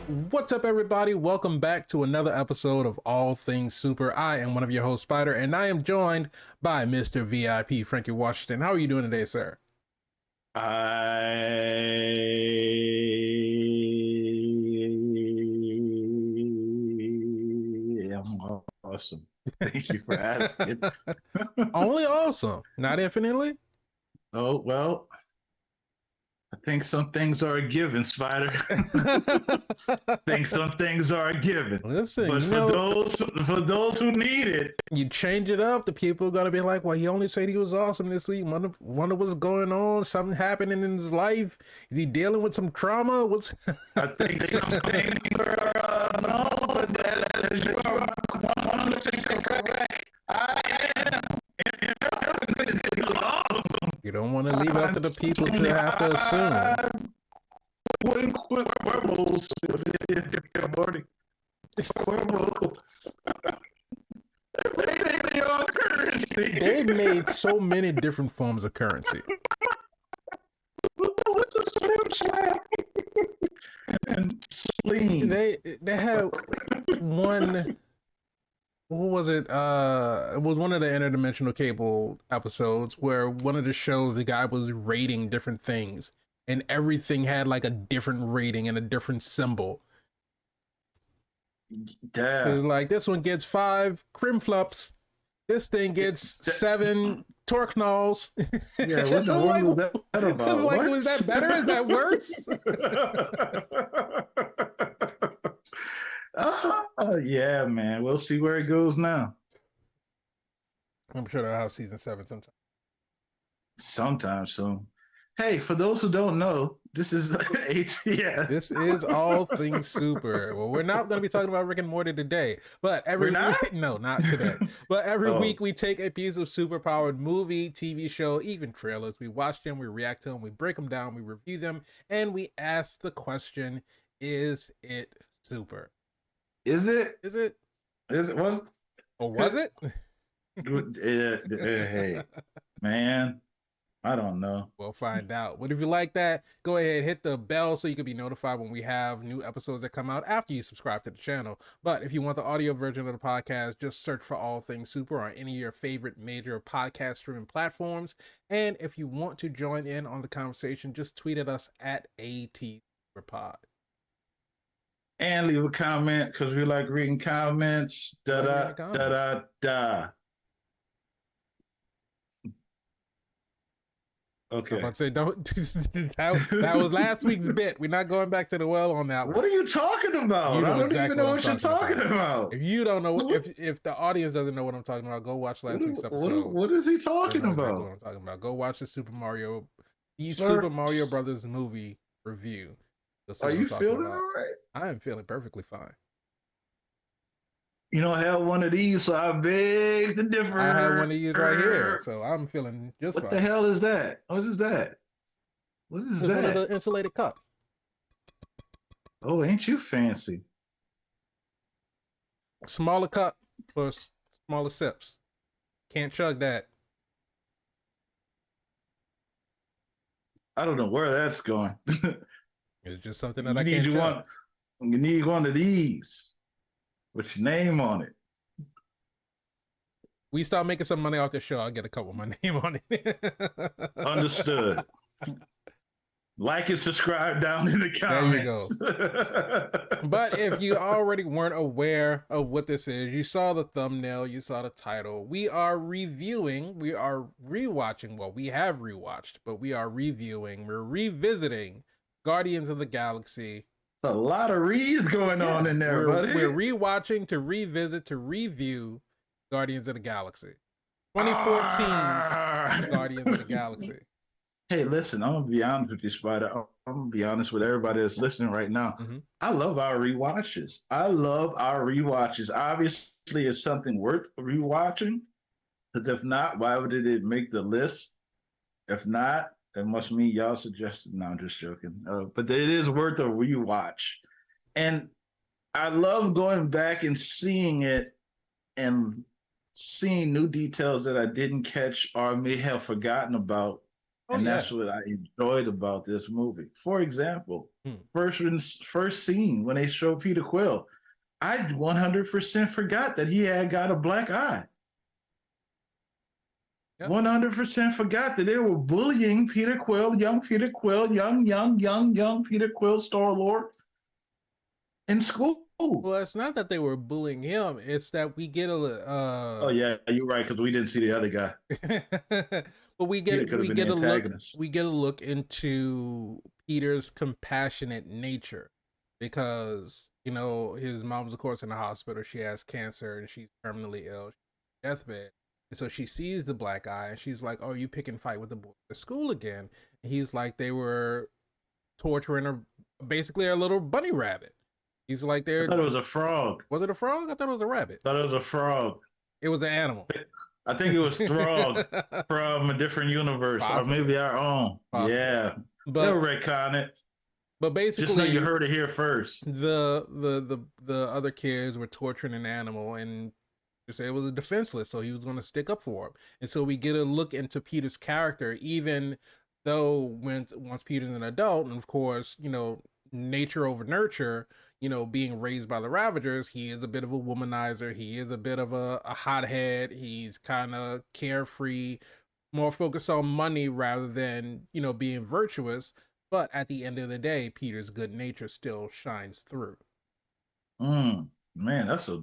What's up, everybody? Welcome back to another episode of All Things Super. I am one of your hosts, Spider, and I am joined by Mr. VIP, Frankie Washington. How are you doing today, sir? I am awesome. Thank you for asking. Only awesome, not infinitely. Oh, well, I think some things are a given, Spider. I think some things are a given. Listen, but for those who need it, you change it up, the people are gonna be like, "Well, he only said he was awesome this week. Wonder what's going on. Something happening in his life. Is he dealing with some trauma? What's?" I think some things are no, but that you are 100% correct. I am. You don't want to leave it up to the people to have to assume. Werewolves. They've made so many different forms of currency. What's a slim slap? And spleen. They had one. What was it? It was one of the interdimensional cable episodes where one of the shows, the guy was rating different things, and everything had like a different rating and a different symbol. Damn. Like this one gets 5 crim flops. This thing gets 7 torque knolls. Yeah, what the hell was that about? Like, was that better? Is that worse? Yeah, man. We'll see where it goes now. I'm sure they'll have season 7 sometime. Sometime soon. Hey, for those who don't know, this is ATS. This is All Things Super. Well, we're not going to be talking about Rick and Morty today, but every week, no, not today. But every week we take a piece of superpowered movie, TV show, even trailers. We watch them, we react to them, we break them down, we review them, and we ask the question: is it super? Is it? Is it? Is it? Was? Or was it? Hey, man. I don't know. We'll find out. But if you like that, go ahead, hit the bell so you can be notified when we have new episodes that come out after you subscribe to the channel. But if you want the audio version of the podcast, just search for All Things Super on any of your favorite major podcast streaming platforms. And if you want to join in on the conversation, just tweet at us at ATSuperPod. And leave a comment because we like reading comments. Da. Okay. I'm about to say, don't. that was last week's bit. We're not going back to the well on that one. What are you talking about? I don't even know what you're talking about. If you don't know, if the audience doesn't know what I'm talking about, go watch last week's episode. What is he talking about? Exactly what I'm talking about. Go watch the Super Mario Brothers movie review. Are you feeling all right? I am feeling perfectly fine. You know, I have one of these, so I beg to differ. I have one of these right here, so I'm feeling just fine. What the hell is that? What is that? What is that? One of the insulated cups. Oh, ain't you fancy? Smaller cup for smaller sips. Can't chug that. I don't know where that's going. It's just something that I can't chug. You need one of these. With your name on it. We start making some money off the show, I'll get a couple with my name on it. Understood. Like and subscribe down in the comments. There you go. But if you already weren't aware of what this is, you saw the thumbnail, you saw the title. We are rewatching. Well, we have rewatched, but we are reviewing. We're revisiting Guardians of the Galaxy. A lot of reads going on in there, buddy. We're rewatching to revisit to review Guardians of the Galaxy. 2014 Guardians of the Galaxy. Hey, listen, I'm going to be honest with you, Spider. I'm going to be honest with everybody that's listening right now. Mm-hmm. I love our rewatches. Obviously, it's something worth rewatching. Because if not, why would it make the list? If not, that must mean y'all suggested. No, I'm just joking. But it is worth a rewatch. And I love going back and seeing it and seeing new details that I didn't catch or may have forgotten about Oh And yeah. that's what I enjoyed about this movie. For example, Hmm. first scene when they show Peter Quill, I 100% forgot that he had got a black eye. Yep. 100% forgot that they were bullying Peter Quill, young Peter Quill, young Peter Quill, Star Lord in school. Well, it's not that they were bullying him. It's that we get Oh yeah, you're right because we didn't see the other guy. but Peter could have been the antagonist. we get a look into Peter's compassionate nature because his mom's of course in the hospital. She has cancer and she's terminally ill, she's on deathbed, and so she sees the black eye and she's like, "Oh, you pick and fight with the boys at school again?" And he's like, "They were torturing her, basically a little bunny rabbit." He's like, I "They're thought it was a frog. Was it a frog? I thought it was a rabbit." I thought it was a frog. It was an animal. I think it was Throg from a different universe, Possibly. or maybe our own. Possibly. Yeah, they'll retcon it. But basically, just like you heard it here first. The other kids were torturing an animal, and they said it was a defenseless, so he was going to stick up for him. And so we get a look into Peter's character, even though once Peter's an adult, and of course, nature over nurture. Being raised by the Ravagers, he is a bit of a womanizer. He is a bit of a hothead. He's kind of carefree, more focused on money rather than, being virtuous. But at the end of the day, Peter's good nature still shines through. Man, that's a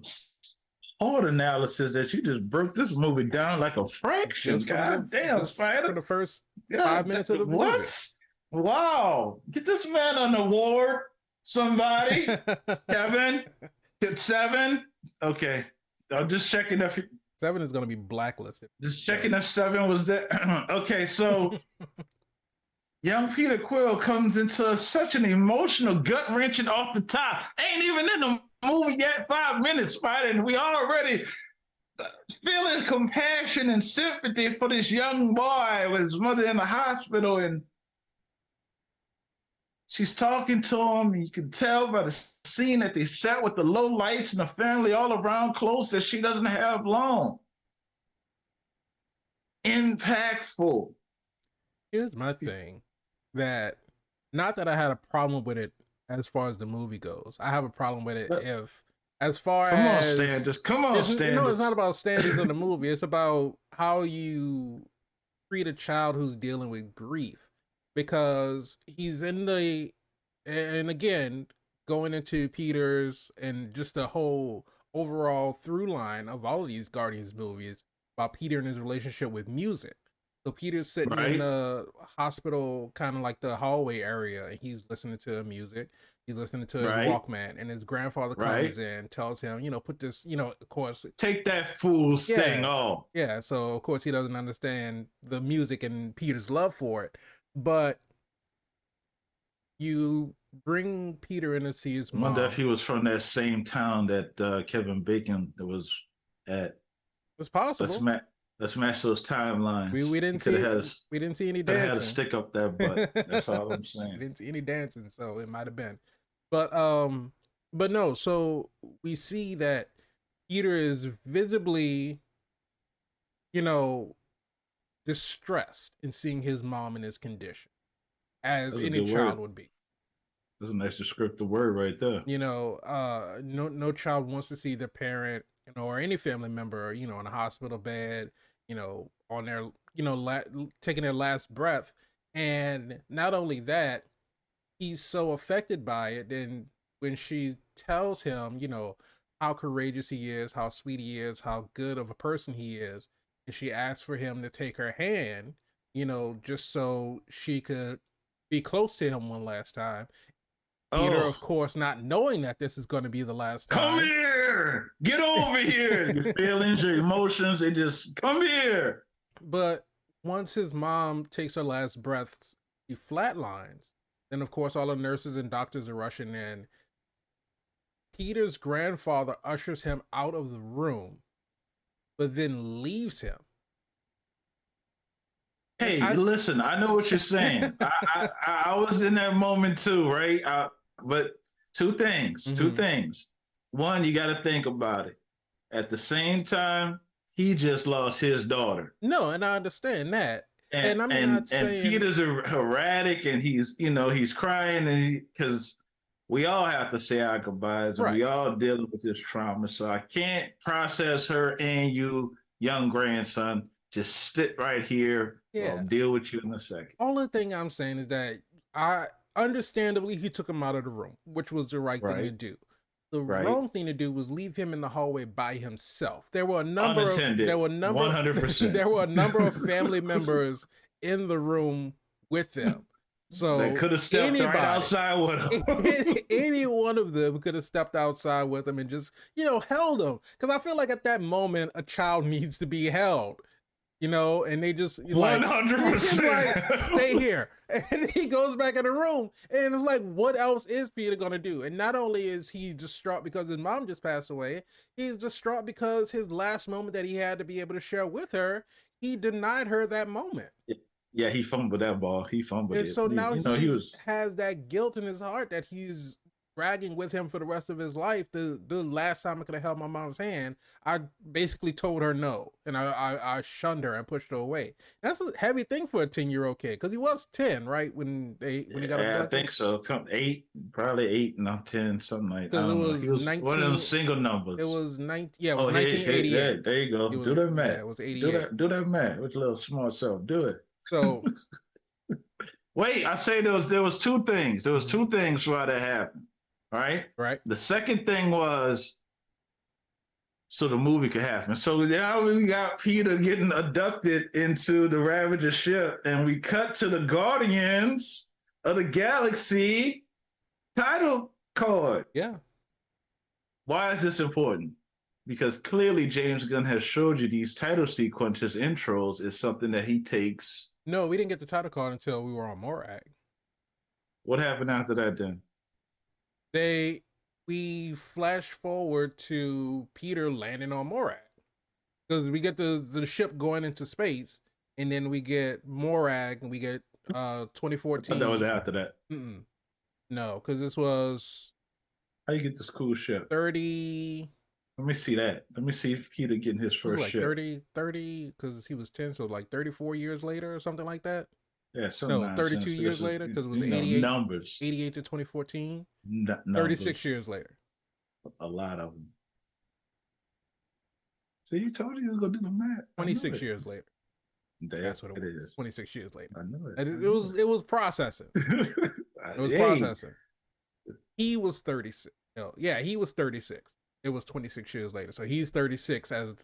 hard analysis that you just broke this movie down like a fraction. God damn, Spider. For the first 5 minutes of the movie. What? Wow. Get this man an award. Somebody, Kevin, get 7. Okay, I'm just checking if 7 is going to be blacklisted. Just checking if 7 was there. Okay, so young Peter Quill comes into such an emotional, gut wrenching off the top. Ain't even in the movie yet. 5 minutes, right? And we already feeling compassion and sympathy for this young boy with his mother in the hospital and. She's talking to him. You can tell by the scene that they set with the low lights and the family all around close that she doesn't have long. Impactful. Here's my thing. That, not that I had a problem with it as far as the movie goes. I have a problem with it Come on, standards. It's not about standards in the movie. It's about how you treat a child who's dealing with grief. Because he's and again, going into Peter's and just the whole overall through line of all of these Guardians movies about Peter and his relationship with music. So Peter's sitting in the hospital, kind of like the hallway area, and he's listening to music. He's listening to his Walkman, and his grandfather comes in, tells him, put this, of course. Take that fool's thing off. Yeah, so of course he doesn't understand the music and Peter's love for it. But you bring Peter in to see his mom. I wonder if he was from that same town that Kevin Bacon was at. It's possible. Let's match those timelines. We didn't see any dancing. Had a stick up that butt. That's all I'm saying. We didn't see any dancing, so it might have been. But no. So we see that Peter is visibly, distressed in seeing his mom in his condition, as any child would be. That's a nice descriptive word right there. No child wants to see their parent, or any family member, in a hospital bed, on their, taking their last breath. And not only that, he's so affected by it. And when she tells him, how courageous he is, how sweet he is, how good of a person he is, and she asked for him to take her hand, just so she could be close to him one last time. Peter, of course, not knowing that this is going to be the last time. Come here! Get over here! Your feelings, your emotions, they just come here. But once his mom takes her last breaths, he flatlines. Then, of course, all the nurses and doctors are rushing in. Peter's grandfather ushers him out of the room, but then leaves him. Hey, listen, I know what you're saying. I was in that moment too, right? But two things. One, you got to think about it. At the same time, he just lost his daughter. No, and I understand that. And I'm not saying Peter's erratic, and he's crying, and because we all have to say our goodbyes, and right. we all dealing with this trauma. So I can't process her and you, young grandson. Just sit right here. I'll Yeah. deal with you in a second. Only thing I'm saying is that understandably he took him out of the room, which was the right thing to do. The wrong thing to do was leave him in the hallway by himself. There were a number Unattended. of 100%. There were a number of family members in the room with them. So they could have stepped right outside with him. Any one of them could have stepped outside with him and just, held him. Because I feel like at that moment a child needs to be held. And they just 100%. like, stay here. And he goes back in the room, and it's like, what else is Peter gonna do? And not only is he distraught because his mom just passed away, he's distraught because his last moment that he had to be able to share with her, he denied her that moment. Yeah, he fumbled that ball. He fumbled and it. So now he has that guilt in his heart that he's dragging with him for the rest of his life. The last time I could have held my mom's hand, I basically told her no, and I shunned her and pushed her away. That's a heavy thing for a 10-year-old kid, because he was 10, right, when he got abducted. I think so. 8, probably 8, no 10, something like that. He was 19, one of those single numbers. It was 19. Yeah, it was 1988. There you go. Do that math. Yeah, it was 88. Do that math with your little smart self. Do it. So. Wait, I say there was 2 things. There was 2 things why that happened. Right. The second thing was so the movie could happen. So now we got Peter getting abducted into the Ravager ship, and we cut to the Guardians of the Galaxy title card. Yeah. Why is this important? Because clearly James Gunn has showed you these title sequences, intros, is something that he takes. No, we didn't get the title card until we were on Morag. What happened after that then? We flash forward to Peter landing on Morag, because we get the ship going into space, and then we get Morag, and we get 2014. That was after that. No, because this was. How you get this cool ship? 30. Let me see that. Let me see if Peter getting his first ship. 30, because he was 10, so like 34 years later or something like that. Yeah, 32 years later, because it was 88. Numbers. 88 to 2014. 36 years later. A lot of them. So you told you was gonna do the math. 26 years later. That's what it is. 26 years later. I know it. It was processing. It was processing. He was 36. No, yeah, he was 36. It was 26 years later. So he's 36 as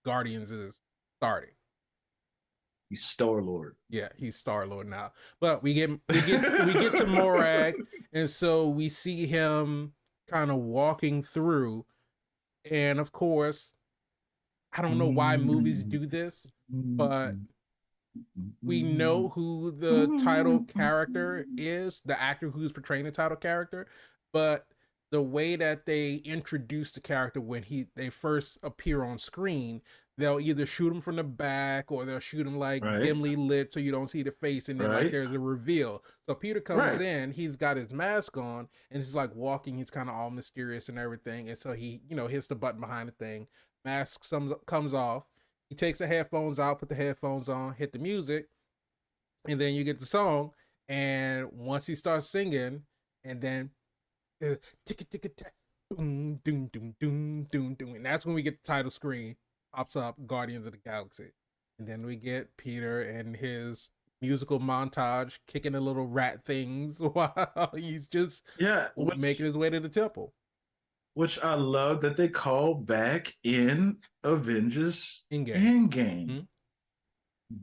Guardians is starting. He's Star-Lord. Yeah, he's Star-Lord now. But we get to Morag, and so we see him kind of walking through. And of course, I don't know why movies do this, but we know who the title character is, the actor who's portraying the title character, but the way that they introduce the character when they first appear on screen, they'll either shoot him from the back, or they'll shoot him like dimly lit so you don't see the face, and then like there's a reveal. So Peter comes in, he's got his mask on, and he's like walking, he's kind of all mysterious and everything, and so he hits the button behind the thing, mask comes off, he takes the headphones out, put the headphones on, hit the music, and then you get the song, and once he starts singing, and then and that's when we get the title screen pops up, Guardians of the Galaxy, and then we get Peter and his musical montage kicking the little rat things while he's just making his way to the temple, which I love that they call back in Avengers Endgame. Mm-hmm.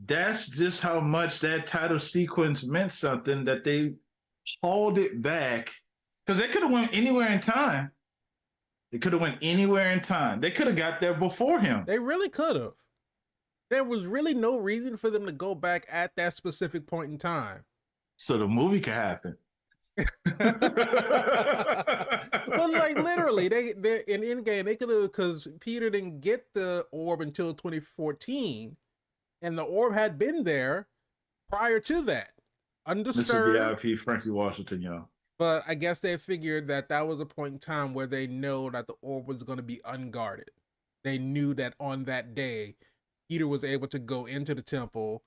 That's just how much that title sequence meant something, that they hauled it back. Because they could have went anywhere in time. They could have went anywhere in time. They could have got there before him. They really could have. There was really no reason for them to go back at that specific point in time. So the movie could happen. Well, like literally, they in Endgame, they could have, because Peter didn't get the orb until 2014, and the orb had been there prior to that, undisturbed. This is VIP Frankie Washington, y'all. But I guess they figured that was a point in time where they know that the orb was going to be unguarded. They knew that on that day, Peter was able to go into the temple,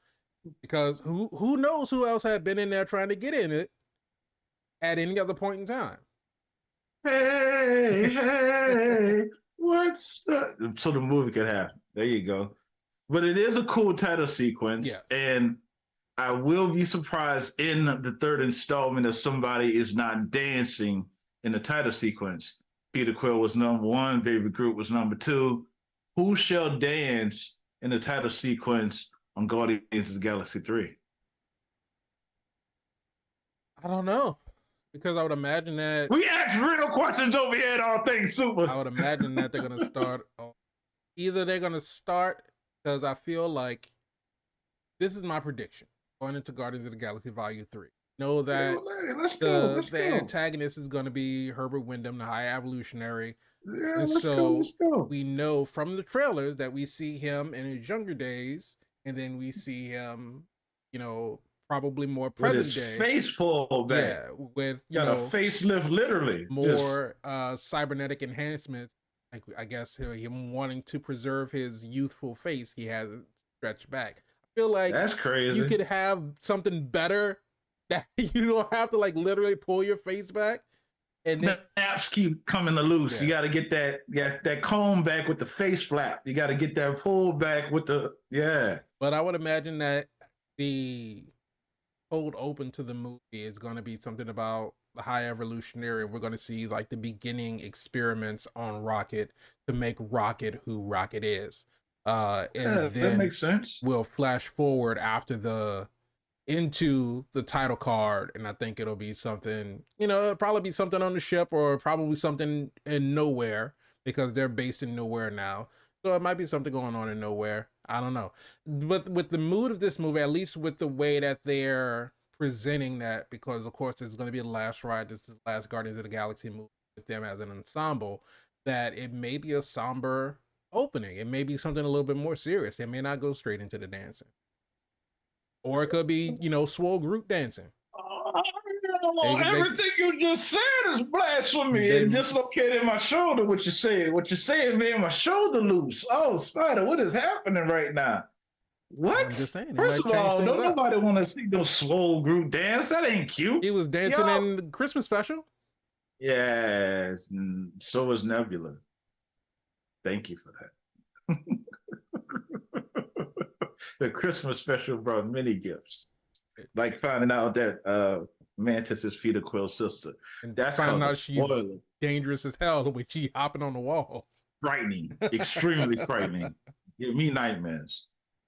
because who knows who else had been in there trying to get in it at any other point in time. Hey, hey, what's the... So the movie could happen. There you go. But it is a cool title sequence, Yes. and I will be surprised in the third installment if somebody is not dancing in the title sequence. Peter Quill was number one, Baby Groot was number two. Who shall dance in the title sequence on Guardians of the Galaxy 3? I don't know. Because I would imagine that We ask real questions over here at All Things Super. I would imagine that they're gonna start either they're gonna start because I feel like this is my prediction going into Guardians of the Galaxy Volume 3. Know that Let's go. antagonist is going to be Herbert Wyndham, the High Evolutionary. Yeah, And let's so Let's go. we know from the trailers that we see him in his younger days, and then we see him, probably more With present his day. face pulled back. Yeah, with got a facelift, literally. more cybernetic enhancements. Like I guess him wanting to preserve his youthful face, he has it stretched back. I feel like that's crazy. You could have something better that you don't have to like literally pull your face back. And then snaps keep coming loose. Yeah. You got to get that comb back with the face flap. You got to get that pull back with the But I would imagine that the cold open to the movie is going to be something about the High Evolutionary. We're going to see like the beginning experiments on Rocket to make Rocket who Rocket is. And then that makes sense. We'll flash forward into the title card, and I think it'll be something, it'll probably be something on the ship or probably something in Nowhere because they're based in Nowhere now. So it might be something going on in Nowhere. I don't know. But with the mood of this movie, at least with the way that they're presenting that, because of course it's going to be the last ride, this is the last Guardians of the Galaxy movie with them as an ensemble, that it may be a somber opening. It may be something a little bit more serious. It may not go straight into the dancing. Or it could be, swole group dancing. Everything you just said is blasphemy. It dislocated my shoulder. What you saying made my shoulder loose. Oh, Spider, what is happening right now? What? I'm just saying. First of all, nobody want to see no swole group dance. That ain't cute. He was dancing in the Christmas special. Yes, so was Nebula. Thank you for that. The Christmas special brought many gifts, like finding out that Mantis is Peter Quill's sister. And that's finding out she's dangerous as hell when she hopping on the walls. Frightening, extremely frightening. Give me nightmares.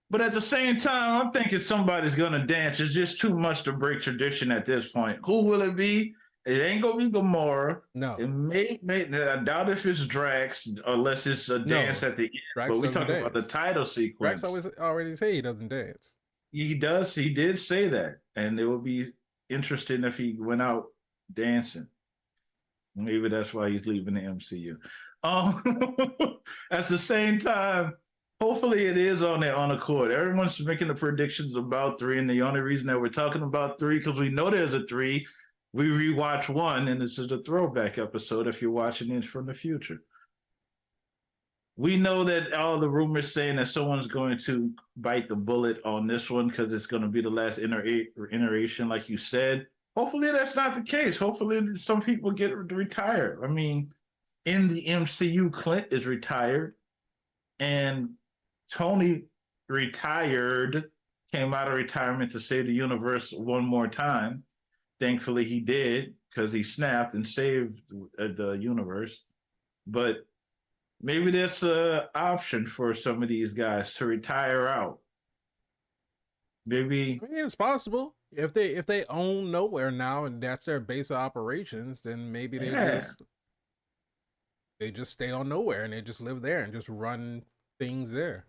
But at the same time, I'm thinking somebody's gonna dance. It's just too much to break tradition at this point. Who will it be? It ain't gonna be Gamora. No. It may I doubt if it's Drax, unless it's a dance at the end. Drax, but we talking about the title sequence. Drax already say he doesn't dance. He does. He did say that, and it would be interesting if he went out dancing. Maybe that's why he's leaving the MCU. At the same time, hopefully it is on their own accord. Everyone's making the predictions about 3, and the only reason that we're talking about 3 because we know there's a 3. We rewatch 1, and this is a throwback episode if you're watching this from the future. We know that all the rumors saying that someone's going to bite the bullet on this one because it's going to be the last iteration, like you said. Hopefully that's not the case. Hopefully some people get retired. I mean, in the MCU, Clint is retired, and Tony retired, came out of retirement to save the universe one more time. Thankfully, he did because he snapped and saved the universe. But maybe that's an option for some of these guys to retire out. Maybe it's possible if they own Nowhere now and that's their base of operations. Then maybe they just stay on Nowhere and they just live there and just run things there.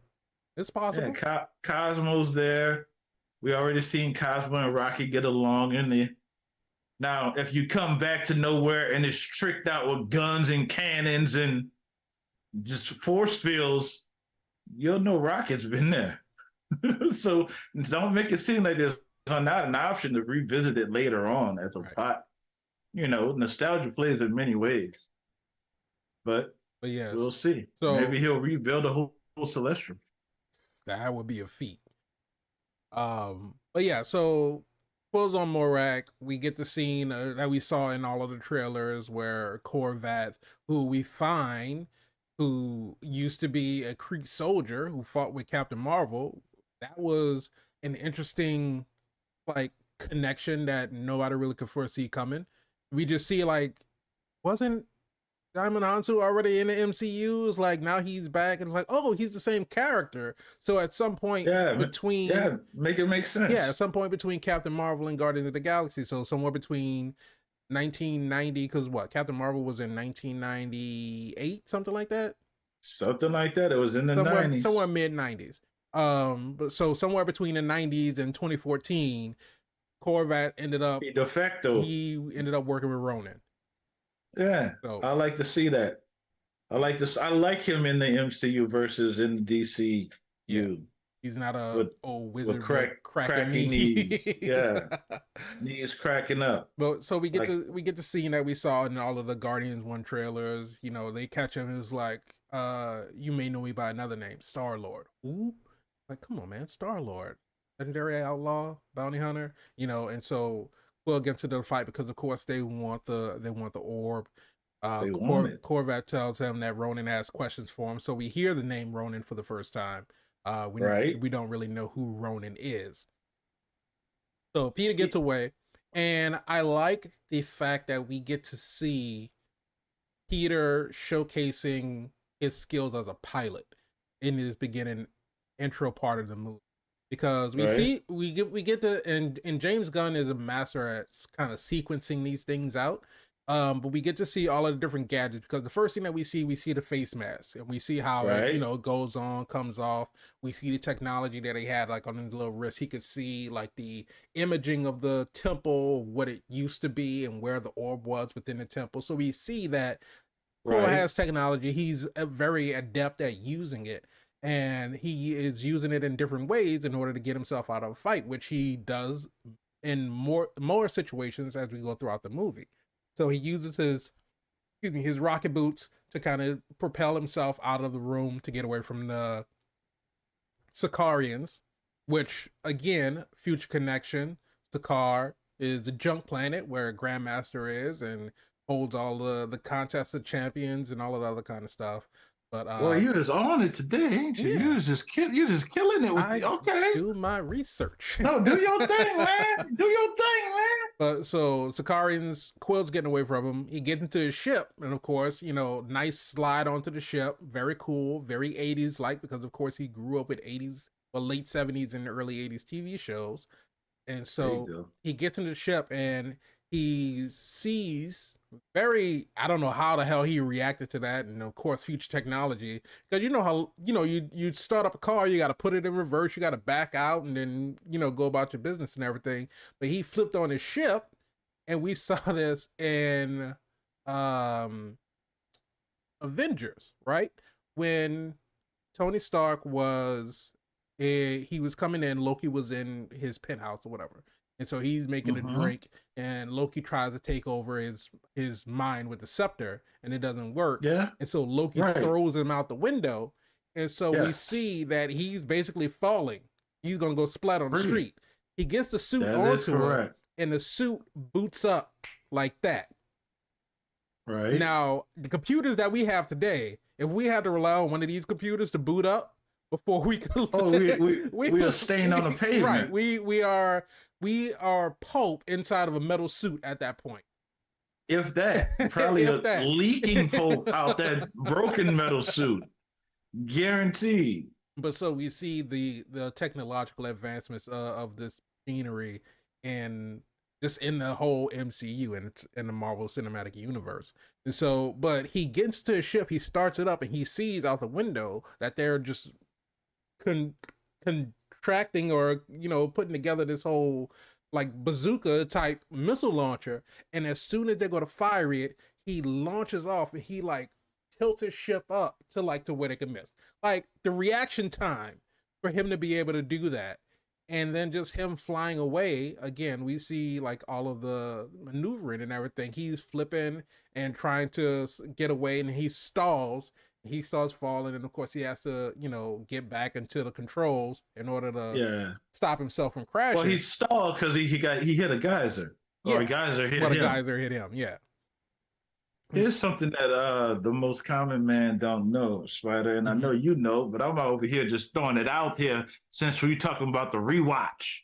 It's possible. Yeah, Cosmo's there. We already seen Cosmo and Rocky get along in the. Now, if you come back to Nowhere and it's tricked out with guns and cannons and just force fields, you'll know Rocket's been there. So don't make it seem like there's not an option to revisit it later on as a pot. Nostalgia plays in many ways. But yes, we'll see. So maybe he'll rebuild a whole Celestial. That would be a feat. But yeah, so Quills on Morak, we get the scene that we saw in all of the trailers where Corvat, who we find, who used to be a Kree soldier who fought with Captain Marvel, that was an interesting like connection that nobody really could foresee coming. We just see like, wasn't Diamond Hansu already in the MCU? It's like now he's back and it's like, oh, he's the same character. So at some point Yeah, between yeah, make it make yeah, at sense. some point between Captain Marvel and Guardians of the Galaxy, so somewhere between 1990, because what Captain Marvel was in 1998, something like that, Something like that. It was in the somewhere '90s. mid 90s. But so somewhere between the 90s and 2014, Corvat He de facto. ended up working with Ronan. Yeah, So I like to see that. I like this. I like him in the MCU versus in the yeah, DCU he's not a with old with wizard with cracking cracky knees. knee. Yeah, knees cracking up. But so Like we get the scene that we saw in all of the Guardians 1 trailers. You know, they catch him and it's like, you may know me by another name, Star Lord. Ooh. Like, come on, man, Star Lord. Legendary outlaw, bounty hunter, you know, and so we'll get into the fight because of course they want the orb. they want it, Corvat tells him that Ronan has questions for him. So we hear the name Ronan for the first time. right? We don't really know who Ronan is. So Peter gets He- away, and I like the fact that we get to see Peter showcasing his skills as a pilot in his beginning intro part of the movie. Because right, we get the and James Gunn is a master at kind of sequencing these things out. But we get to see all of the different gadgets because the first thing that we see the face mask and we see how it, you right, know, goes on, comes off. We see the technology that he had like on his little wrist. He could see like the imaging of the temple, what it used to be and where the orb was within the temple. So we see that Quill right, has technology. He's very adept at using it. And he is using it in different ways in order to get himself out of a fight, which he does in more situations as we go throughout the movie. So he uses his rocket boots to kind of propel himself out of the room to get away from the Sakarians, which again, future connection. Sakar is the junk planet where Grandmaster is and holds all the contests of champions and all of the other kind of stuff. But Well, you was on it today, ain't you? yeah, You just killing it with I the okay. do my research. No, do your thing, man. Do your thing, man. But so Sakarian's Quill's getting away from him. He gets into his ship, and of course, you know, nice slide onto the ship. Very cool, very 80s like, because of course he grew up with 80s, well, late 70s and early 80s TV shows. And There you so go. he gets into the ship and he sees very, I don't know how the hell he reacted to that. And of course, future technology, because you know how, you know, you start up a car, you got to put it in reverse, you got to back out and then, you know, go about your business and everything. But he flipped on his ship and we saw this in um Avengers, right? When Tony Stark was he was coming in, Loki was in his penthouse or whatever. And so he's making a Mm-hmm. drink and Loki tries to take over his mind with the scepter and it doesn't work. Yeah. And so Loki Right. throws him out the window. And so we Yes. see that he's basically falling. He's going to go splat on the Free. street. He gets the suit That is onto him correct. and the suit boots up like that. Right. Now, the computers that we have today, if we had to rely on one of these computers to boot up before we could, Oh, we are staying on the pavement. right? We are pulp inside of a metal suit at that point. If that, probably If a that. leaking pulp out that broken metal suit, guaranteed. But so we see the technological advancements of this machinery and just in the whole MCU and in the Marvel Cinematic Universe. And so, but he gets to his ship, he starts it up, and he sees out the window that they're just contracting or you know putting together this whole like bazooka type missile launcher. And as soon as they're going to fire it, he launches off and he like tilts his ship up to where they can miss. Like the reaction time for him to be able to do that. And then just him flying away again, we see like all of the maneuvering and everything. He's flipping and trying to get away, and he stalls. He starts falling, and of course, he has to, get back into the controls in order to Yeah. stop himself from Well, he crashing. stalled because he hit a geyser, or a Yeah. geyser hit Well, the him. geyser hit him. Yeah. Here's something that the most common man don't know, Spider, and I Mm-hmm. know you know, but I'm over here just throwing it out here since we're talking about the rewatch.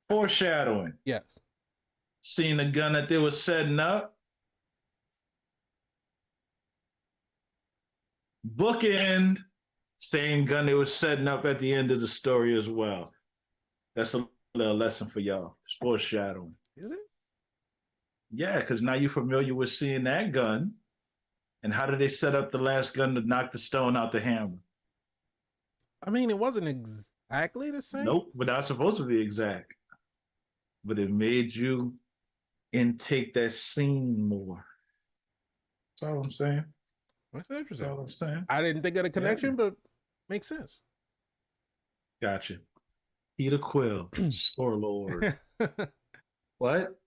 Foreshadowing. Yes. Seeing the gun that they were setting up. Bookend, same gun they were setting up at the end of the story as well. That's a little lesson for y'all. It's foreshadowing. Is it? Yeah, because now you're familiar with seeing that gun. And how did they set up the last gun to knock the stone out the hammer? I mean, it wasn't exactly the same. Nope, but not supposed to be exact. But it made you intake that scene more. That's all I'm saying. That's That's interesting. all I'm saying. I didn't think of the Yeah, connection, but makes sense. gotcha. Peter Quill, Star Lord. What?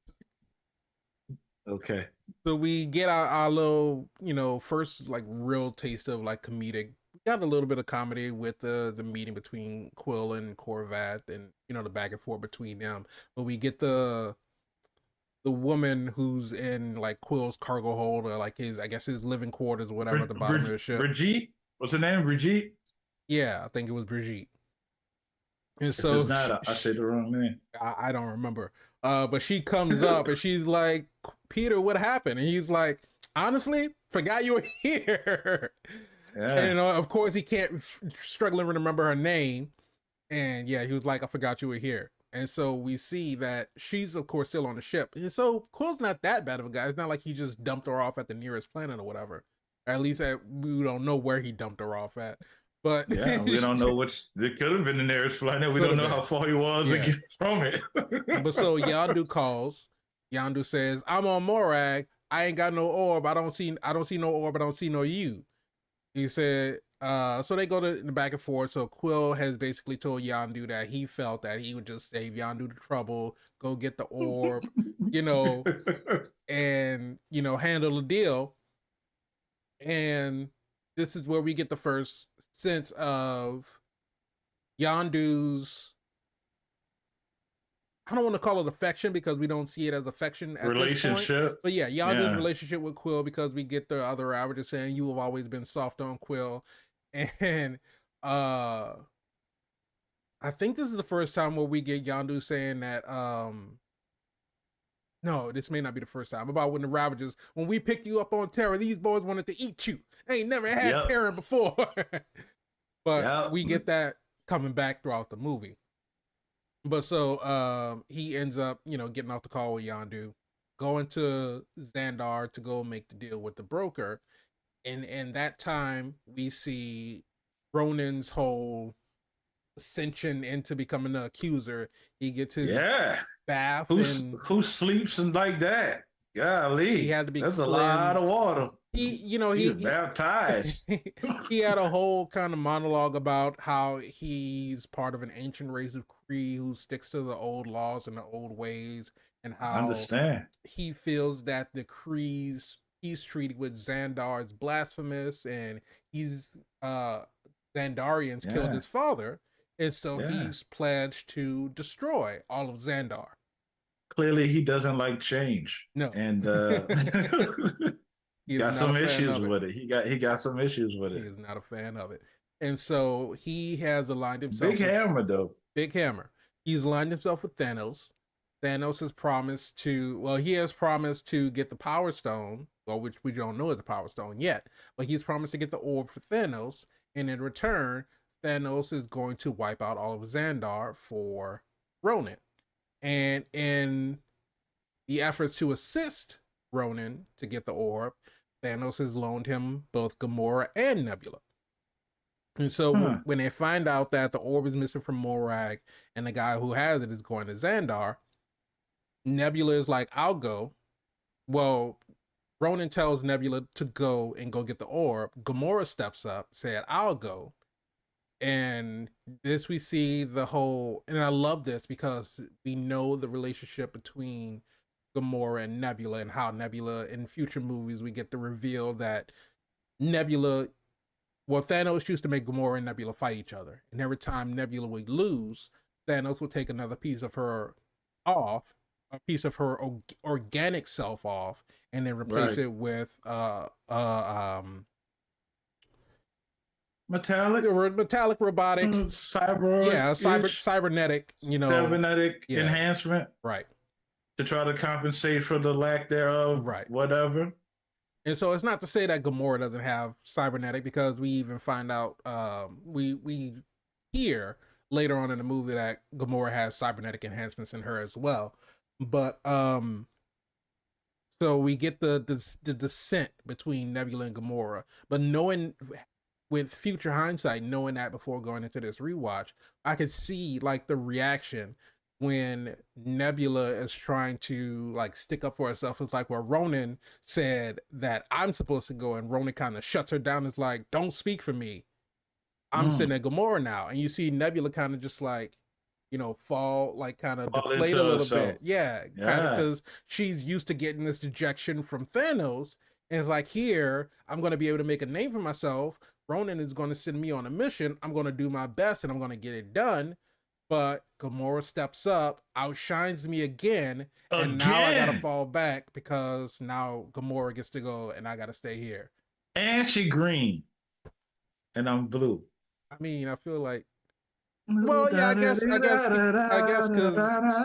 Okay. So we get our little, first like real taste of like comedic. We got a little bit of comedy with the meeting between Quill and Corvat, and the back and forth between them. But we get the woman who's in like Quill's cargo hold, or like his, I guess, his living quarters or whatever at the bottom of the ship. Brigitte? What's her name? Brigitte? Yeah, I think it was Brigitte. And If so it's not, I say the wrong name. I don't remember. But she comes up and she's like, Peter, what happened? And he's like, honestly, forgot you were here. Yeah. And of course, he can't, struggling to remember her name. And yeah, he was like, I forgot you were here. And so we see that she's, of course, still on the ship. And so Quill's not that bad of a guy. It's not like he just dumped her off at the nearest planet or whatever. Or at least we don't know where he dumped her off at. But yeah, we don't know which. It could have been the nearest planet. We don't know how far he was from it. But so Yondu calls. Yondu says, "I'm on Morag. I ain't got no orb. I don't see no orb. I don't see no you." He said. So they go to the back and forth. So Quill has basically told Yondu that he felt that he would just save Yondu the trouble, go get the orb, and handle the deal. And this is where we get the first sense of Yondu's, I don't want to call it affection because we don't see it as affection at relationship. This point. But yeah, Yondu's relationship with Quill, because we get the other averages saying you have always been soft on Quill. And I think this is the first time where we get Yondu saying that no, this may not be the first time. About when the Ravagers, when we picked you up on Terra, these boys wanted to eat you. They ain't never had Terra before. But we get that coming back throughout the movie. But so he ends up, getting off the call with Yondu, going to Xandar to go make the deal with the broker. And in that time, we see Ronan's whole ascension into becoming the accuser. He gets his bath. Who sleeps and like that? Golly, he had to be. That's cleansed. A lot of water. He was baptized. He had a whole kind of monologue about how he's part of an ancient race of Kree who sticks to the old laws and the old ways, and how he feels that the Kree's peace treaty with Xandar is blasphemous, and he's Xandarians killed his father, and so he's pledged to destroy all of Xandar. Clearly, he doesn't like change. No, and he got some issues with it. He got some issues with it. He is not a fan of it, and so he has aligned himself. Big hammer, though. Big hammer. He's aligned himself with Thanos. Thanos has promised he has promised to get the Power Stone, which we don't know is the Power Stone yet, but he's promised to get the orb for Thanos, and in return, Thanos is going to wipe out all of Xandar for Ronan. And in the efforts to assist Ronan to get the orb, Thanos has loaned him both Gamora and Nebula. And so when they find out that the orb is missing from Morag and the guy who has it is going to Xandar, Nebula is like, I'll go. Well, Ronan tells Nebula to go get the orb. Gamora steps up, said, I'll go. And this we see the whole, and I love this because we know the relationship between Gamora and Nebula, and how Nebula in future movies we get the reveal that Nebula well, Thanos used to make Gamora and Nebula fight each other, and every time Nebula would lose, Thanos would take another piece of her off, a piece of her organic self off, and then replace Right. it with Metallic, metallic robotic, yeah, cyborg-ish, cybernetic, cybernetic yeah, enhancement right, to try to compensate for the lack thereof, right. whatever. And so it's not to say that Gamora doesn't have cybernetic, because we even find out we hear later on in the movie that Gamora has cybernetic enhancements in her as well. But so we get the descent between Nebula and Gamora, but knowing with future hindsight, knowing that before going into this rewatch, I could see like the reaction when Nebula is trying to like stick up for herself. It's like where Ronan said that I'm supposed to go, and Ronan kind of shuts her down. It's like, don't speak for me. I'm sitting at Gamora now. And you see Nebula kind of just like, fall, like kind of deflate a little bit. Yeah, kind of, because she's used to getting this dejection from Thanos. And it's like, here, I'm going to be able to make a name for myself. Ronan is going to send me on a mission. I'm going to do my best and I'm going to get it done. But Gamora steps up, outshines me again, and now I gotta fall back because now Gamora gets to go and I gotta stay here. And she green, and I'm blue. I mean, I feel like, well, yeah, I guess, because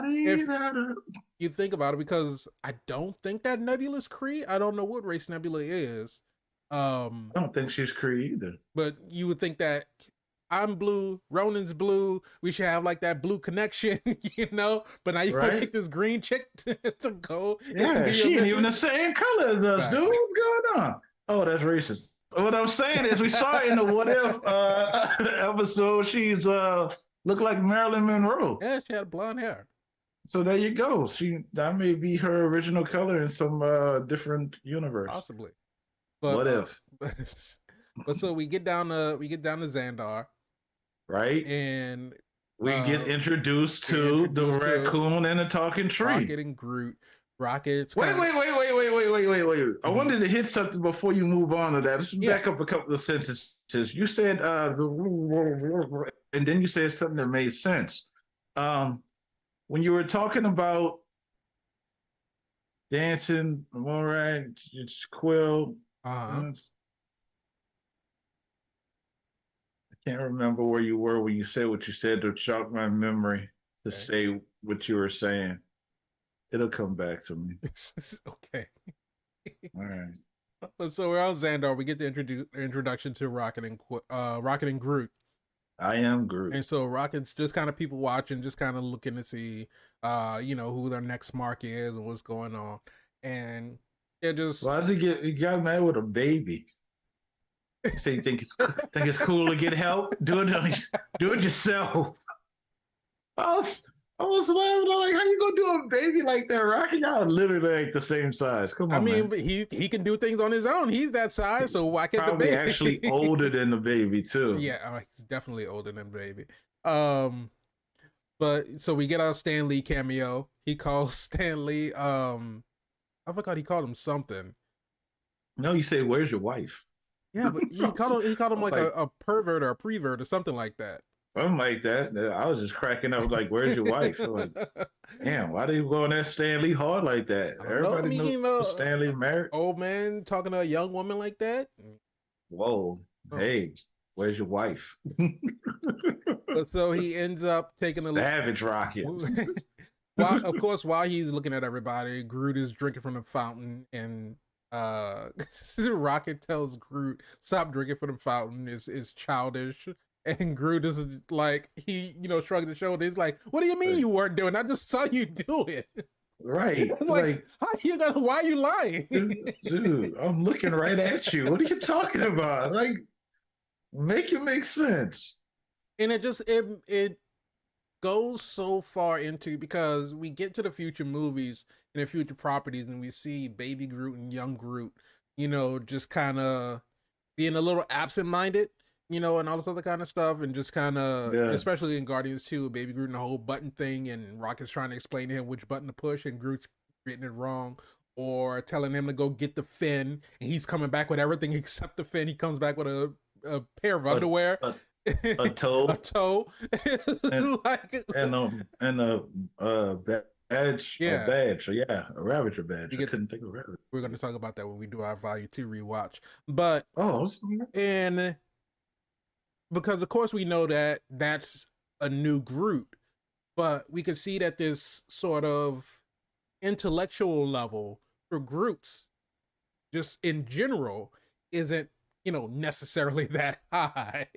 if you think about it, because I don't think that Nebula's Kree. I don't know what race Nebula is. I don't think she's Kree either. But you would think that I'm blue, Ronan's blue, we should have like that blue connection, But now you're gonna pick this green chick to go. Yeah, she ain't even the same color as us, dude. What's going on? Oh, that's racist. What I'm saying is, we saw it in the What If episode. She's looked like Marilyn Monroe. Yeah, she had blonde hair. So there you go. That may be her original color in some different universe. Possibly. But what if? But so we get down to Xandar, right? And we get introduced to the raccoon and the talking tree. Rocket and Groot. Rocket's wait. I wanted to hit something before you move on to that. Let's back up a couple of sentences. You said and then you said something that made sense. When you were talking about dancing, all right, it's Quill. I can't remember where you were when you said what you said to jog my memory to say what you were saying. It'll come back to me. Okay. All right. So we're on Xandar. We get the introduction to Rocket and Groot. I am Groot. And so Rocket's just kind of people watching, just kind of looking to see, who their next mark is and what's going on. And it just... Why does he got mad with a baby? So you think it's cool to get help? Do it yourself. I was laughing. I'm like, how you gonna do a baby like that, Rocky? Y'all literally like the same size. Come on, man. But he can do things on his own. He's that size, so why can't Probably the baby? Actually older than the baby too. Yeah, he's definitely older than the baby. But so we get our Stan Lee cameo. He calls Stan Lee. I forgot he called him something. No, you say, "Where's your wife?" Yeah, but he called him like a pervert or a prevert or something like that. Something like that. I was just cracking up like, "Where's your wife?" Like, damn, why do you go on that Stan Lee hard like that? Everybody knows Stan Lee married. Old man talking to a young woman like that. Whoa, hey, where's your wife? But so he ends up taking a savage Rocket. Of course, while he's looking at everybody, Groot is drinking from the fountain, and Rocket tells Groot, "Stop drinking from the fountain. Is childish." And Groot is like, he, shrugging his shoulders. He's like, "What do you mean you weren't doing? I just saw you do it." Right. like why are you lying? Dude, I'm looking right at you. What are you talking about? Like, make it make sense. And it goes so far into, because we get to the future movies and the future properties, and we see baby Groot and young Groot, just kind of being a little absent-minded, and all this other kind of stuff, and just kind of, especially in Guardians 2, baby Groot and the whole button thing, and Rocket's trying to explain to him which button to push, and Groot's getting it wrong, or telling him to go get the fin, and he's coming back with everything except the fin. He comes back with a a pair of a underwear, a, a a toe, toe, and like and a badge, yeah. So yeah, a Ravager badge. You I get. couldn't think of Ravager. We're going to talk about that when we do our Volume 2 rewatch, but Oh, and because of course we know that that's a new Groot, but we can see that this sort of intellectual level for Groots just in general isn't necessarily that high.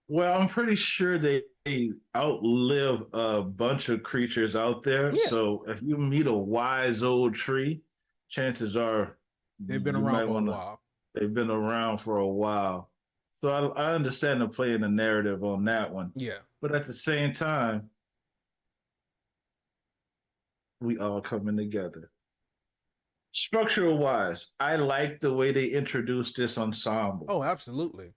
well, I'm pretty sure they outlive a bunch of creatures out there. Yeah, So if you meet a wise old tree, chances are they've been you around might for a want to. while. They've been around for a while, so I understand the play in the narrative on that one. Yeah. But at the same time, we all coming together. Structural wise, I like the way they introduced this ensemble. Oh, absolutely.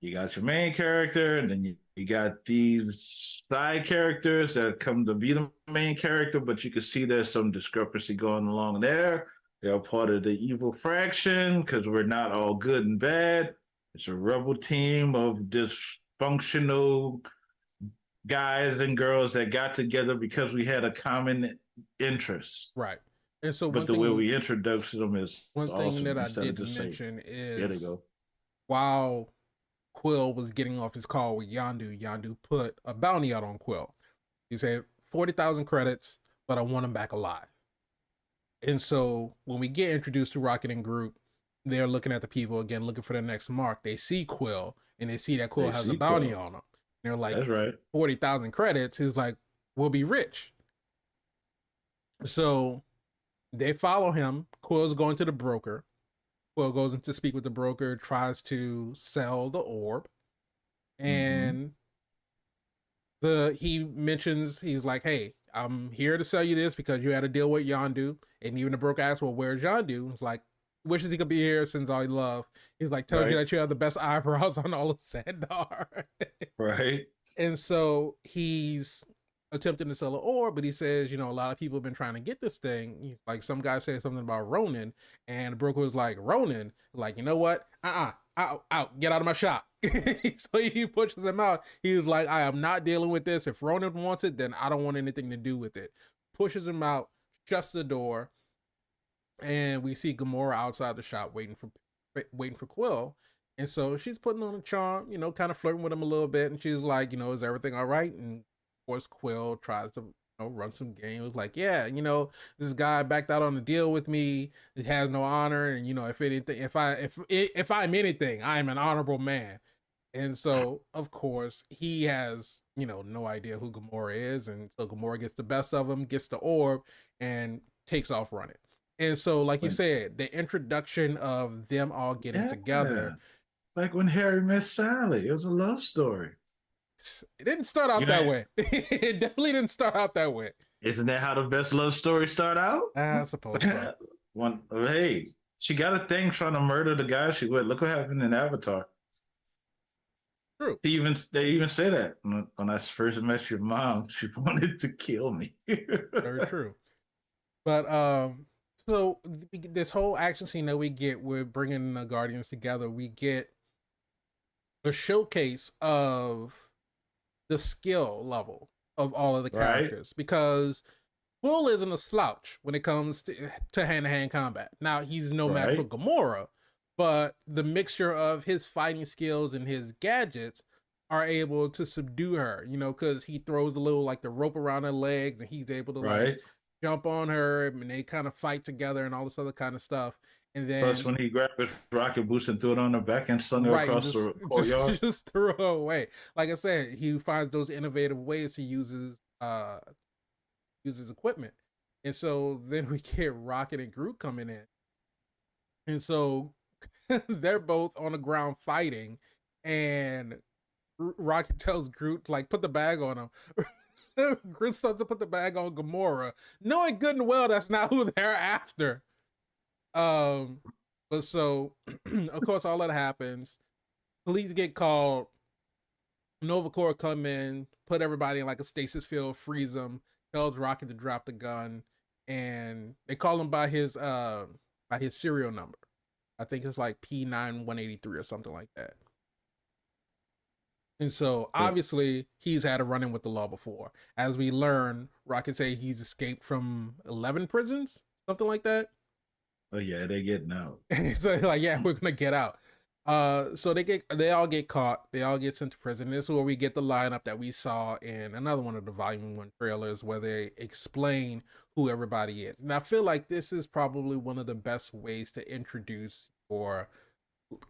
You got your main character, and then you got these side characters that come to be the main character, but you can see there's some discrepancy going along there. They're part of the evil fraction because we're not all good and bad. It's a rebel team of dysfunctional guys and girls that got together because we had a common interest. Right. And so But the way we introduce them is one thing awesome that I instead of didn't just saying, mention here they is go. while Quill was getting off his call with Yandu put a bounty out on Quill. He said 40,000 credits, but I want him back alive. And so when we get introduced to Rocket and Groot, they're looking at the people again, looking for the next mark. They see Quill and they see that Quill has a bounty on him. And they're like, that's right. 40,000 credits. He's like, we'll be rich. So they follow him. Quill's going to the broker. Quill goes in to speak with the broker, tries to sell the orb. And he mentions, he's like, hey, I'm here to sell you this because you had to deal with Yondu. And even the broker asks, well, where's Yondu? It's like, wishes he could be here, sends all he love. He's like, tells you that you have the best eyebrows on all of Sandar. Right. And so he's attempting to sell an orb, but he says, a lot of people have been trying to get this thing. He's like, some guy said something about Ronan, and the broker was like, Ronan? Like, you know what? Out, get out of my shop. So he pushes him out. He's like, I am not dealing with this. If Ronan wants it, then I don't want anything to do with it. Pushes him out, shuts the door, and we see Gamora outside the shop waiting for Quill. And so she's putting on a charm, kind of flirting with him a little bit. And she's like, is everything all right? And of course, Quill tries to run some games. Like, yeah, this guy backed out on the deal with me. He has no honor. And, if anything, if I'm anything, I'm an honorable man. And so, of course, he has, no idea who Gamora is. And so Gamora gets the best of him, gets the orb, and takes off running. And so, like you said, the introduction of them all getting together. Like when Harry met Sally. It was a love story. It didn't start out that way. It definitely didn't start out that way. Isn't that how the best love stories start out? I suppose. Hey, she got a thing trying to murder the guy she with. Look what happened in Avatar. True. They even say that when I first met your mom, she wanted to kill me. Very true. But so this whole action scene that we get with bringing the Guardians together, we get a showcase of the skill level of all of the characters, because Quill isn't a slouch when it comes to hand-to-hand combat. Now, he's no match for Gamora, but the mixture of his fighting skills and his gadgets are able to subdue her, because he throws the little, the rope around her legs, and he's able to, jump on her, and they kind of fight together and all this other kind of stuff. And then, plus, when he grabbed his rocket boost and threw it on her back and slung her across the courtyard, just threw her away. Like I said, he finds those innovative ways to use his equipment. And so then we get Rocket and Groot coming in, and so they're both on the ground fighting, and Rocket tells Groot put the bag on him. Groot starts to put the bag on Gamora, knowing good and well that's not who they're after. But so, of course, all that happens. Police get called. Nova Corps come in, put everybody in a stasis field, freeze them, tells Rocket to drop the gun, and they call him by his serial number. I think it's P9183 or something like that. And so obviously he's had a run-in with the law before. As we learn, Rocket say he's escaped from 11 prisons, something like that. Oh yeah, they getting out. So like, yeah, we're gonna get out. So they all get caught. They all get sent to prison. This is where we get the lineup that we saw in another one of the Volume 1 trailers, where they explain who everybody is. And I feel like this is probably one of the best ways to introduce your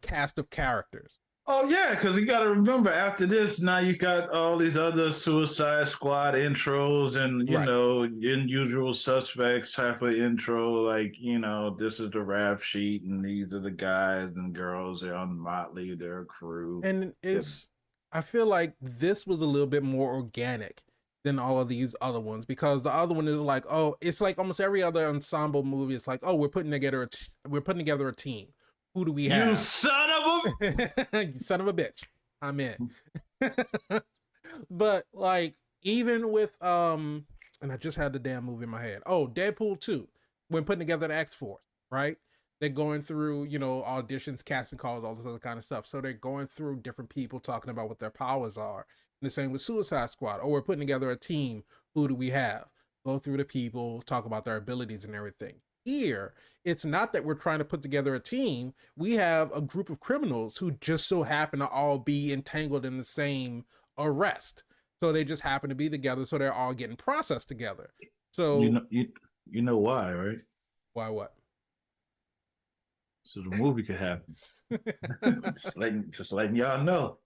cast of characters. Oh yeah, because you got to remember after this, now you got all these other Suicide Squad intros and Right. unusual suspects type of intro, like this is the rap sheet and these are the guys and girls. They're on Motley, their crew. And I feel like this was a little bit more organic than all of these other ones, because the other one is like, oh, it's like almost every other ensemble movie. It's like, oh, we're putting together a team. Who do we have? You son of a you son of a bitch. I'm in. But like, even with and I just had the damn movie in my head. Oh, Deadpool 2, when putting together the X-Force, right? They're going through, auditions, casting calls, all this other kind of stuff. So they're going through different people talking about what their powers are. And the same with Suicide Squad. Or we're putting together a team. Who do we have? Go through the people, talk about their abilities and everything. Here, it's not that we're trying to put together a team. We have a group of criminals who just so happen to all be entangled in the same arrest. So they just happen to be together. So they're all getting processed together. So you know why, right? Why what? So the movie could happen. just letting y'all know.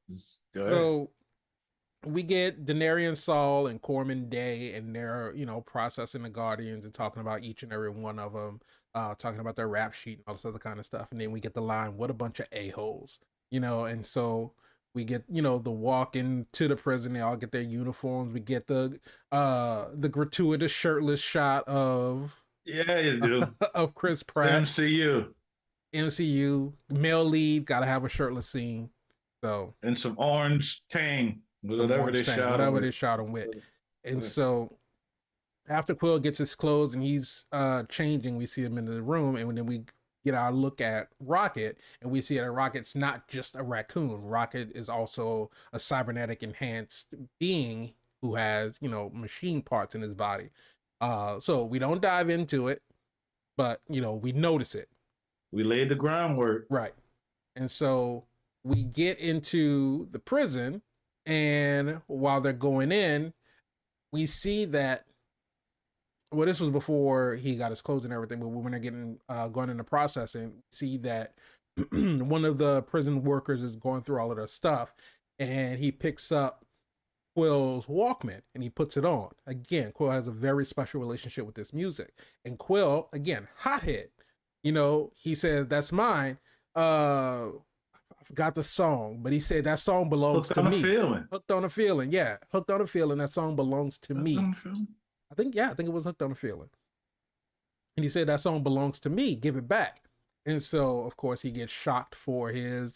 So we get Denarian Saul and Corman Day, and they're, processing the Guardians and talking about each and every one of them, talking about their rap sheet and all this other kind of stuff. And then we get the line, what a bunch of a-holes, and so we get, the walk into the prison. They all get their uniforms. We get the gratuitous shirtless shot of, yeah, you do, of Chris Pratt. MCU male lead, gotta have a shirtless scene. So, and some orange tang. Whatever they shot him with. And so after Quill gets his clothes and he's changing, we see him in the room, and then we get our look at Rocket, and we see that Rocket's not just a raccoon. Rocket is also a cybernetic enhanced being who has, machine parts in his body. So we don't dive into it, but we notice it. We laid the groundwork. Right. And so we get into the prison, and while they're going in, we see that, well, this was before he got his clothes and everything, but when they're getting going into processing, see that one of the prison workers is going through all of their stuff, and he picks up Quill's Walkman and he puts it on. Again, Quill has a very special relationship with this music. And Quill, again, hothead, he says, that's mine. I forgot the song, but he said that song belongs to me. Hooked on a Feeling. Yeah, Hooked on a Feeling. That song belongs to me. I think it was Hooked on a Feeling. And he said that song belongs to me. Give it back. And so, of course, he gets shocked for his,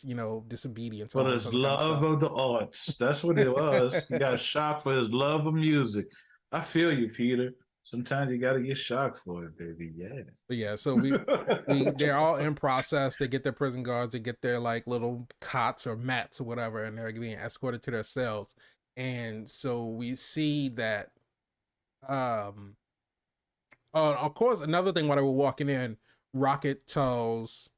disobedience. For his love of the arts. That's what it was. He got shocked for his love of music. I feel you, Peter. Sometimes you got to get shocked for it, baby. Yeah. But yeah, so they're all in process. They get their prison guards. They get their like little cots or mats or whatever, and they're being escorted to their cells. And so we see that, of course, another thing while they were walking in, Rocket tells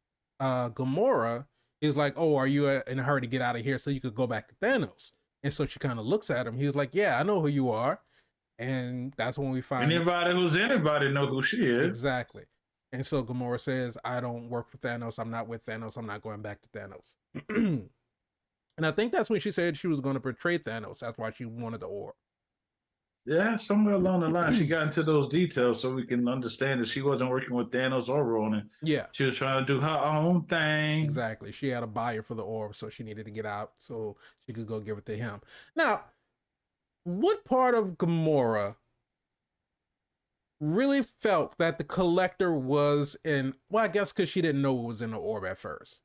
Gamora, he's like, oh, are you in a hurry to get out of here so you could go back to Thanos? And so she kind of looks at him. He was like, yeah, I know who you are. And that's when we find anybody know who she is. Exactly. And so Gamora says, I don't work for Thanos. I'm not with Thanos. I'm not going back to Thanos. And I think that's when she said she was going to betray Thanos. That's why she wanted the orb. Yeah, somewhere along the line, she got into those details so we can understand that she wasn't working with Thanos or Ronan. Yeah. She was trying to do her own thing. Exactly. She had a buyer for the orb, so she needed to get out so she could go give it to him. Now, what part of Gamora really felt that the Collector was in, well, I guess because she didn't know it was in the orb at first.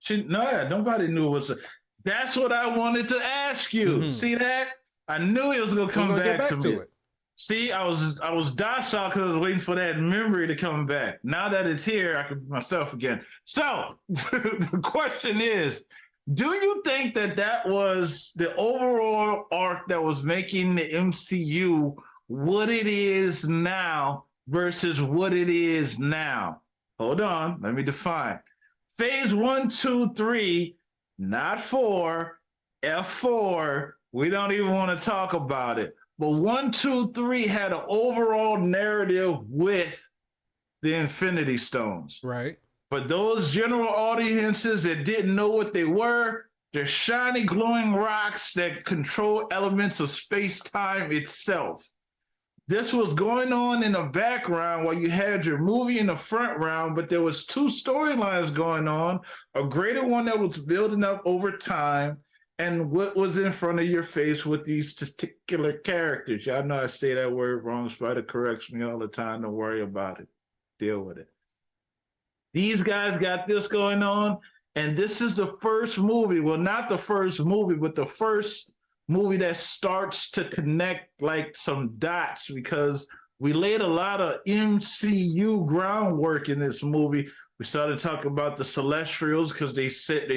Nobody knew it was. That's what I wanted to ask you. Mm-hmm. See that? I knew it was going to come back to me. See, I was docile because I was waiting for that memory to come back. Now that it's here, I can be myself again. So the question is, Do you think that that was the overall arc that was making the MCU what it is now versus what it is now? Hold on, let me define. Phase one, two, three, not four, F4. We don't even want to talk about it. But one, two, three had an overall narrative with the Infinity Stones. Right. For those general audiences that didn't know what they were, they're shiny, glowing rocks that control elements of space time itself. This was going on in the background while you had your movie in the front round, but there was two storylines going on, a greater one that was building up over time, and what was in front of your face with these particular characters. Y'all know I say that word wrong. Spider corrects me all the time. Don't worry about it. Deal with it. These guys got this going on, and this is the first movie. Well, not the first movie, but the first movie that starts to connect like some dots, because we laid a lot of MCU groundwork in this movie. We started talking about the Celestials because they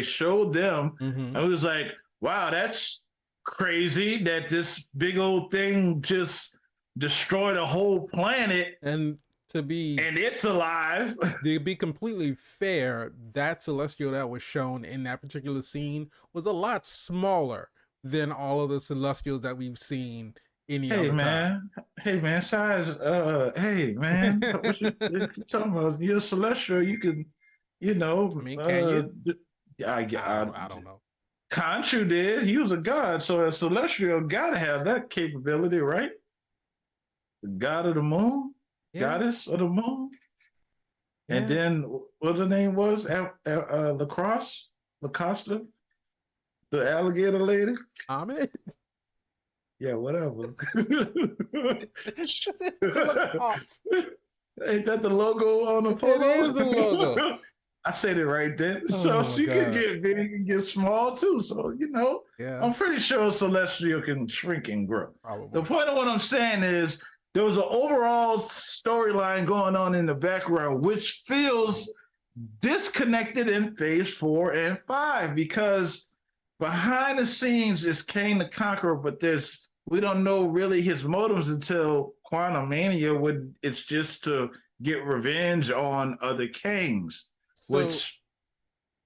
showed them, and it was like, wow, that's crazy that this big old thing just destroyed a whole planet. And it's alive. To be completely fair, that Celestial that was shown in that particular scene was a lot smaller than all of the Celestials that we've seen any other time. Hey man, size. Hey man, what you talking about? You're a Celestial. You can, you know. I mean, can you? I don't know. Khonshu did. He was a god, so a Celestial gotta have that capability, right? The god of the moon. Yeah. Goddess of the moon. Yeah. And then what her name was? Lacosta, the alligator lady. Ahmed? Yeah, whatever. Ain't that the logo on the photo? It is the logo. I said it right then. So she could get big and get small too. So, you know, I'm pretty sure Celestial can shrink and grow. Probably. The point of what I'm saying is, there was an overall storyline going on in the background, which feels disconnected in phase 4 and 5, because behind the scenes is Kang the Conqueror, but we don't know really his motives until Quantumania, when it's just to get revenge on other Kangs. So,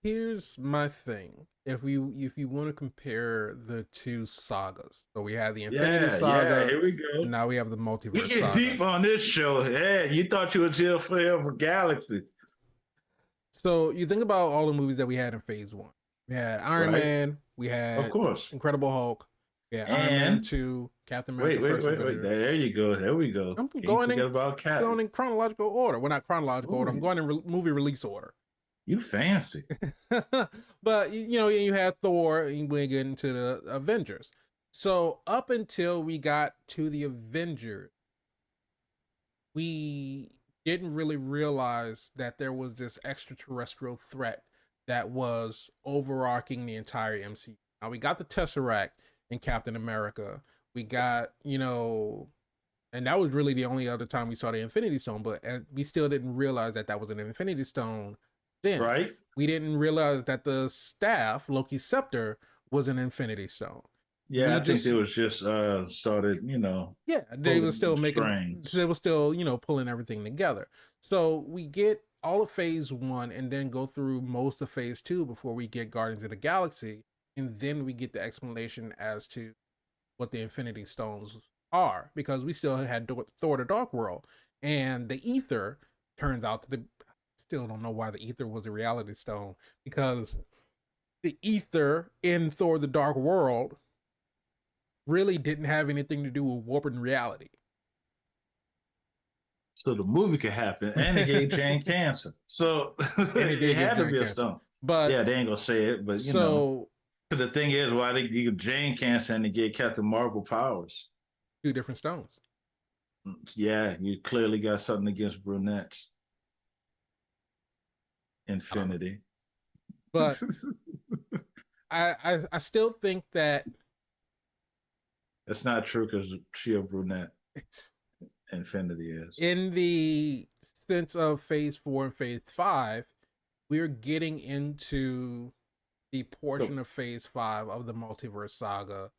here's my thing. If you want to compare the two sagas, so we have the Infinity Saga. Here we go. And now we have the Multiverse We get Saga. deep on this show. Yeah, you thought you were here for Galaxy. So you think about all the movies that we had in phase 1. We had Iron Man. We had, of course, Incredible Hulk. Yeah, Iron Man 2, Captain America. Wait. There you go. There we go. I'm going in chronological order. Well, not chronological order. I'm going in movie release order. You fancy. But, you know, you had Thor, and we get into the Avengers. So up until we got to the Avengers, we didn't really realize that there was this extraterrestrial threat that was overarching the entire MCU. Now, we got the Tesseract in Captain America. We got, you know, and that was really the only other time we saw the Infinity Stone, but we still didn't realize that that was an Infinity Stone. Then, right? We didn't realize that the staff, Loki's scepter, was an Infinity Stone. Yeah, I think it was just started, you know. Yeah, they were still you know, pulling everything together. So we get all of phase 1 and then go through most of phase 2 before we get Guardians of the Galaxy, and then we get the explanation as to what the Infinity Stones are, because we still had Thor: The Dark World, and the Ether turns out to be. Still don't know why the Ether was a reality stone, because the Ether in Thor: The Dark World really didn't have anything to do with warping reality. So the movie could happen, and it gave Jane cancer. So it had to be a stone. But yeah, they ain't gonna say it, but you know. The thing is, why they give Jane cancer and they get Captain Marvel powers? 2 different stones. Yeah, you clearly got something against brunettes. Infinity. But I still think that it's not true, because she a brunette. Infinity is. In the sense of phase 4 and phase 5, we're getting into the portion of Phase 5 of the Multiverse Saga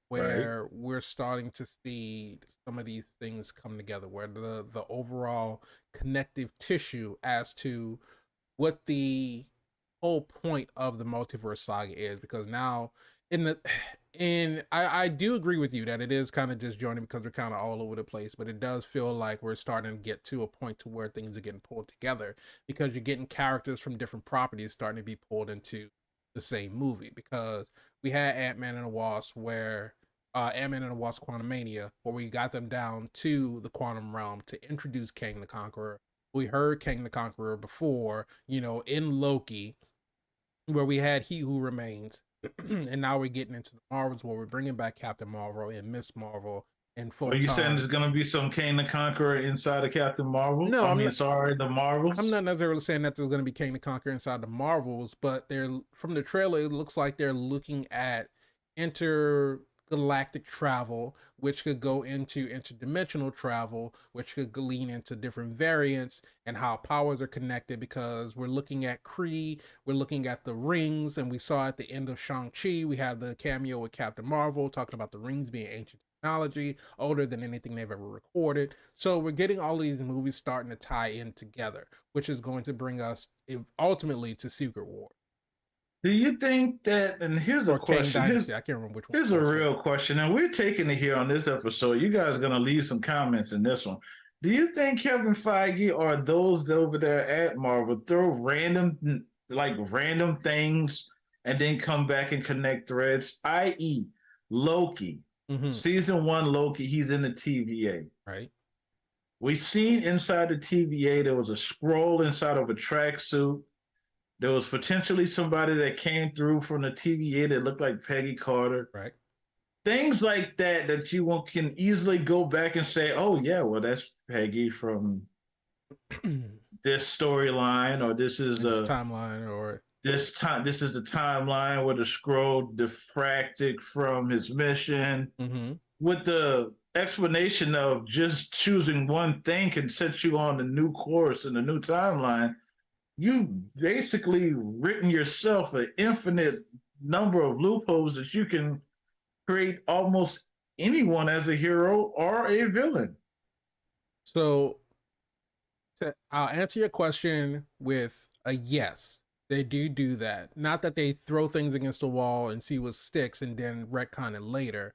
Right. where we're starting to see some of these things come together, where the overall connective tissue as to what the whole point of the Multiverse Saga is, because now in the and I do agree with you that it is kind of disjointed because we're kind of all over the place, but it does feel like we're starting to get to a point to where things are getting pulled together, because you're getting characters from different properties starting to be pulled into the same movie. Because we had Ant-Man and the Wasp, where Ant-Man and the Wasp Quantumania, where we got them down to the quantum realm to introduce Kang the Conqueror. We heard Kang the Conqueror before, in Loki, where we had He Who Remains. And now we're getting into the Marvels, where we're bringing back Captain Marvel and Miss Marvel and Are you saying Photon. there's going to be some Kane the Conqueror inside of Captain Marvel? No, I mean, sorry, the I'm Marvels? not necessarily saying that there's going to be Kang the Conqueror inside the Marvels, but they're from the trailer. It looks like they're looking at intergalactic travel, which could go into interdimensional travel, which could lean into different variants and how powers are connected. Because we're looking at Kree, we're looking at the rings, and we saw at the end of Shang-Chi, we had the cameo with Captain Marvel talking about the rings being ancient technology, older than anything they've ever recorded. So we're getting all of these movies starting to tie in together, which is going to bring us ultimately to Secret War Do you think that, and here's a or Kang question, Dynasty. I can't remember which one here's it a was for. real question, and we're taking it here on this episode. You guys are going to leave some comments in this one. Do you think Kevin Feige or those over there at Marvel throw random things and then come back and connect threads, i.e., Loki, Mm-hmm. season one Loki, he's in the TVA. Right. We seen inside the TVA there was a scroll inside of a tracksuit. There was potentially somebody that came through from the TVA that looked like Peggy Carter. Right. Things like that that you can easily go back and say, "Oh yeah, well that's Peggy from this storyline," or this is It's timeline or this is the timeline where the scroll diffracted from his mission. mm-hmm. With the explanation of just choosing one thing can set you on a new course and a new timeline, you basically written yourself an infinite number of loopholes that you can create almost anyone as a hero or a villain. So I'll answer your question with a yes. They do that. Not that they throw things against the wall and see what sticks and then retcon it later.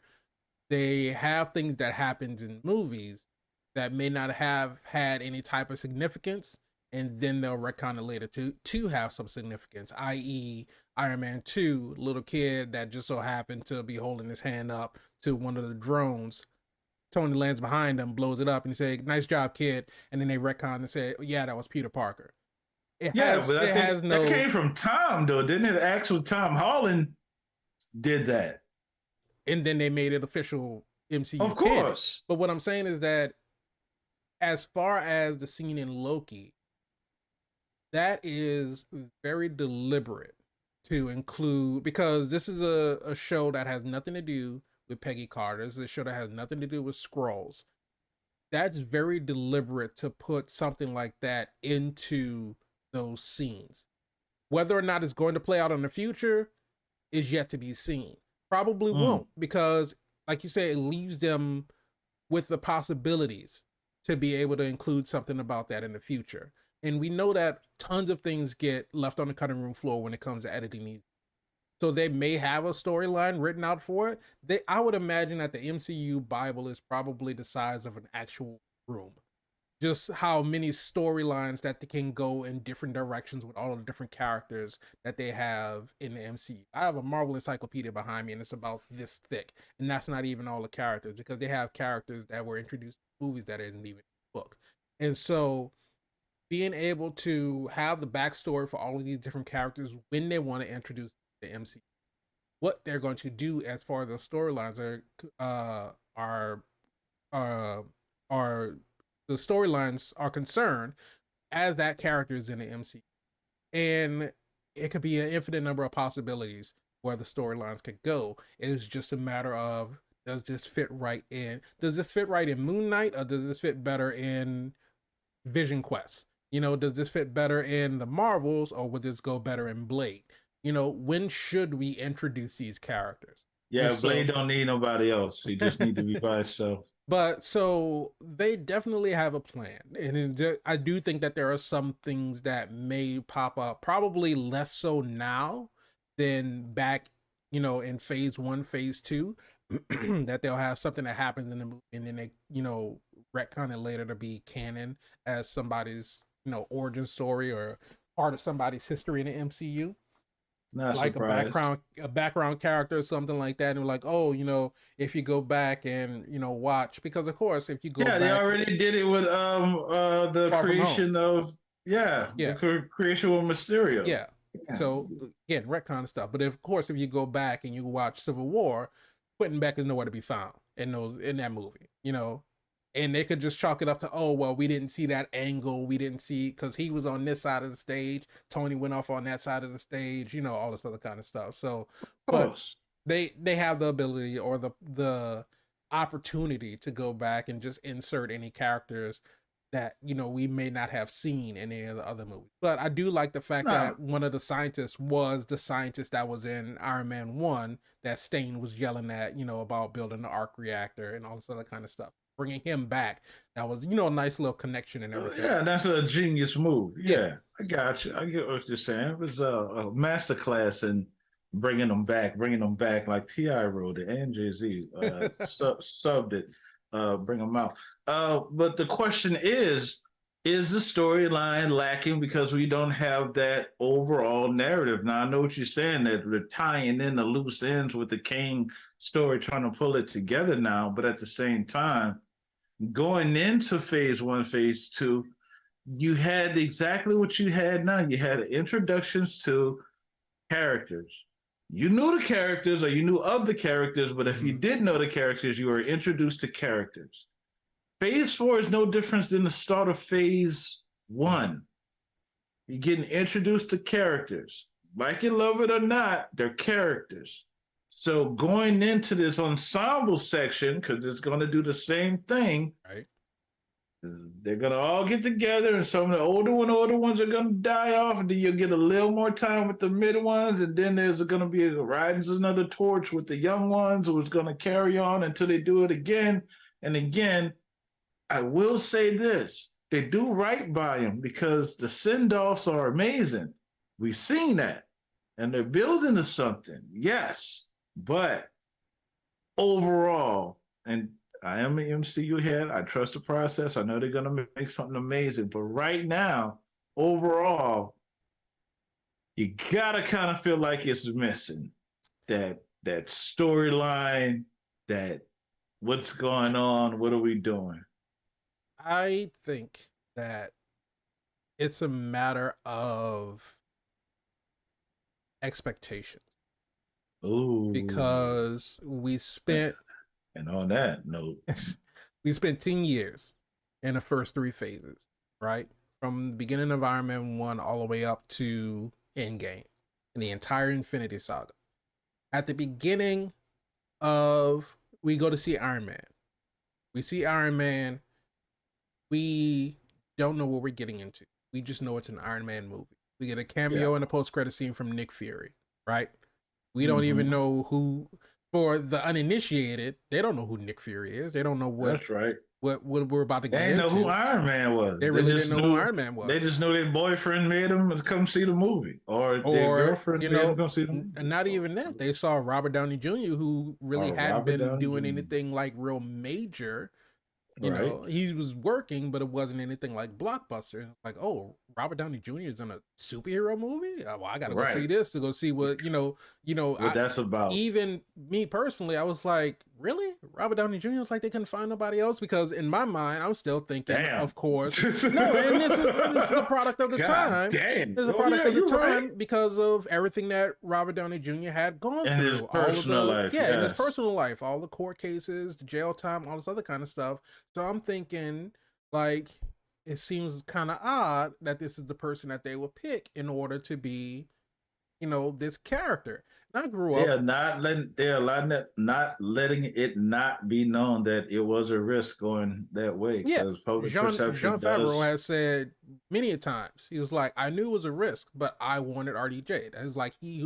They have things that happened in movies that may not have had any type of significance, and then they'll retcon it later to have some significance, i.e., Iron Man 2, little kid that just so happened to be holding his hand up to one of the drones. Tony lands behind him, blows it up, and he say, "Nice job, kid." And then they retcon and say, "Yeah, that was Peter Parker." It Yeah, has but I it think has that no, came from Tom, though, didn't it? Actually, Tom Holland did that. and then they made it official MCU Of canon. course. But what I'm saying is that as far as the scene in Loki, that is very deliberate to include, because this is a show that has nothing to do with Peggy Carter. This is a show that has nothing to do with Skrulls. That's very deliberate to put something like that into those scenes. Whether or not it's going to play out in the future is yet to be seen. Probably Mm. won't, because, like you say, it leaves them with the possibilities to be able to include something about that in the future. And we know that tons of things get left on the cutting room floor when it comes to editing these. So they may have a storyline written out for it. I would imagine that the MCU Bible is probably the size of an actual room. Just how many storylines that they can go in different directions with all of the different characters that they have in the MCU. I have a Marvel encyclopedia behind me, and it's about this thick, and that's not even all the characters, because they have characters that were introduced in movies that isn't even in the book. And so being able to have the backstory for all of these different characters when they want to introduce the MCU, what they're going to do as far as the storylines are the storylines are concerned, as that character is in the MCU. And it could be an infinite number of possibilities where the storylines could go. It's just a matter of, does this fit right in? Does this fit right in Moon Knight, or does this fit better in Vision Quest? Does this fit better in the Marvels, or would this go better in Blade? when should we introduce these characters? And Yeah, so, Blade don't need nobody else. He just need to be by himself. but so they definitely have a plan. And I do think that there are some things that may pop up, probably less so now than back, in phase one, phase two, that they'll have something that happens in the movie and then they, retcon it later to be canon as somebody's, origin story or part of somebody's history in the MCU, Not like surprised. a background character or something like that. And we're like, oh, if you go back and watch, because of course, if you go Yeah, they back, already did it with the Far From Home, creation of yeah, creation with Mysterio. yeah. Yeah. So again, retcon stuff. But of course, if you go back and you watch Civil War, Quentin Beck is nowhere to be found in that movie, and they could just chalk it up to, oh well, we didn't see that angle, we didn't see because he was on this side of the stage, Tony went off on that side of the stage, all this other kind of stuff. So, Of but course. they have the ability or the opportunity to go back and just insert any characters that we may not have seen in any of the other movies. But I do like the fact No. that one of the scientists was the scientist that was in Iron Man 1 that Stain was yelling at, about building the arc reactor and all this other kind of stuff. Bringing him back, that was a nice little connection and everything. Yeah, that's a genius move. Yeah. Yeah, I got you. I get what you're saying. It was a master class in bringing them back like T.I. wrote it and Jay-Z subbed it, bring them out. But the question is the storyline lacking because we don't have that overall narrative? Now, I know what you're saying, that we're tying in the loose ends with the Kane story, trying to pull it together now, but at the same time, going into phase one, phase two, you had exactly what you had now. You had introductions to characters. You knew the characters or you knew of the characters, but if you didn't know the characters, you were introduced to characters. Phase four is no different than the start of phase one. You're getting introduced to characters. Like you love it or not, they're characters. So going into this ensemble section, because it's going to do the same thing, Right. they're going to all get together, and some of the older ones are going to die off, and then you'll get a little more time with the mid ones, and then there's going to be a riding another torch with the young ones who's going to carry on until they do it again and again. I will say this. They do right by them because the send-offs are amazing. We've seen that. And they're building to something, yes. But overall, and I am an MCU head, I trust the process. I know they're going to make something amazing. But right now, overall, you got to kind of feel like it's missing that storyline, that what's going on, what are we doing? I think that it's a matter of expectations. Ooh. Because we spent and on that note, we spent 10 years in the first three phases, right? From the beginning of Iron Man 1 all the way up to Endgame, and the entire Infinity Saga. At the beginning of, we go to see Iron Man. We see Iron Man. We don't know what we're getting into. We just know it's an Iron Man movie. We get a cameo in a post-credit scene from Nick Fury, right? We don't even know who. For the uninitiated, they don't know who Nick Fury is. They don't know what. That's right. What we're about to get into. They didn't know who Iron Man was. They really didn't know who Iron Man was. They just knew their boyfriend made them come see the movie, or their girlfriend made them come see the movie. And not even that. They saw Robert Downey Jr., who really hadn't been doing anything like real major. You know, he was working, but it wasn't anything like blockbuster. Like, oh, Robert Downey Jr. is in a superhero movie. Well, I gotta go see this to go see what what that's about. Even me personally, I was like, really? Robert Downey Jr. was like, they couldn't find nobody else, because in my mind, I was still thinking, of course, no. And this is the product of the time. Damn. This is a product of the time because of everything that Robert Downey Jr. had gone through. His personal life. Yeah, in his personal life, all the court cases, the jail time, all this other kind of stuff. So I'm thinking, like, it seems kind of odd that this is the person that they will pick in order to be, this character. I grew They up. are not letting it not be known that it was a risk going that way Yeah, because public John perception Favreau does. has said many a times. He was like, I knew it was a risk, but I wanted RDJ. That is like he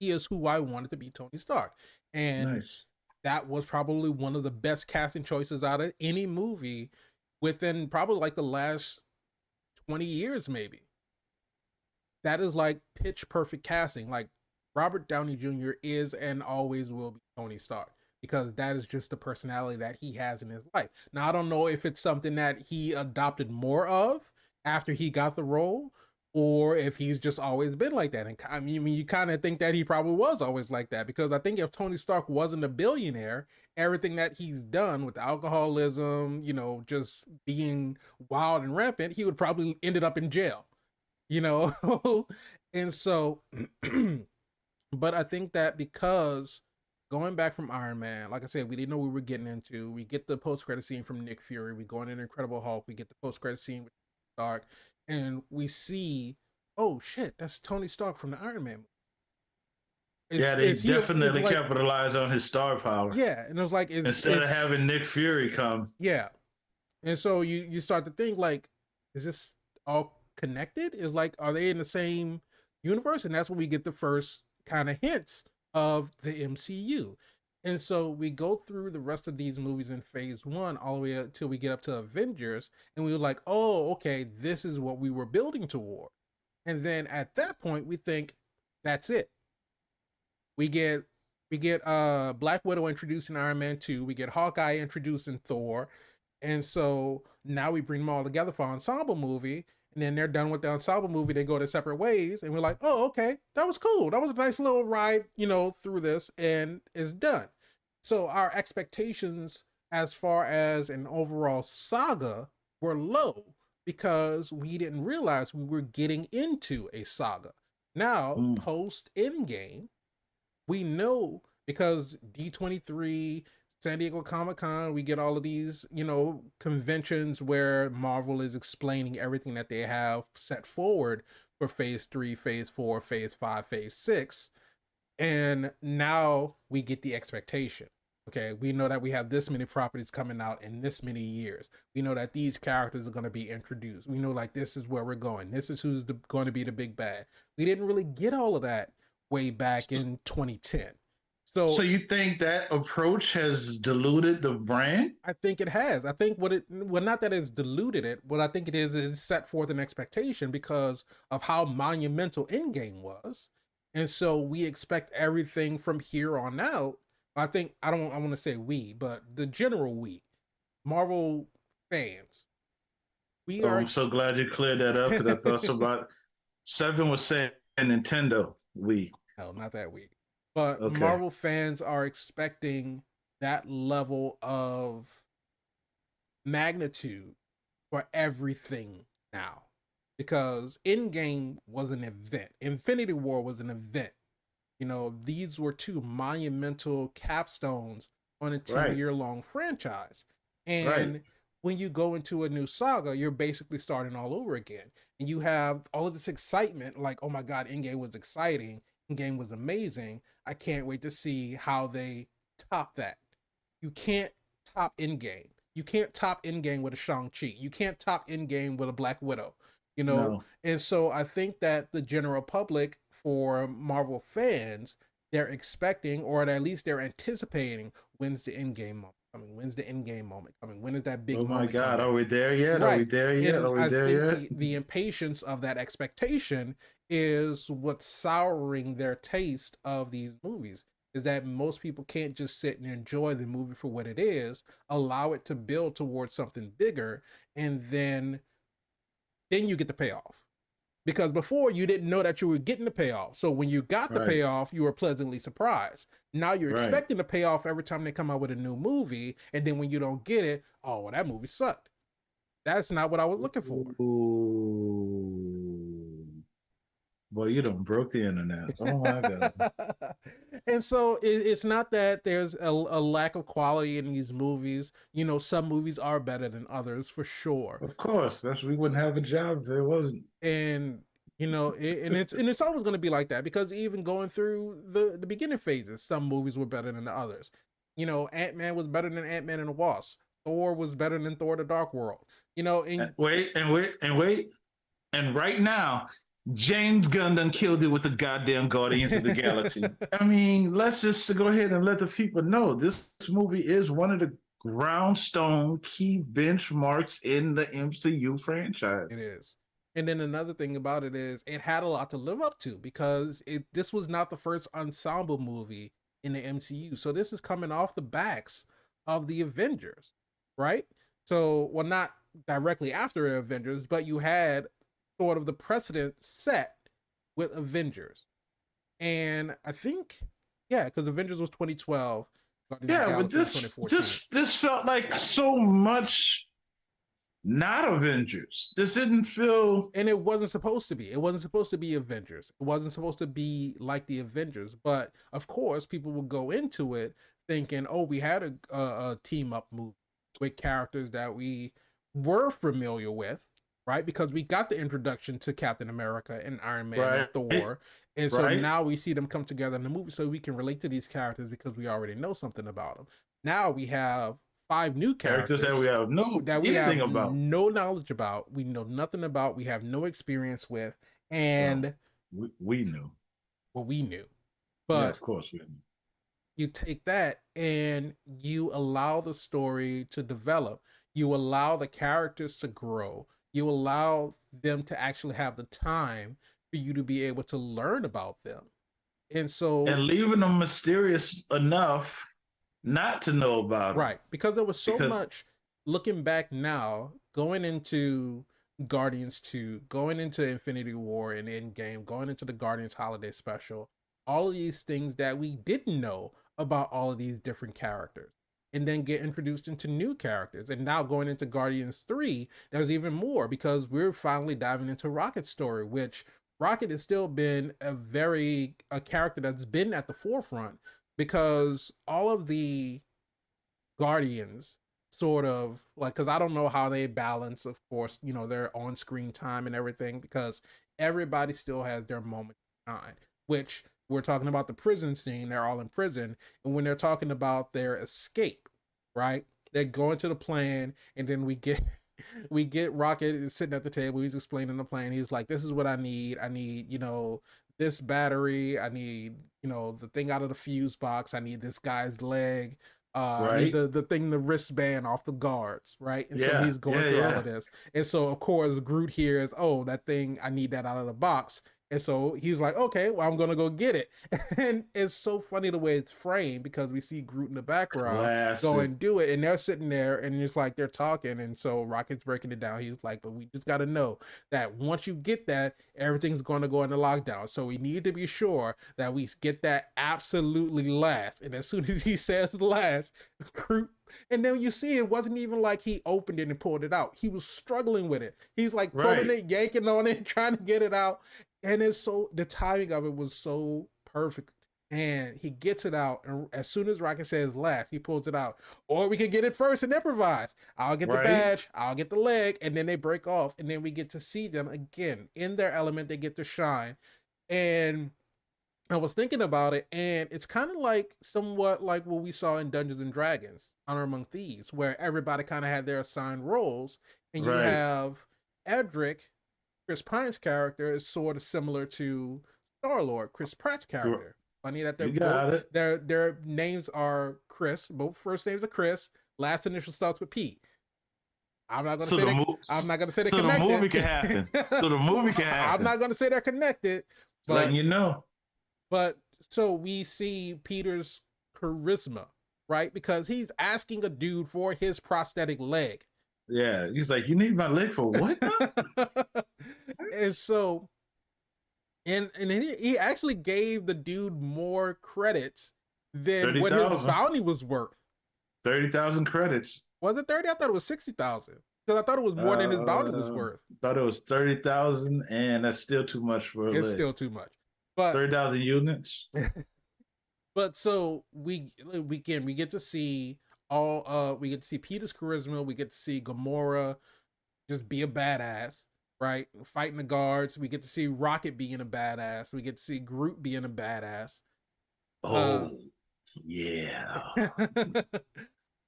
is who I wanted to be Tony Stark, and Nice. that was probably one of the best casting choices out of any movie within probably like the last 20 years, maybe. That is like pitch perfect casting. Like Robert Downey Jr. is and always will be Tony Stark because that is just the personality that he has in his life. Now, I don't know if it's something that he adopted more of after he got the role or if he's just always been like that. And I mean, you kind of think that he probably was always like that because I think if Tony Stark wasn't a billionaire, everything that he's done with alcoholism, just being wild and rampant, he would probably ended up in jail, you know? And so, but I think that because going back from Iron Man, like I said, we didn't know what we were getting into. We get the post credit scene from Nick Fury. We go into Incredible Hulk. We get the post credit scene with Stark, and we see, oh shit, that's Tony Stark from the Iron Man. Yeah, they It's he. It's definitely like, capitalized on his star power yeah, and it was like instead of it's having Nick Fury come. yeah, and so you start to think like, is this all connected? Is like, are they in the same universe? And that's when we get the first kind of hints of the MCU. And so we go through the rest of these movies in phase one all the way until we get up to Avengers, and we were like, oh, okay, this is what we were building toward. And then at that point, we think that's it. We get Black Widow introduced in Iron Man 2. We get Hawkeye introduced in Thor. And so now we bring them all together for an ensemble movie. And then they're done with the ensemble movie. They go their separate ways. And we're like, oh, okay, that was cool. That was a nice little ride, through this. And it's done. So our expectations as far as an overall saga were low because we didn't realize we were getting into a saga. Now, Mm. post Endgame, we know because D23, San Diego Comic-Con, we get all of these, conventions where Marvel is explaining everything that they have set forward for phase 3, phase 4, phase 5, phase 6. And now we get the expectation. Okay, we know that we have this many properties coming out in this many years. We know that these characters are going to be introduced. We know like this is where we're going. This is who's going to be the big bad. We didn't really get all of that way back in 2010. So So you think that approach has diluted the brand? I think it has. I think not that it's diluted it, what I think it is set forth an expectation because of how monumental Endgame was. And so we expect everything from here on out. I want to say we, but the general we, Marvel fans, we Oh, are, I'm so glad you cleared that up because I thought somebody Seven was saying Nintendo. We hell, not that we, but okay, Marvel fans are expecting that level of magnitude for everything now because Endgame was an event. Infinity War was an event. These were two monumental capstones on a 10 right, year long franchise. right. And when you go into a new saga, you're basically starting all over again. And you have all of this excitement like, oh my God, Endgame was exciting. Endgame was amazing. I can't wait to see how they top that. You can't top Endgame. You can't top Endgame with a Shang-Chi. You can't top Endgame with a Black Widow. No, And so I think that the general public, for Marvel fans, they're expecting, or at least they're anticipating, when's the Endgame moment coming? When's the Endgame moment coming? When is that big oh my moment God, coming? are we there yet? Are we Right. there yet? And Are we I there think yet? the impatience of that expectation is what's souring their taste of these movies. Is that most people can't just sit and enjoy the movie for what it is, allow it to build towards something bigger, and then you get the payoff. Because before you didn't know that you were getting the payoff. So when you got the Right, payoff, you were pleasantly surprised. Now you're right. expecting the payoff every time they come out with a new movie, and then when you don't get it, oh, well, that movie sucked. That's not what I was looking for. Ooh, boy, you done broke the internet. Oh my God. And so it's not that there's a lack of quality in these movies. Some movies are better than others for sure. Of course, that's we wouldn't have a job if there wasn't. And And it's always going to be like that, because even going through the beginning phases, some movies were better than the others. Ant-Man was better than Ant-Man and the Wasp. Thor was better than Thor: The Dark World. And Wait. And right now, James Gunn done killed it with the goddamn Guardians of the Galaxy. I mean, let's just go ahead and let the people know this movie is one of the groundstone key benchmarks in the MCU franchise. It is. And then another thing about it is it had a lot to live up to, because this was not the first ensemble movie in the MCU. So this is coming off the backs of the Avengers, right? So, well, not directly after the Avengers, but you had sort of the precedent set with Avengers. And I think, yeah, because Avengers was 2012. Yeah, but this felt like so much not Avengers. This didn't feel, and it wasn't supposed to be. It wasn't supposed to be Avengers. It wasn't supposed to be like the Avengers. But of course, people will go into it thinking, "Oh, we had a team up movie with characters that we were familiar with, right? Because we got the introduction to Captain America and Iron Man and Thor, and so now we see them come together in the movie, so we can relate to these characters because we already know something about them. Now we have 5 new characters that we have no knowledge about, we know nothing about, we have no experience with, and we knew. Well, we knew, but yeah, of course we knew. You take that and you allow the story to develop. You allow the characters to grow. You allow them to actually have the time for you to be able to learn about them. And leaving them mysterious enough not to know about them. Right. Because there was so much, looking back now, going into Guardians 2, going into Infinity War and Endgame, going into the Guardians Holiday Special, all of these things that we didn't know about all of these different characters, and then get introduced into new characters. And now going into Guardians 3, there's even more, because we're finally diving into Rocket's story, which Rocket has still been a character that's been at the forefront, because all of the Guardians sort of like, because I don't know how they balance, of course, their on-screen time and everything, because everybody still has their moment to shine, which we're talking about the prison scene. They're all in prison. And when they're talking about their escape, right? They go into the plan, and then we get Rocket sitting at the table. He's explaining the plan. He's like, this is what I need. I need, this battery. I need, the thing out of the fuse box. I need this guy's leg. I need the thing, the wristband off the guards, right? And so he's going through all of this. And so, of course, Groot hears, oh, that thing, I need that out of the box. And so he's like, okay, well, I'm going to go get it. And it's so funny the way it's framed, because we see Groot in the background go and do it. And they're sitting there, and it's like they're talking. And so Rocket's breaking it down. He's like, but we just got to know that once you get that, everything's going to go into lockdown. So we need to be sure that we get that absolutely last. And as soon as he says last, Groot, and then you see it wasn't even like he opened it and pulled it out. He was struggling with it. He's like pulling it, yanking on it, trying to get it out. And the timing of it was so perfect. And he gets it out, and as soon as Rocket says last, he pulls it out. Or we can get it first and improvise. I'll get the badge, I'll get the leg, and then they break off, and then we get to see them again in their element. They get to shine. And I was thinking about it, and it's kind of like somewhat like what we saw in Dungeons and Dragons, Honor Among Thieves, where everybody kind of had their assigned roles, and you have Edric, Chris Pine's character, is sort of similar to Star-Lord, Chris Pratt's character. Funny that their names are Chris. Both first names are Chris. Last initial starts with P. I'm not going to say that. I'm not going to say they're connected. The movie can happen. So the movie can happen. I'm not going to say they're connected. But letting you know. But so we see Peter's charisma, right? Because he's asking a dude for his prosthetic leg. Yeah, he's like, you need my leg for what? And so, and he actually gave the dude more credits than 30, what his bounty was worth. 30,000 credits. Was it 30? I thought it was 60,000. Because I thought it was more than his bounty was worth. I thought it was 30,000, and that's still too much for a leg. It's still too much. But 30,000 units. But so we get to see we get to see Peter's charisma. We get to see Gamora just be a badass. right? Fighting the guards. We get to see Rocket being a badass. We get to see Groot being a badass. Oh, yeah.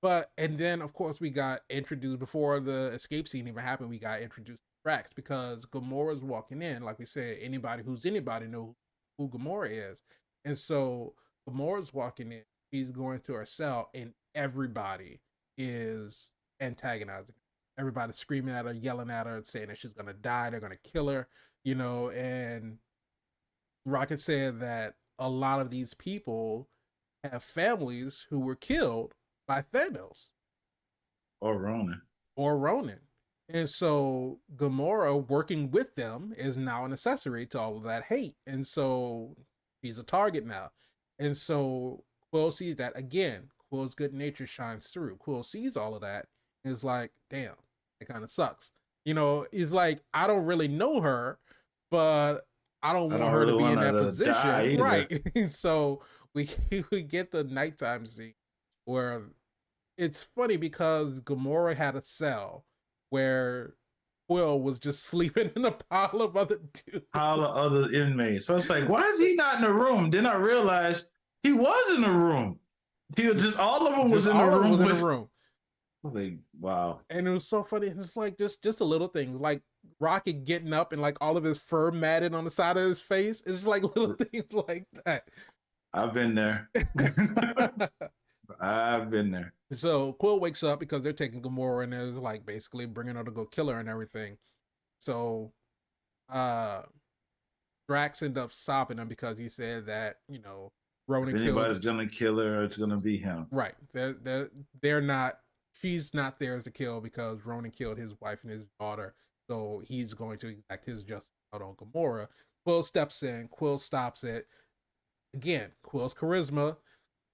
But and then of course we got introduced before the escape scene even happened. We got introduced to Drax because Gamora's walking in. Like we said, anybody who's anybody know who Gamora is, and so Gamora's walking in. He's going to her cell, and everybody is antagonizing. Everybody's screaming at her, yelling at her, saying that she's gonna die. They're gonna kill her, you know. And Rocket said that a lot of these people have families who were killed by Thanos Or Ronan. or Ronan. And so Gamora working with them is now an accessory to all of that hate. And so he's a target now. And so Quill sees that again. Quill's good nature shines through. Quill sees all of that and is like, damn, it kind of sucks. You know, he's like, I don't really know her, but I don't want her to be in that position. Right. So we get the nighttime scene where it's funny because Gamora had a cell where Quill was just sleeping in a pile of other dudes. Pile of other inmates. So it's like, why is he not in the room? Then I realized he was in the room. He was just all of them was in the room. Was in the room. Like, wow. And it was so funny. It's like just a little thing, like Rocket getting up and like all of his fur matted on the side of his face. It's just like little things like that. I've been there. I've been there. So Quill wakes up because they're taking Gamora and they're like basically bringing her to go kill her and everything. So Drax ended up stopping him because he said that, you know, Ronan if anybody's gonna kill her, it's gonna be him. Right. They're not, she's not theirs to kill because Ronan killed his wife and his daughter. So he's going to exact his justice out on Gamora. Quill steps in, Quill stops it. Again, Quill's charisma,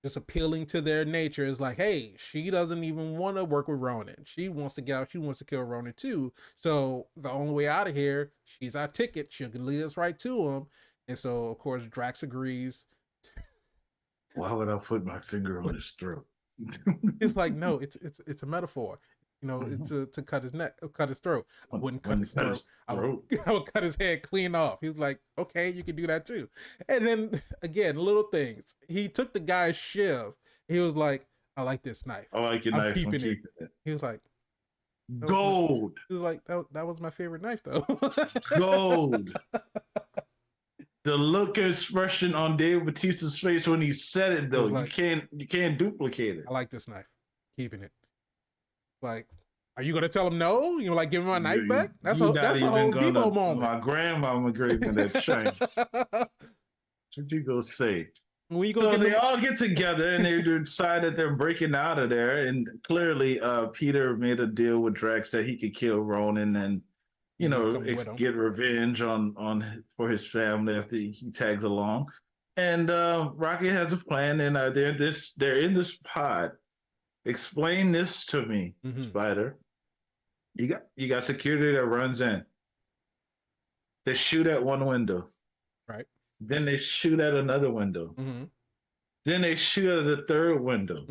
just appealing to their nature, is like, hey, she doesn't even want to work with Ronan. She wants to get out. She wants to kill Ronan too. So the only way out of here, she's our ticket. She can lead us right to him. And so, of course, Drax agrees. Why would I put my finger on his throat? It's like, no, it's a metaphor. You know, to cut his neck, cut his throat. I wouldn't cut his throat. I would cut his head clean off. He was like, okay, you can do that too. And then again, little things. He took the guy's shiv. He was like, I like this knife. I like your knife. Keeping it. He was like, gold. He was like, that was my favorite knife though. Gold. The look and expression on Dave Bautista's face when he said it though, like, you can't duplicate it. I like this knife. Keeping it. Like, are you gonna tell him no? You know, like give him my knife back? That's a whole Debo moment. My grandmama gave me that chain. What you gonna say? So they all get together and they decide that they're breaking out of there. And clearly, Peter made a deal with Drax that he could kill Ronan and, you know, get revenge on for his family after he tags along. And Rocket has a plan, and they're in this pod. Explain this to me, Spider. You got security that runs in. They shoot at one window. Right. Then they shoot at another window. Then they shoot at the third window.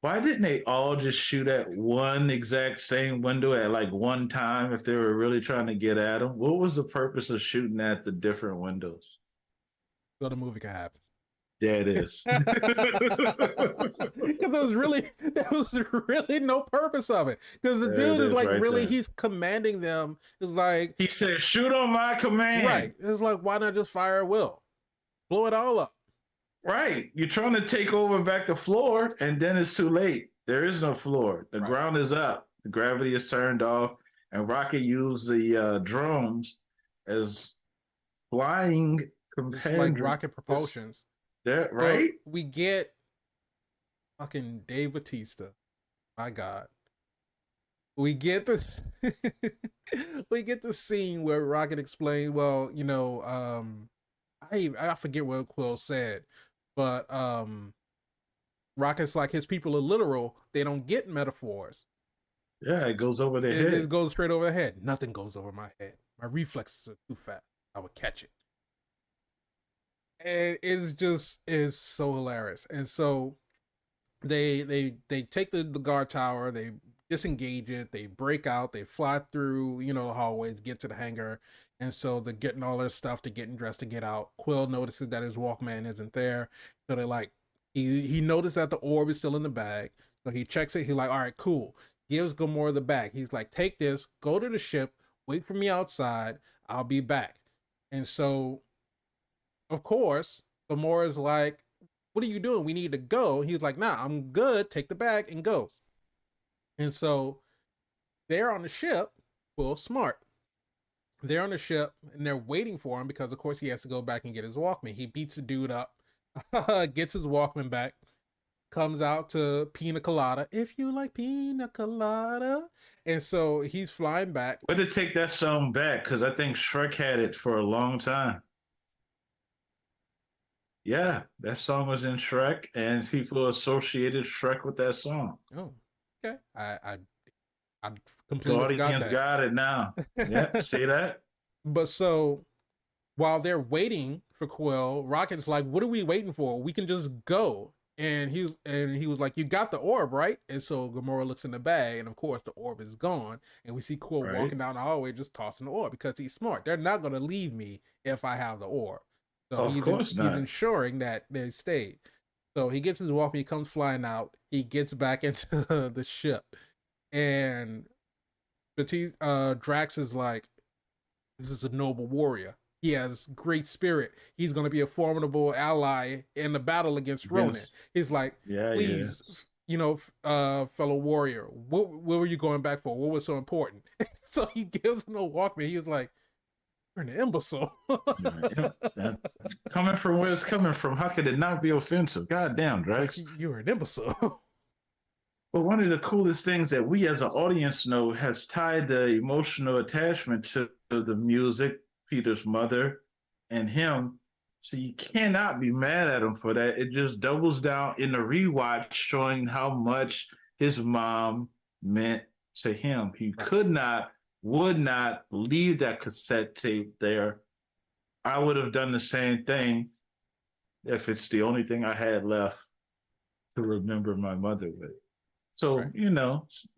Why didn't they all just shoot at one exact same window at like one time if they were really trying to get at them? What was the purpose of shooting at the different windows? So the movie can happen. Yeah, it is. Because there was really no purpose of it. Because the dude is like, really, there. He's commanding them. It's like, he said, shoot on my command. Right. It's like, why not just fire at will? Blow it all up. Right. You're trying to take over back the floor, and then it's too late. There is no floor. The ground is up. The gravity is turned off, and Rocket used the drones as flying companions. Like rocket propulsions. That right? So we get fucking Dave Bautista. My God. We get this we get the scene where Rocket explains, well, you know, I forget what Quill said, but Rocket's like, his people are literal, they don't get metaphors. Yeah, it goes over their head. It goes straight over their head. Nothing goes over my head. My reflexes are too fast. I would catch it. And it's so hilarious. And so they take the guard tower, they disengage it. They break out. They fly through, the hallways, get to the hangar, and so they're getting all their stuff. They're getting dressed to get out. Quill notices that his Walkman isn't there, so they're like, he noticed that the orb is still in the bag, so he checks it. He's like, all right, cool. Gives Gamora the bag. He's like, take this, go to the ship, wait for me outside. I'll be back. And so, of course, Gamora's like, what are you doing? We need to go. He was like, nah, I'm good. Take the bag and go. And so they're on the ship. Well, smart. They're on the ship and they're waiting for him because, of course, he has to go back and get his Walkman. He beats the dude up, gets his Walkman back, comes out to Pina Colada. If you like Pina Colada. And so he's flying back. Way to take that song back, because I think Shrek had it for a long time. Yeah, that song was in Shrek, and people associated Shrek with that song. Oh, okay. I completely forgot Guardians that. got it now. Yeah, see that? But so while they're waiting for Quill, Rocket's like, "What are we waiting for? We can just go." And he was like, "You got the orb, right?" And so Gamora looks in the bag, and of course the orb is gone. And we see Quill walking down the hallway, just tossing the orb because he's smart. They're not going to leave me if I have the orb. So he's ensuring that they stay. So he gets his Walkman, he comes flying out, he gets back into the ship, and Drax is like, "This is a noble warrior. He has great spirit. He's going to be a formidable ally in the battle against Ronan." He's like, "Please, fellow warrior, what were you going back for? What was so important?" So he gives him a Walkman. He was like, "You're an imbecile." Coming from where it's coming from, how could it not be offensive? God damn, Drax. You're an imbecile. But one of the coolest things that we as an audience know has tied the emotional attachment to the music, Peter's mother, and him. So you cannot be mad at him for that. It just doubles down in the rewatch, showing how much his mom meant to him. He would not leave that cassette tape there. I would have done the same thing if it's the only thing I had left to remember my mother with. So,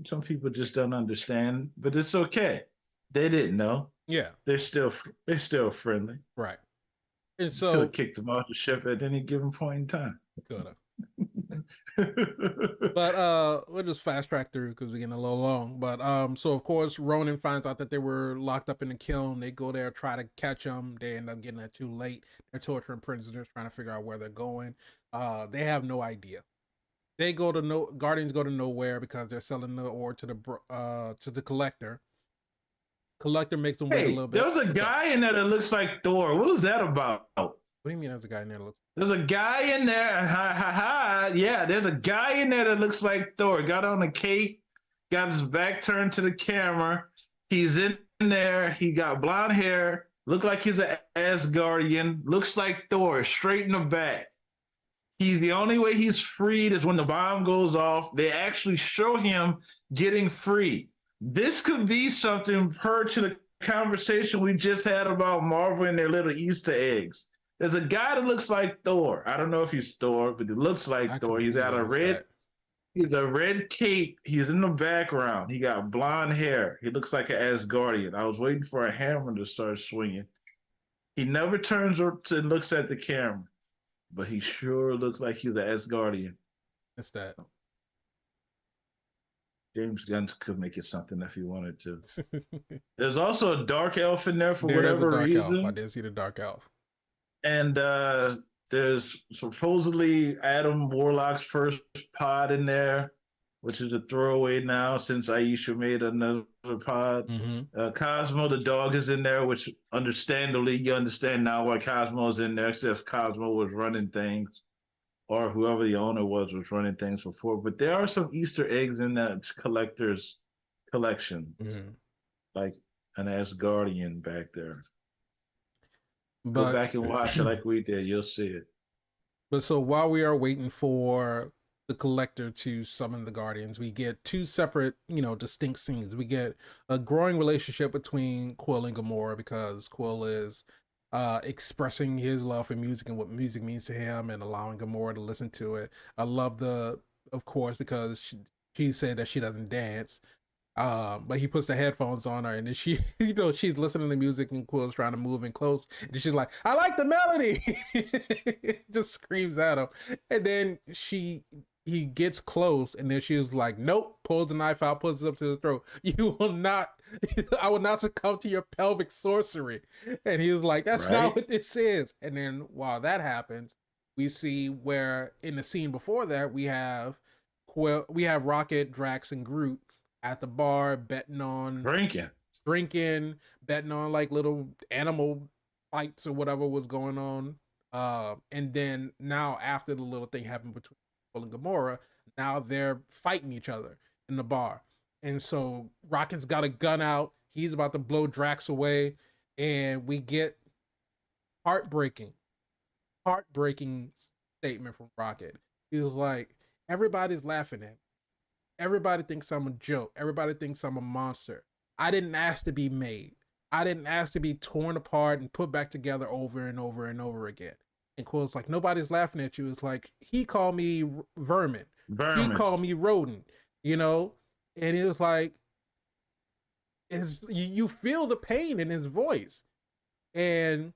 some people just don't understand, but it's okay. They didn't know. Yeah. They're still friendly. Right. And so could have kicked them off the ship at any given point in time. Could have. But we'll just fast track through because we're getting a little long. But so of course Ronan finds out that they were locked up in the kiln. They go there, try to catch them. They end up getting there too late. They're torturing prisoners, trying to figure out where they're going. They have no idea. They go to Guardians go to nowhere because they're selling the ore to the collector. Collector makes them wait a little bit. There's a guy in there that looks like Thor. What was that about? What do you mean there's a guy in there that looks? There's a guy in there. Ha ha ha. Yeah, there's a guy in there that looks like Thor. Got on a cape, got his back turned to the camera. He's in there. He got blonde hair. Look like he's an Asgardian. Looks like Thor, straight in the back. The only way he's freed is when the bomb goes off. They actually show him getting free. This could be something per to the conversation we just had about Marvel and their little Easter eggs. There's a guy that looks like Thor. I don't know if he's Thor, but he looks like Thor. He's got he's a red cape. He's in the background. He got blonde hair. He looks like an Asgardian. I was waiting for a hammer to start swinging. He never turns and looks at the camera. But he sure looks like he's an Asgardian. That's that. James Gunn could make it something if he wanted to. There's also a dark elf in there for whatever reason. Elf. I did see the dark elf. And there's supposedly Adam Warlock's first pod in there, which is a throwaway now since Aisha made another pod. Mm-hmm. Cosmo the dog is in there, which understandably you understand now why Cosmo's in there, except Cosmo was running things, or whoever the owner was running things before. But there are some Easter eggs in that collector's collection, like an Asgardian back there. Go back and watch it like we did. You'll see it. But so while we are waiting for the collector to summon the Guardians, we get two separate, distinct scenes. We get a growing relationship between Quill and Gamora because Quill is expressing his love for music and what music means to him and allowing Gamora to listen to it. I love of course, because she said that she doesn't dance. But he puts the headphones on her, and then she, she's listening to music, and Quill's trying to move in close, and she's like, "I like the melody," just screams at him, and then he gets close, and then she was like, "Nope," pulls the knife out, puts it up to his throat. You will not, I will not succumb to your pelvic sorcery. And he was like, "That's not what this is." And then while that happens, we see where in the scene before that we have Rocket, Drax, and Groot at the bar betting on drinking, betting on like little animal fights or whatever was going on. And then now after the little thing happened between Quill and Gamora, now they're fighting each other in the bar. And so Rocket's got a gun out. He's about to blow Drax away. And we get heartbreaking statement from Rocket. He was like, everybody's laughing at me. Everybody thinks I'm a joke. Everybody thinks I'm a monster. I didn't ask to be made. I didn't ask to be torn apart and put back together over and over and over again. And Quill's like, nobody's laughing at you. It's like, he called me vermin. He called me rodent, And it was like, you feel the pain in his voice. And,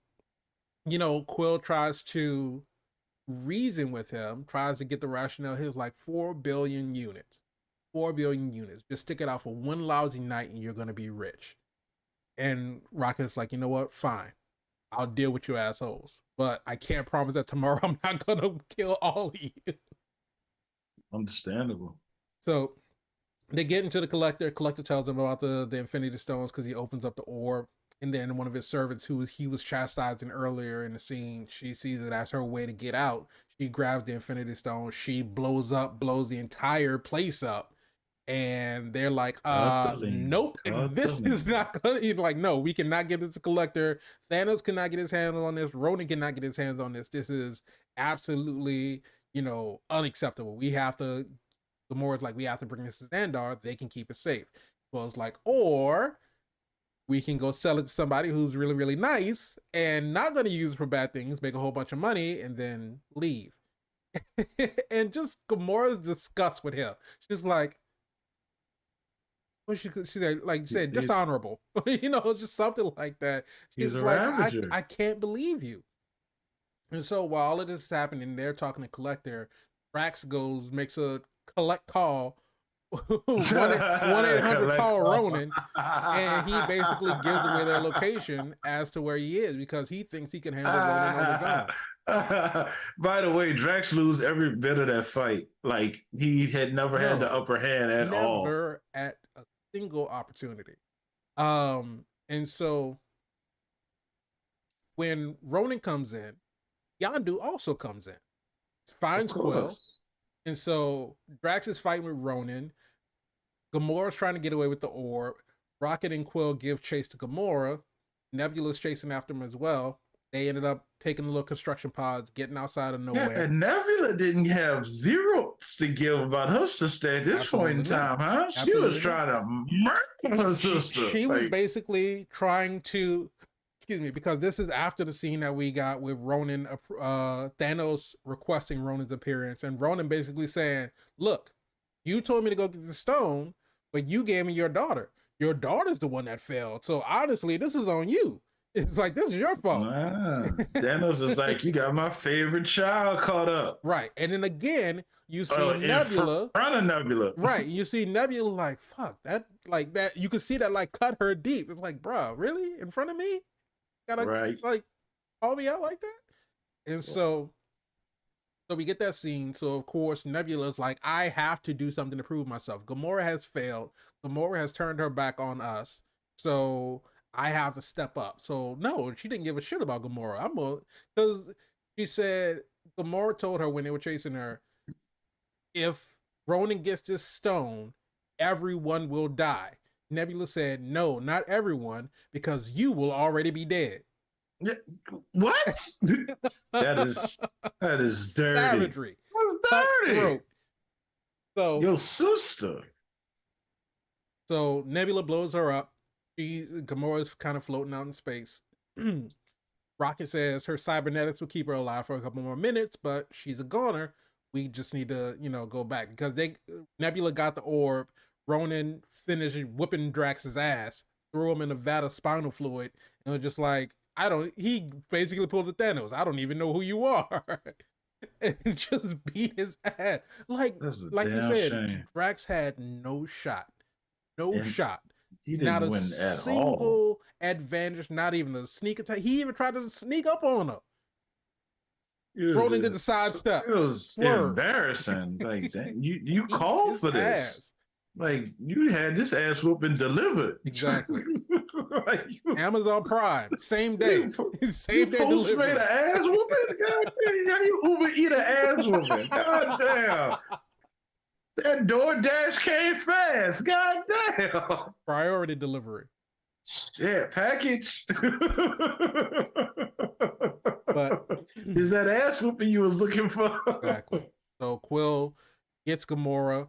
Quill tries to reason with him, tries to get the rationale. He was like, 4 billion units. 4 billion units. Just stick it out for one lousy night and you're going to be rich. And Rocket's like, you know what? Fine. I'll deal with you assholes. But I can't promise that tomorrow I'm not going to kill all of you. Understandable. So they get into the Collector. Collector tells them about the Infinity Stones because he opens up the orb. And then one of his servants who he was chastising earlier in the scene, she sees it as her way to get out. She grabs the Infinity Stone. She blows the entire place up. And they're like, nope, this is not gonna. He's like, no, we cannot give this to Collector. Thanos cannot get his hands on this. Ronan cannot get his hands on this. This is absolutely, unacceptable. We have to. Gamora's like, we have to bring this to Xandar. They can keep it safe. Well, it's like, or we can go sell it to somebody who's really, really nice and not going to use it for bad things, make a whole bunch of money, and then leave. And just Gamora's disgust with him. She's like, she said, dishonorable, just something like that. She's like, I can't believe you. And so while all of this is happening, they're talking to Collector. Drax makes a collect call, 1-800 call Ronan, and he basically gives away their location as to where he is because he thinks he can handle Ronan on his own. By the way, Drax lose every bit of that fight. Like he had never had the upper hand at all. Never at a single opportunity. And so when Ronan comes in, Yondu also comes in, finds Quill, and so Drax is fighting with Ronan. Gamora's trying to get away with the orb. Rocket and Quill give chase to Gamora. Nebula's chasing after him as well. They ended up taking the little construction pods, getting outside of nowhere. Yeah, and Nebula didn't have zero to give about her sister at this point in time, huh? She was trying to murder her sister. She was basically trying to, because this is after the scene that we got with Ronan, Thanos requesting Ronan's appearance, and Ronan basically saying, look, you told me to go get the stone, but you gave me your daughter. Your daughter's the one that failed. So honestly, this is on you. It's like, this is your fault. Wow. Thanos is like, you got my favorite child caught up. Right. And then again, you see Nebula. In front of Nebula. Right. You see Nebula like, fuck, that, like that. You can see that like cut her deep. It's like, bro, really? In front of me? Gotta like call me out like that? And so we get that scene. So of course, Nebula's like, I have to do something to prove myself. Gamora has failed. Gamora has turned her back on us. So I have to step up. So no, she didn't give a shit about Gamora. Because she said, Gamora told her when they were chasing her, if Ronan gets this stone, everyone will die. Nebula said, no, not everyone, because you will already be dead. What? that is dirty. Savagery. That's dirty. So your sister. So Nebula blows her up. Gamora's kind of floating out in space. Rocket says her cybernetics will keep her alive for a couple more minutes, but she's a goner. we just need to, go back because Nebula got the orb. Ronan finished whooping Drax's ass, threw him in a vat of spinal fluid, and was just like, he basically pulled the Thanos. I don't even know who you are. And just beat his ass. Like you said, shame. Drax had no shot. No shot. He didn't win at all. Single advantage, not even a sneak attack. He even tried to sneak up on him. Rolling into sidestep. It was embarrassing. Like you called for this. Ass. Like you had this ass whooping delivered. Exactly. Like, Amazon Prime, same day. Same day delivery. Made an ass whooping? God damn, how you Uber eat an ass whooping? God damn. That DoorDash came fast. God damn. Priority delivery. Yeah, package. But is that ass whooping you was looking for? Exactly. So Quill gets Gamora.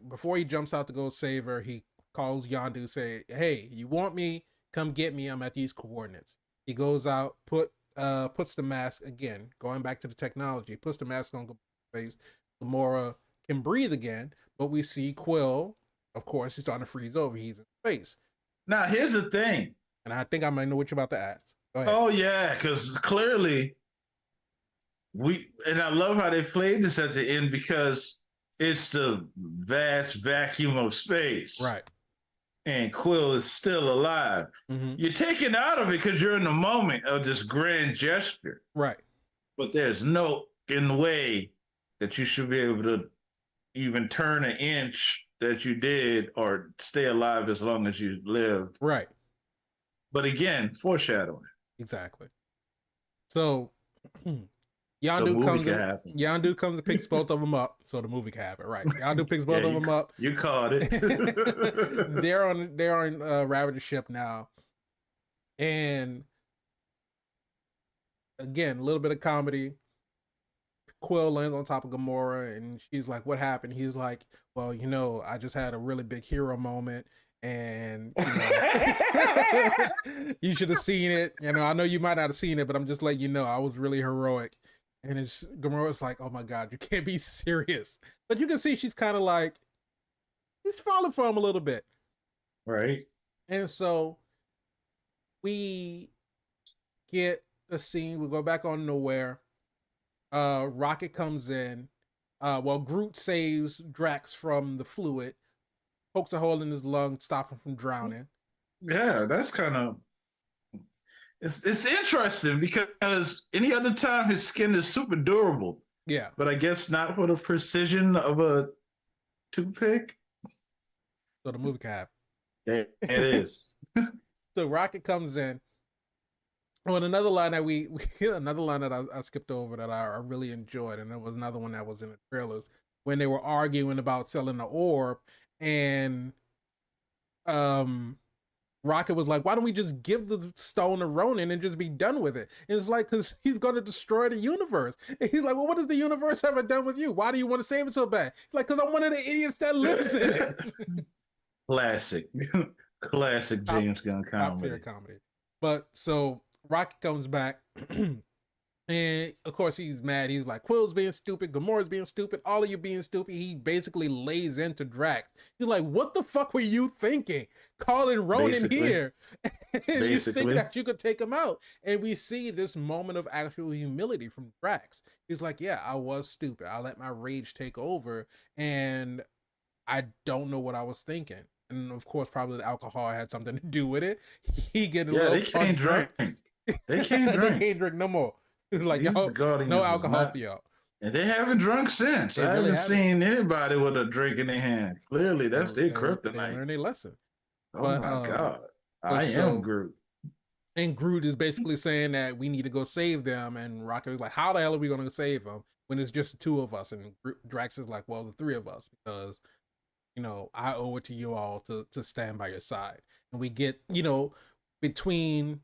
Before he jumps out to go save her, he calls Yondu, say, "Hey, you want me? Come get me. I'm at these coordinates." He goes out, puts the mask again, going back to the technology, puts the mask on Gamora's face. Gamora can breathe again, but we see Quill, of course, he's starting to freeze over. He's in space. Now, here's the thing. And I think I might know what you're about to ask. Go ahead. Oh, yeah, because clearly and I love how they played this at the end because it's the vast vacuum of space. Right. And Quill is still alive. Mm-hmm. You're taken out of it because you're in the moment of this grand gesture. Right. But there's no way that you should be able to even turn an inch that you did or stay alive as long as you lived. Right. But again, foreshadowing. Exactly. So Yondu comes and picks both of them up, so the movie can happen. Right. Yondu picks both of them up. You caught it. They're on Ravager's ship now. And again, a little bit of comedy. Quill lands on top of Gamora and she's like, "What happened?" He's like, "Well, I just had a really big hero moment and you should have seen it. I know you might not have seen it, but I'm just letting you know I was really heroic." And Gamora's like, "Oh my God, you can't be serious." But you can see she's kind of like, he's falling for him a little bit. Right. And so we get a scene, we go back on Nowhere. Rocket comes in. Groot saves Drax from the fluid, pokes a hole in his lung, stop him from drowning. Yeah, that's kind of... It's interesting because any other time his skin is super durable. Yeah. But I guess not for the precision of a toothpick. So the movie can happen. Yeah, it is. So Rocket comes in. Well, another line that I skipped over that I really enjoyed, and there was another one that was in the trailers when they were arguing about selling the orb, and Rocket was like, "Why don't we just give the stone to Ronan and just be done with it?" And it's like, because he's going to destroy the universe. And he's like, "Well, what has the universe ever done with you? Why do you want to save it so bad?" He's like, "Because I'm one of the idiots that lives in it." Classic James Gunn comedy. Top tier comedy. But so Rocket comes back, and of course he's mad. He's like, "Quill's being stupid, Gamora's being stupid, all of you being stupid." He basically lays into Drax. He's like, "What the fuck were you thinking? Calling Ronan here, and you think that you could take him out?" And we see this moment of actual humility from Drax. He's like, "Yeah, I was stupid. I let my rage take over, and I don't know what I was thinking." And of course, probably the alcohol had something to do with it. He getting they can't drink. They can't drink. They can't drink no more. It's like, y'all, no alcohol for y'all. And they haven't drunk since. I haven't seen anybody with a drink in their hand. Clearly, that's their kryptonite. They learned their lesson. Oh my God. I am Groot. And Groot is basically saying that we need to go save them. And Rocket is like, "How the hell are we going to save them when it's just the two of us?" And Drax is like, "Well, the three of us, because I owe it to you all to stand by your side." And we get, between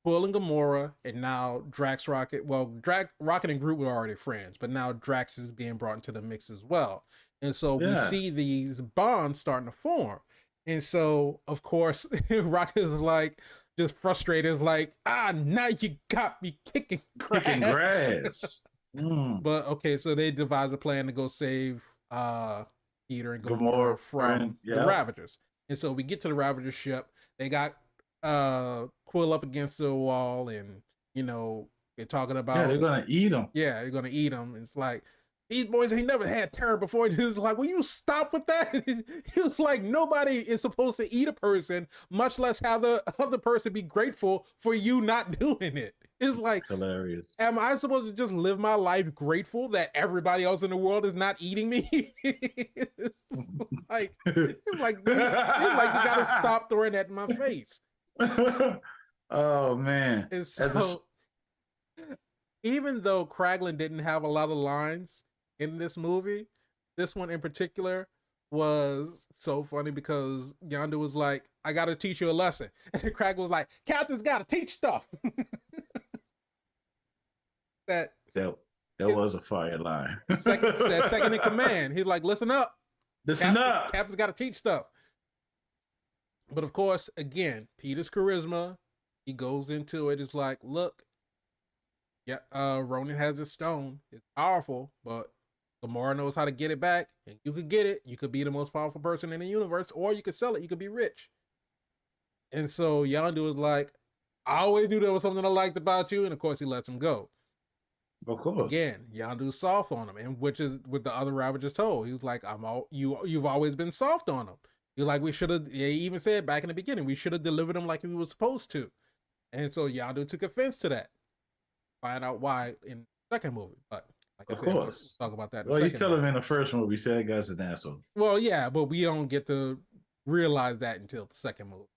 Quill and Gamora, and now Drax, Rocket. Well, Rocket and Groot were already friends, but now Drax is being brought into the mix as well. And so we see these bonds starting to form. And so, of course, Rocket is like, just frustrated, like, now you got me kicking grass. But okay, so they devise a plan to go save Peter and Gamora Gamora friend. from the Yeah. Ravagers. And so we get to the Ravagers ship. They got Quill up against the wall, and they're talking Yeah, they're about, gonna eat him. yeah, they're gonna eat him. It's like, these boys ain't never had terror before. He was like, will you stop with that? He was like, nobody is supposed to eat a person, much less have the other person be grateful for you not doing it. It's like, hilarious. am I supposed to just live my life grateful that everybody else in the world is not eating me? it's like you gotta stop throwing that in my face. Oh man. And so, even though Kraglin didn't have a lot of lines in this movie, this one in particular was so funny because Yondu was like, I gotta teach you a lesson. And then Kraglin was like, Captain's gotta teach stuff. that was a fire line. second in command. He's like, listen up. Captain's gotta teach stuff. But of course, again, Peter's charisma, he goes into it. It's like, look, yeah, Ronan has a stone. It's powerful, but Gamora knows how to get it back, and you could get it. You could be the most powerful person in the universe, or you could sell it. You could be rich. And so Yondu is like, I always knew there was something I liked about you, and of course he lets him go. Of course. Again, Yondu's soft on him, and which is what the other Ravagers told. He was like, you've always been soft on him. You're like, we should have, he even said back in the beginning, we should have delivered him like we were supposed to. And so Yondu took offense to that. Find out why in the second movie. But like I said, we'll talk about that in the second you tell him in the first movie, say that guy's an asshole. Well, yeah, but we don't get to realize that until the second movie.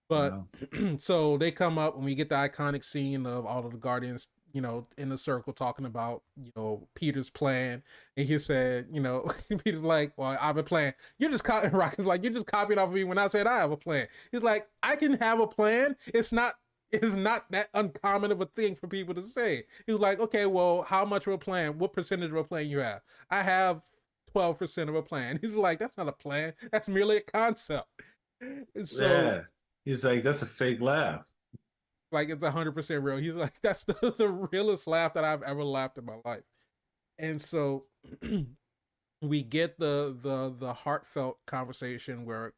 But so they come up and we get the iconic scene of all of the Guardians, in the circle talking about, Peter's plan. And he said, Peter's like, well, I have a plan. You're just copying, Rocket's like, you're just copying off of me when I said I have a plan. He's like, I can have a plan. It's not that uncommon of a thing for people to say. He was like, okay, well, how much of a plan? What percentage of a plan you have? I have 12% of a plan. He's like, that's not a plan. That's merely a concept. And so, yeah. He's like, that's a fake laugh. Like, it's 100% real. He's like, that's the realest laugh that I've ever laughed in my life. And so we get the heartfelt conversation where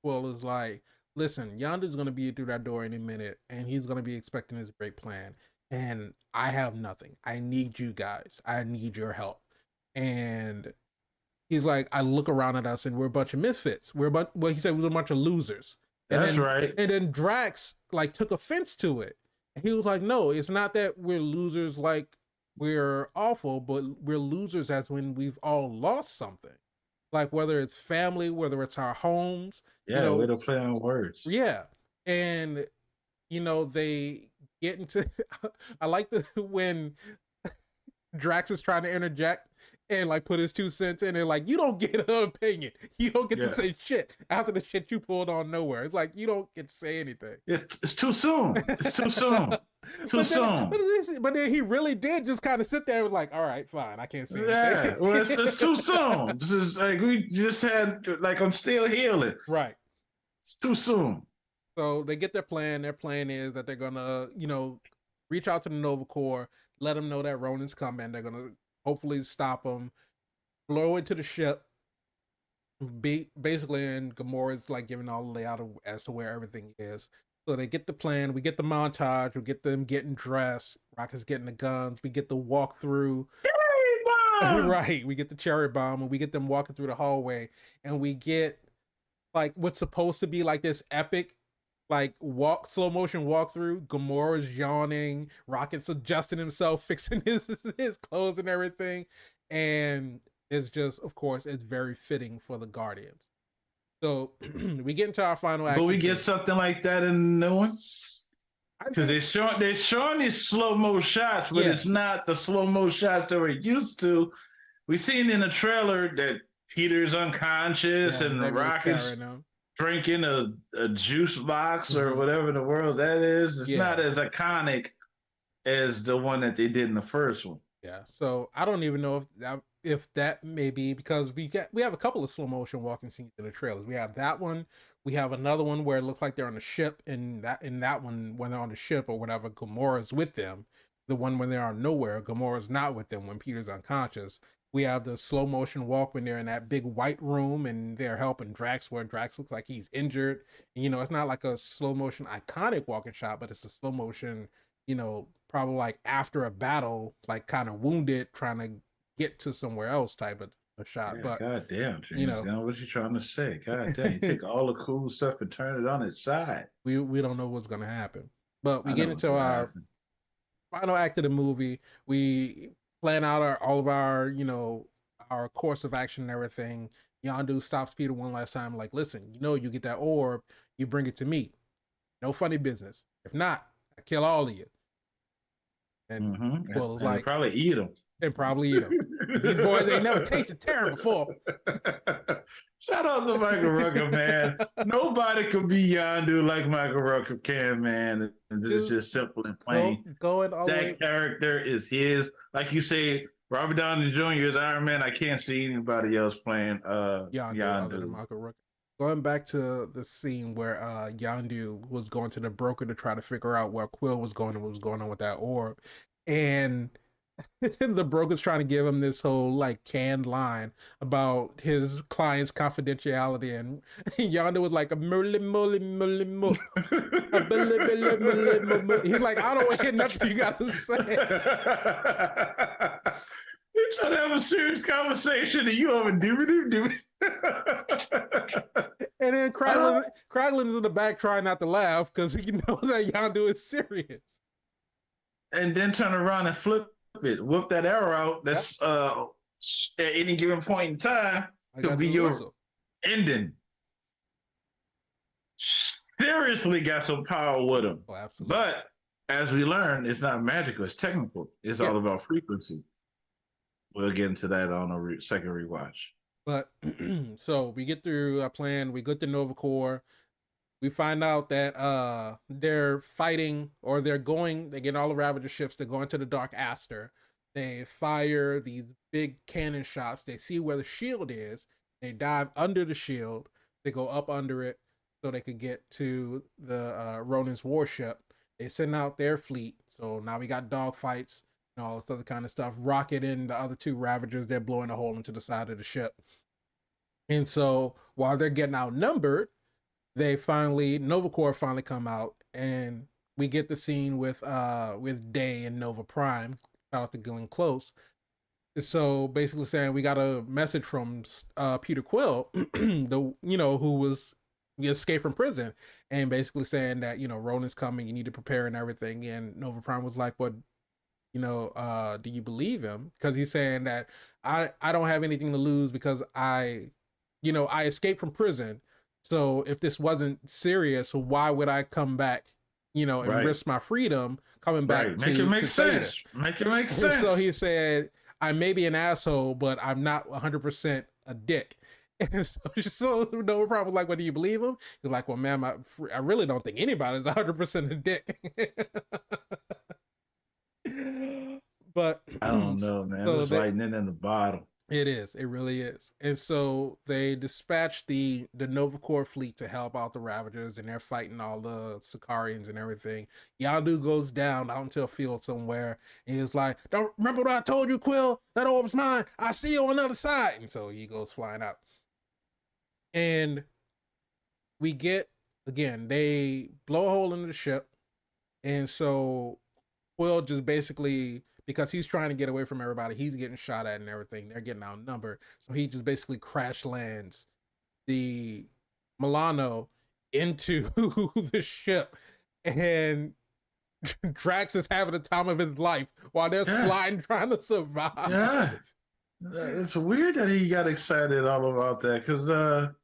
Will is like, listen, Yondu's going to be through that door any minute, and he's going to be expecting his great plan. And I have nothing. I need you guys. I need your help. And he's like, I look around at us, and we're a bunch of misfits. He said we're a bunch of losers. That's right. And then Drax took offense to it. And he was like, no, it's not that we're losers like we're awful, but we're losers as when we've all lost something. Like whether it's family, whether it's our homes. Yeah, way to play on words. Yeah. And, they get into, I like when Drax is trying to interject and put his 2 cents in, and you don't get an opinion. You don't get to say shit after the shit you pulled on nowhere. It's like, you don't get to say anything. It's too soon. It's too soon. But then he really did just kind of sit there and all right, fine, I can't say anything. Yeah, well, it's too soon. This is we just had, I'm still healing. Right. It's too soon. So they get their plan. Their plan is that they're going to, reach out to the Nova Corps, let them know that Ronan's coming. They're going to hopefully stop him, blow into the ship. Basically, and Gamora's giving all the layout as to where everything is. So they get the plan. We get the montage. We get them getting dressed. Rocket's getting the guns. We get the walkthrough. Cherry bomb! Right. We get the cherry bomb, and we get them walking through the hallway. And we get what's supposed to be this epic slow motion walkthrough. Gamora's yawning, Rocket's adjusting himself, fixing his clothes and everything, and it's just, of course, it's very fitting for the Guardians. So we get into our final act. But we get something like that in the new one, because they're showing these slow mo shots, but it's not the slow mo shots that we're used to. We seen in the trailer that Peter's unconscious and Rocket's drinking a juice box or whatever the world that is. It's not as iconic as the one that they did in the first one. Yeah. So I don't even know if that may be, because we have a couple of slow motion walking scenes in the trailers. We have that one. We have another one where it looks like they're on the ship, and that one, when they're on the ship or whatever, Gamora's with them. the one when they are nowhere, Gamora's not with them when Peter's unconscious. We have the slow motion walk when they're in that big white room and they're helping Drax, where Drax looks like he's injured. And, it's not like a slow motion iconic walking shot, but it's a slow motion, probably like after a battle, like kind of wounded, trying to get to somewhere else type of a shot. Yeah, But God damn, James Gunn, what you trying to say? God damn, you take all the cool stuff and turn it on its side. we don't know what's gonna happen. But we I get know what's into gonna our happen. final act of the movie. We plan out all of our, our course of action and everything. Yondu stops Peter one last time, like, listen, you get that orb, you bring it to me. No funny business. If not, I kill all of you. And Quill is like, probably eat them. And probably eat them. These boys ain't never tasted terror before. Shout out to Michael Rooker, man. Nobody could be Yondu like Michael Rooker can, man. And it's just simple and plain. Going all that character is his. Like you say, Robert Downey Jr. is Iron Man. I can't see anybody else playing Yondu. Other than Michael Rooker. Going back to the scene where Yondu was going to the broker to try to figure out where Quill was going and what was going on with that orb. And the broker's trying to give him this whole like canned line about his client's confidentiality, and Yondu was like a mully. He's like, I don't want to hear nothing you got to say. You're trying to have a serious conversation, and you over doobie. And then Kraglin's in the back trying not to laugh because he knows that Yondu is serious. And then turn around and flip it, whip that arrow out. That's at any given point in time could be your ending. Seriously, got some power with him. Oh, absolutely. But as we learn, it's not magical; it's technical. It's all about frequency. We'll get into that on a second rewatch. But so we get through our plan. We get to Nova Corps. We find out that they're fighting, or they get all the Ravager ships, they're going to the Dark Aster. They fire these big cannon shots. They see where the shield is. They dive under the shield. They go up under it so they could get to the Ronin's warship. They send out their fleet. So now we got dogfights and all this other kind of stuff. Rocket and the other two Ravagers, they're blowing a hole into the side of the ship. And so while they're getting outnumbered, Nova Corps finally come out, and we get the scene with Day and Nova Prime. Shout out to Glenn Close. So basically saying we got a message from Peter Quill, who escaped from prison, and basically saying that, Ronin's coming, you need to prepare and everything. And Nova Prime was like, "What, do you believe him?" Because he's saying that I don't have anything to lose because I escaped from prison. So if this wasn't serious, why would I come back, and risk my freedom coming back to make sense. Make it make sense. So he said, I may be an asshole, but I'm not 100% a dick. And so no problem. Like, what, do you believe him? He's like, well, man, I really don't think anybody's 100% a dick. But I don't know, man. So it's lightning in the bottle. It is. It really is. And so they dispatch the Nova Corps fleet to help out the Ravagers, and they're fighting all the Sicarians and everything. Yondu goes down out into a field somewhere, and he's like, "Don't remember what I told you, Quill? That orb's mine. I see you on the other side." And so he goes flying out. And we get, again, they blow a hole into the ship. And so Quill just basically, because he's trying to get away from everybody, he's getting shot at and everything. They're getting outnumbered. So he just basically crash lands the Milano into the ship. And Drax is having the time of his life while they're sliding, trying to survive. Yeah. It's weird that he got excited all about that, because I'm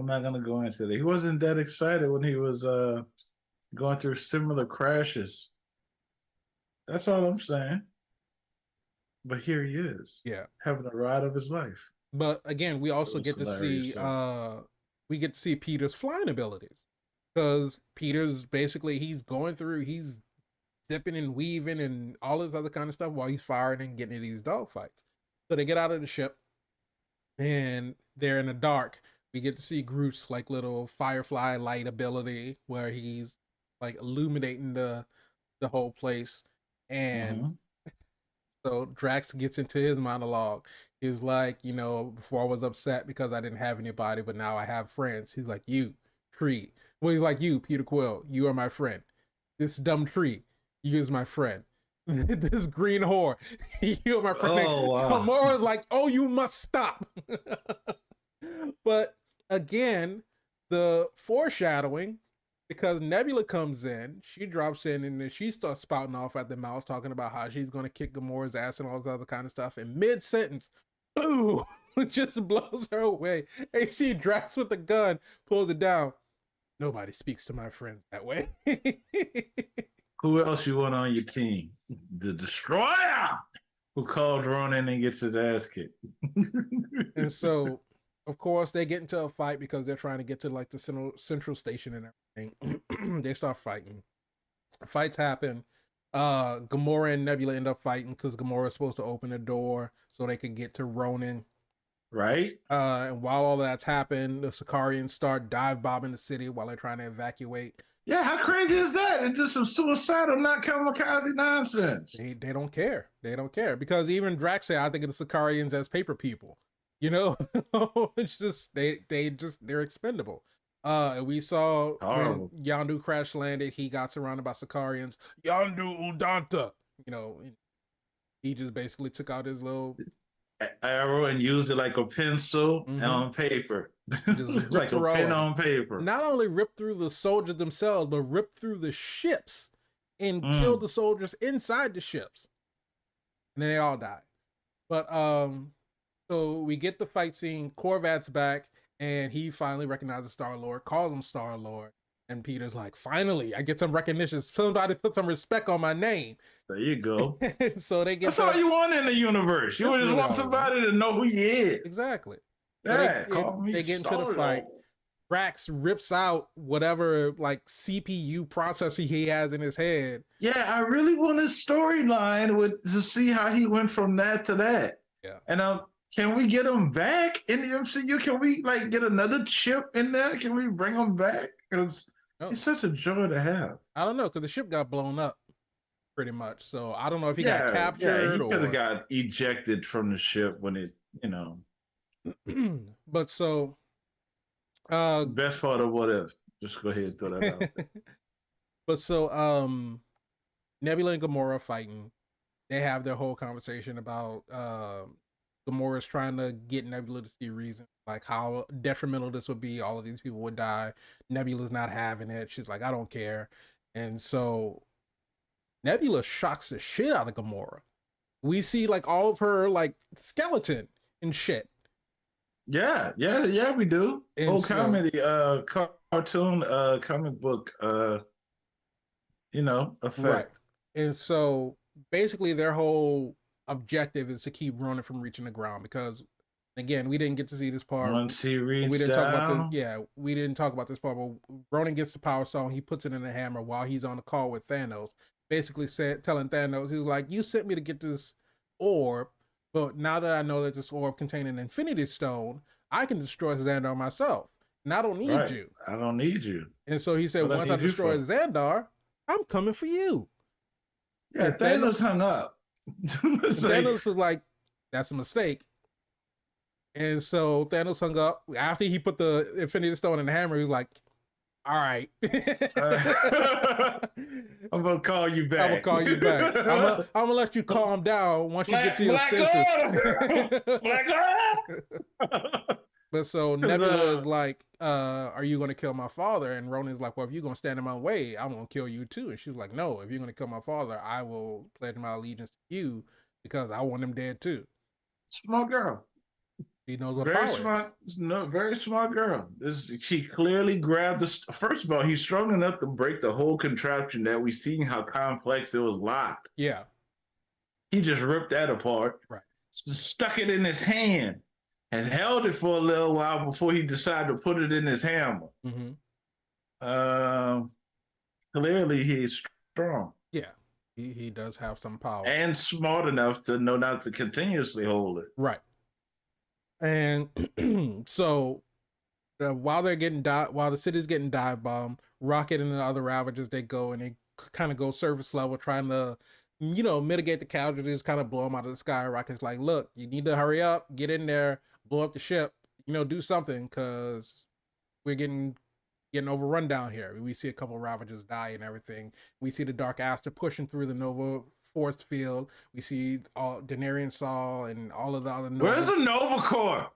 not going to go into that. He wasn't that excited when he was going through similar crashes. That's all I'm saying. But here he is. Yeah. Having a ride of his life. But again, we also get to see Peter's flying abilities. Because Peter's basically, he's zipping and weaving and all this other kind of stuff while he's firing and getting into these dogfights. So they get out of the ship and they're in the dark. We get to see Groot's like little firefly light ability where he's like illuminating the the whole place. And so Drax gets into his monologue. He's like, you know, before I was upset because I didn't have anybody, but now I have friends. He's like, you, Tree. Well, he's like, you, Peter Quill, you are my friend. This dumb tree, you is my friend. This green whore, you are my friend. Oh, wow. Gamora's like, oh, you must stop. But again, the foreshadowing, because Nebula comes in, she drops in, and then she starts spouting off at the mouth, talking about how she's going to kick Gamora's ass and all this other kind of stuff. And mid-sentence, boom, just blows her away. And she Drax with the gun, pulls it down. Nobody speaks to my friends that way. Who else you want on your team? The Destroyer, who called Ronan and gets his ass kicked. And so, of course, they get into a fight because they're trying to get to like the central station and everything. They start fighting. Fights happen. Gamora and Nebula end up fighting because Gamora is supposed to open the door so they can get to Ronan. Right? And while all of that's happened, the Sicarians start dive bombing the city while they're trying to evacuate. Yeah, how crazy is that? It's just some suicidal, not kamikaze nonsense. They don't care. They don't care because even Drax said, "I think of the Sicarians as paper people." You know, it's just they're expendable. And we saw when Yondu crash landed, he got surrounded by Sicarians. Yondu Udanta. You know, he just basically took out his little arrow and used it like a pencil and on paper. Like a pen on paper. Not only ripped through the soldiers themselves, but ripped through the ships and killed the soldiers inside the ships. And then they all died. But so we get the fight scene. Korvat's back, and he finally recognizes Star-Lord, calls him Star-Lord. And Peter's like, finally, I get some recognition. Somebody put some respect on my name. There you go. So they get That's all you want in the universe. You just want somebody to know who he is. Exactly. Yeah, they get into the fight. Drax rips out whatever like CPU processor he has in his head. Yeah, I really want his storyline to see how he went from that to that. Yeah. And can we get him back in the MCU? Can we like get another chip in there? Can we bring him back? Because he's such a joy to have. I don't know, because the ship got blown up pretty much. So I don't know if he got captured. Yeah, he could have got ejected from the ship when it, you know. But so best part of what if. Just go ahead and throw that out there. But so Nebula and Gamora fighting. They have their whole conversation about Gamora's trying to get Nebula to see reason, like how detrimental this would be. All of these people would die. Nebula's not having it. She's like, I don't care. And so Nebula shocks the shit out of Gamora. We see like all of her like skeleton and shit. Yeah, we do. And whole comedy, cartoon, comic book, effect. Right. And so basically their whole objective is to keep Ronan from reaching the ground because, again, we didn't get to see this part. Once he reached we didn't down. talk about this. We didn't talk about this part, but Ronan gets the Power Stone. He puts it in the hammer while he's on the call with Thanos, basically telling Thanos, he was like, you sent me to get this orb, but now that I know that this orb contains an Infinity Stone, I can destroy Xandar myself. And I don't need you. I don't need you. And so he said, once I destroy Xandar, I'm coming for you. Yeah, and Thanos hung up. Thanos was like, that's a mistake. And so Thanos hung up. After he put the Infinity Stone in the hammer, he was like, all right. I'm going to call you back. I'm going to call you back. I'm going to let you calm down once you get to your senses. But so Nebula is like, are you going to kill my father? And Ronan's like, well, if you're going to stand in my way, I'm going to kill you too. And she was like, no, if you're going to kill my father, I will pledge my allegiance to you because I want him dead too. Smart girl. He knows what very power smart, is. No, very smart girl. She clearly grabbed first of all, he's strong enough to break the whole contraption that we seen how complex it was locked. Yeah. He just ripped that apart. Right. Stuck it in his hand and held it for a little while before he decided to put it in his hammer. Mm-hmm. Clearly he's strong. Yeah. He does have some power. And smart enough to know not to continuously hold it. Right. And so while the city's getting dive bombed, Rocket and the other Ravagers, they go and they kind of go surface level, trying to, mitigate the casualties, kind of blow them out of the sky. Rocket's like, look, you need to hurry up, get in there, blow up the ship, do something, because we're getting overrun down here. We see a couple of Ravagers die and everything. We see the Dark Aster pushing through the Nova force field. We see all Daenerys Saul and all of the other Nova. Where's the Nova Corps?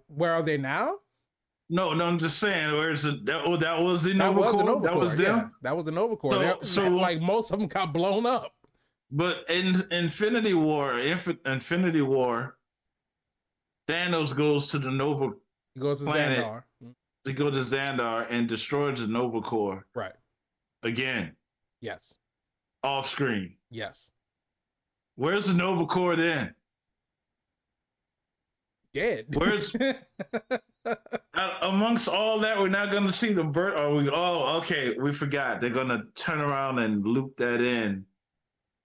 Where are they now? No, I'm just saying. Where's that was the Nova Corps? That was them? Yeah, that was the Nova Corps. So like most of them got blown up. But in Infinity War, Thanos goes to the Nova planet. Xandar. He goes to Xandar and destroys the Nova Corps. Right. Again. Yes. Off screen. Yes. Where's the Nova Corps then? Dead. Where's amongst all that, we're not going to see the birth. Okay, we forgot. They're going to turn around and loop that in.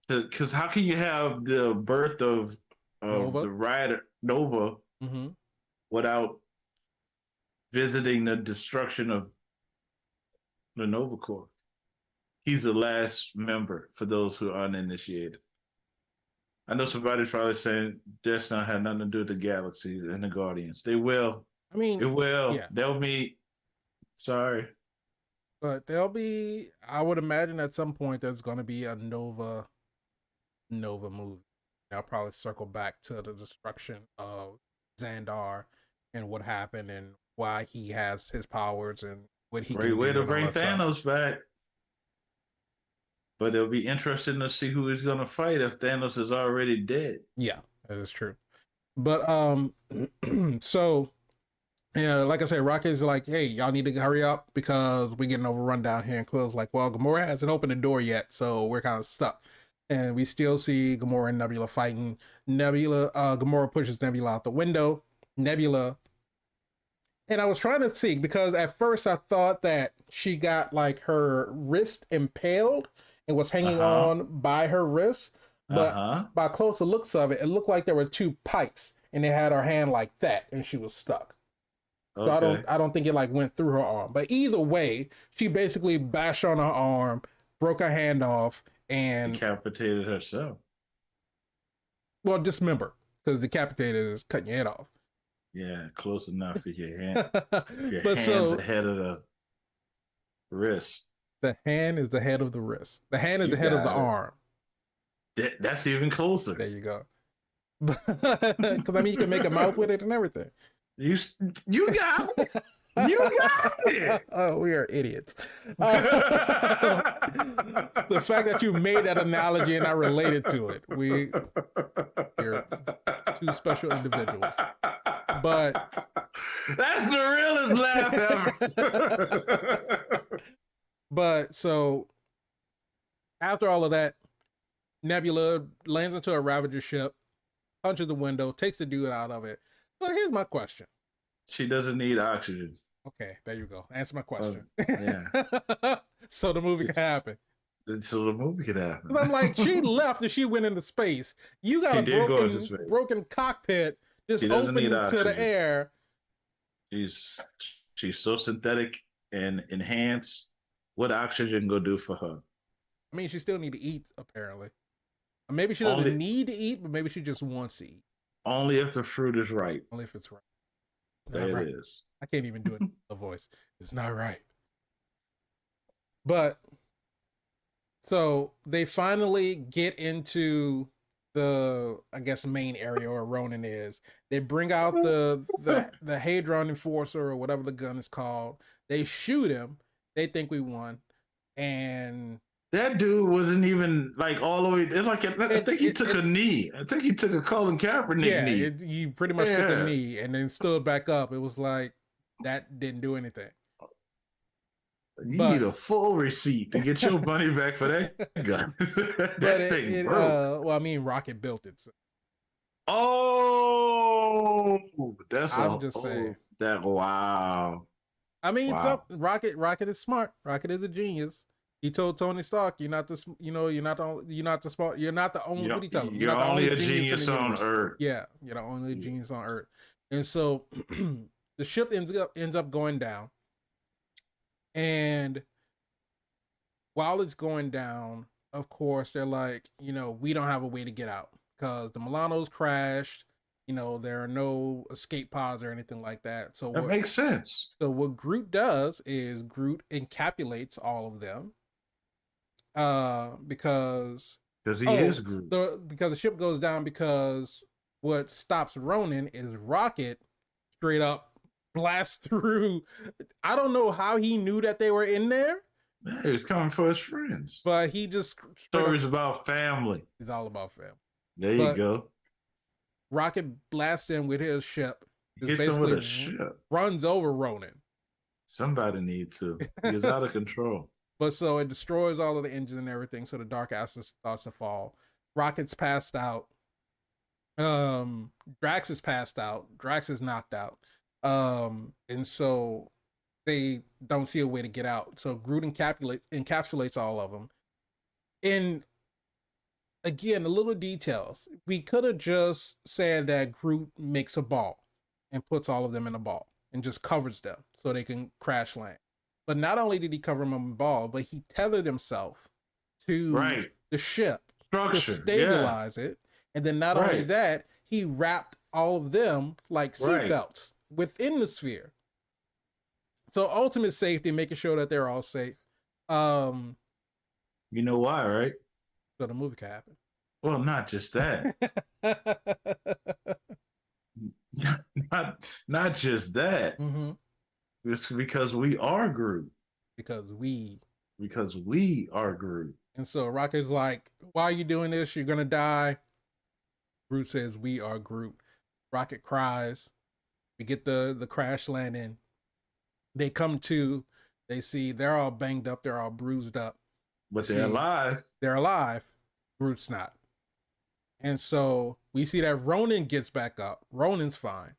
Because how can you have the birth of the rider Nova without visiting the destruction of the Nova Corps? He's the last member for those who are uninitiated. I know somebody's probably saying that's not have nothing to do with the galaxy and the Guardians. They will. I mean, it will. Yeah. They'll be. Sorry. But there'll be, I would imagine at some point there's going to be a Nova movie. I'll probably circle back to the destruction of Xandar and what happened and why he has his powers and what he can do. Great way to bring Thanos back. But it'll be interesting to see who he's going to fight if Thanos is already dead. Yeah, that is true. But, so, like I said, Rocket's like, hey, y'all need to hurry up because we're getting overrun down here. And Quill's like, well, Gamora hasn't opened the door yet, so we're kind of stuck. And we still see Gamora and Nebula fighting. Gamora pushes Nebula out the window. Nebula, and I was trying to see, because at first I thought that she got like her wrist impaled and was hanging on by her wrist. But by closer looks of it, it looked like there were two pikes and they had her hand like that and she was stuck. Okay. So I don't think it like went through her arm. But either way, she basically bashed on her arm, broke her hand off, and decapitated herself. Well, dismember, because decapitated is cutting your head off. Yeah, close enough for your hand. Your hand's the head of the wrist. The hand is the head of the wrist. The hand is the head of the arm. That's even closer. There you go. Because I mean, you can make a mouth with it and everything. You got it. You got it. Oh, we are idiots. The fact that you made that analogy and I related to it, we're two special individuals. But that's the realest laugh ever. But so after all of that, Nebula lands into a Ravager ship, punches the window, takes the dude out of it. So here's my question. She doesn't need oxygen. Okay, there you go. Answer my question. Yeah. So the movie can happen. So the movie can happen. I'm like, she left and she went into space. You got a broken cockpit just opening to the air. She's so synthetic and enhanced. What oxygen go do for her? I mean, she still need to eat, apparently. Maybe she doesn't need to eat, but maybe she just wants to eat. Only if the fruit is ripe. Only if it's right. There it is. I can't even do it in a voice. It's not right. But so they finally get into the, I guess, main area where Ronan is. They bring out the Hadron Enforcer or whatever the gun is called. They shoot him. They think we won. And that dude wasn't even like all the way. It's like I think he took a knee. I think he took a Colin Kaepernick knee. Yeah, he pretty much took a knee and then stood back up. It was like that didn't do anything. You need a full receipt to get your money back for that gun. Well, I mean, Rocket built it. So. Oh, I'm just saying that. Wow. I mean, Rocket is smart. Rocket is a genius. He told Tony Stark, "You're not the smart. You're not the only. What do you tell him? You're only a genius on Earth. Yeah, you're the only genius on Earth." And so the ship ends up going down, and while it's going down, of course, they're like, we don't have a way to get out because the Milanos crashed. There are no escape pods or anything like that. That makes sense. So what Groot does is Groot encapsulates all of them. Because he is Groot. Because the ship goes down because what stops Ronan is Rocket straight up blast through. I don't know how he knew that they were in there. Yeah, he was coming for his friends. But he just stories about family. He's all about family. There you go. Rocket blasts in with his ship. Hits him with a ship. Runs over Ronan. Somebody need to. He is out of control. But so it destroys all of the engines and everything. So the dark acid starts to fall. Rocket's passed out. Drax is passed out. Drax is knocked out. And so they don't see a way to get out. So Groot encapsulates all of them. And again, the little details. We could have just said that Groot makes a ball and puts all of them in a ball and just covers them so they can crash land. But not only did he cover them in a ball, but he tethered himself to the ship to stabilize it. And then not only that, he wrapped all of them like seatbelts within the sphere. So ultimate safety, making sure that they're all safe. You know why, right? So the movie can happen. Well, not just that. not just that. Mm-hmm. It's because we are Groot. Because we are Groot. And so Rocket's like, why are you doing this? You're going to die. Groot says, we are Groot. Rocket cries. We get the crash landing. They come to, they see they're all banged up. They're all bruised up. But they're alive. They're alive. Groot's not. And so we see that Ronan gets back up. Ronan's fine.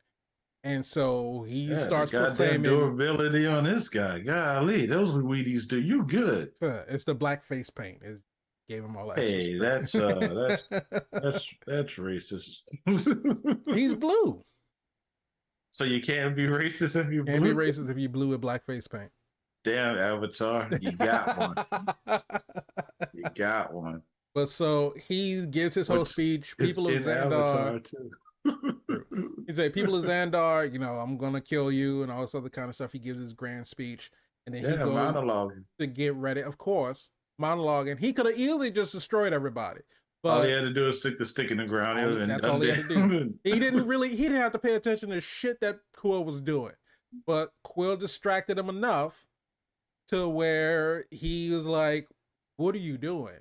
And so he starts proclaiming durability on this guy. Golly, those Wheaties do you good. It's the black face paint. It gave him all that. Hey, that's racist. He's blue. So you can't be racist if you're blue? Can't be racist if you blue with black face paint. Damn, Avatar, you got one. You got one. But so he gives his whole speech. People of Xandar. He said, people of Xandar, I'm going to kill you and all this other kind of stuff. He gives his grand speech. And then he goes monologuing to get ready. Of course, monologuing. He could have easily just destroyed everybody. But all he had to do is stick the stick in the ground. That's all he had to do. He didn't have to pay attention to shit that Quill was doing. But Quill distracted him enough to where he was like, what are you doing?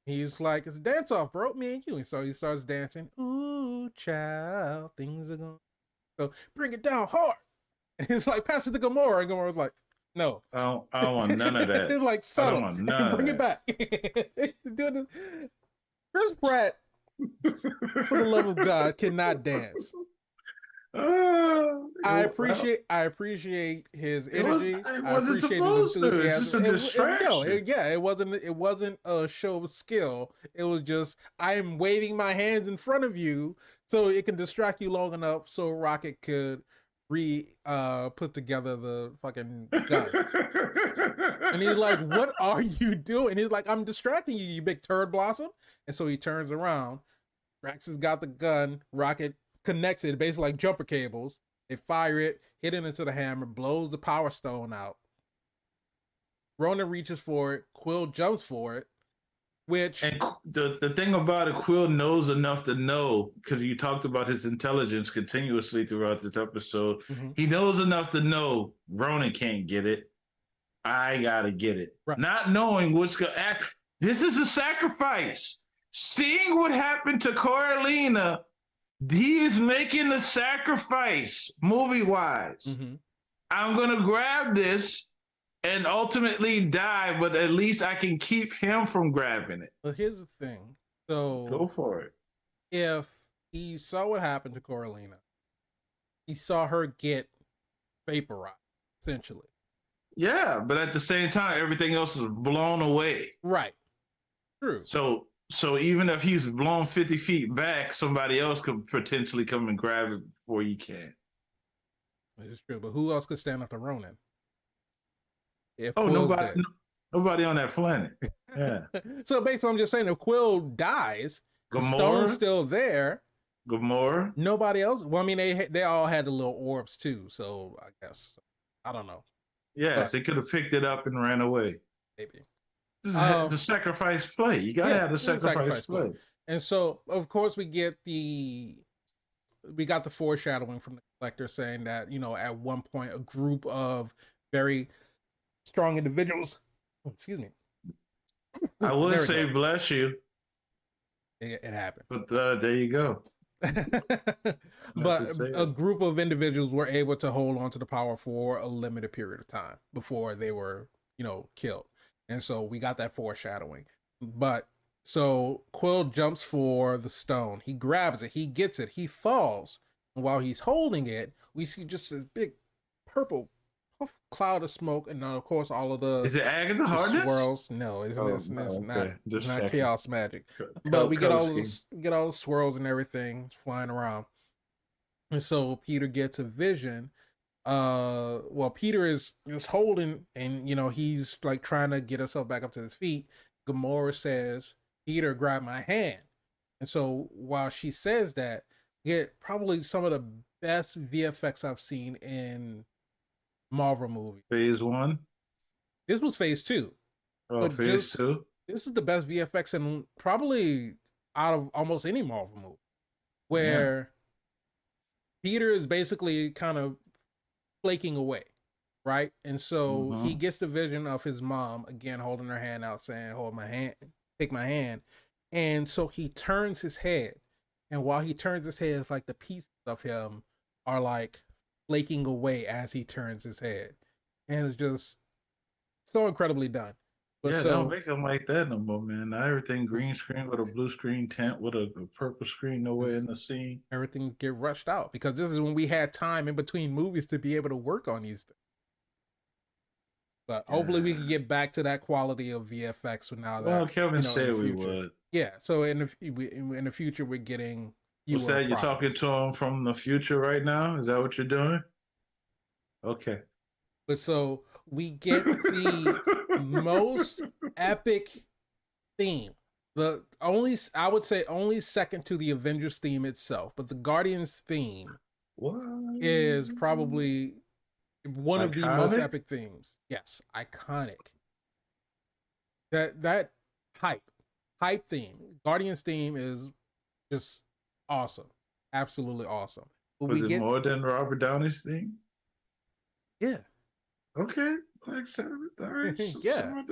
He's like, it's a dance off, bro, me and you. And so he starts dancing. Ooh, child, things are going. So bring it down hard. And he's like, pass it to Gamora. And Gamora's like, no. I don't want none of that. He's like, subtle. I don't want none bring of it back. He's doing this. Chris Pratt, for the love of God, cannot dance. I appreciate his energy. I appreciate his enthusiasm. It's just a distraction. It wasn't a show of skill. It was just, I am waving my hands in front of you so it can distract you long enough so Rocket could put together the fucking gun. And he's like, what are you doing? He's like, I'm distracting you, you big turd blossom. And so he turns around. Drax has got the gun. Rocket connects it, basically like jumper cables. They fire it, hit it into the hammer, blows the power stone out. Ronan reaches for it. Quill jumps for it. And the thing about it, Quill knows enough to know, because you talked about his intelligence continuously throughout this episode. Mm-hmm. He knows enough to know Ronan can't get it. I gotta get it. Right. Not knowing what's gonna act. This is a sacrifice. Seeing what happened to Coralina, he is making the sacrifice, movie-wise. Mm-hmm. I'm going to grab this and ultimately die, but at least I can keep him from grabbing it. Well, here's the thing. So go for it. If he saw what happened to Coralina, he saw her get vaporized, essentially. Yeah, but at the same time, everything else is blown away. Right. True. So even if he's blown 50 feet back, somebody else could potentially come and grab it before he can. It's true, but who else could stand up to Ronan? Nobody. Nobody on that planet. Yeah. So basically, I'm just saying, if Quill dies, the stone's Gamora. still there. Gamora. Nobody else. Well, I mean, they all had the little orbs too. So I guess I don't know, Yes, but they could have picked it up and ran away. maybe. The sacrifice play. You gotta Yeah, have the it's a sacrifice sacrifice play. play. And so, of course, we got the foreshadowing from the collector saying that, you know, at one point a group of very strong individuals, excuse me, I would say bless you, it happened, but there you go. but a group of individuals were able to hold on to the power for a limited period of time before they were, you know, killed. And so we got that foreshadowing. But so Quill jumps for the stone. He grabs it. He gets it. He falls. And while he's holding it, we see just this big purple puff cloud of smoke. And then, of course, all of the is it Agatha Harkness? swirls. No, it's okay. not chaos magic. But we get all the swirls and everything flying around. And so Peter gets a vision. Well, Peter is holding, and you know, he's like trying to get himself back up to his feet. Gamora says, Peter, grab my hand. And so while she says that, get probably some of the best VFX I've seen in Marvel movies. Phase 1? This was phase 2. Oh, phase 2? This is the best VFX in probably out of almost any Marvel movie. Where Peter is basically kind of flaking away, right? And so he gets the vision of his mom again holding her hand out, saying, hold my hand, take my hand. And so he turns his head, and while he turns his head, it's like the pieces of him are like flaking away as he turns his head, and it's just so incredibly done. But don't make them like that no more, man. Now everything green screen with a blue screen tent with a purple screen nowhere in the scene. Everything get rushed out because this is when we had time in between movies to be able to work on these things. But hopefully we can get back to that quality of VFX now that. Well, Kevin said we would. Yeah, so in the future we're getting. What's that? You're talking to him from the future right now? Is that what you're doing? Okay. But so we get the most epic theme. I would say only second to the Avengers theme itself, but the Guardians theme is probably one of the most epic themes. Yes, iconic. That hype theme, Guardians theme is just awesome, absolutely awesome. But was it more than Robert Downey's theme? Yeah. Okay. Like all right. Yeah.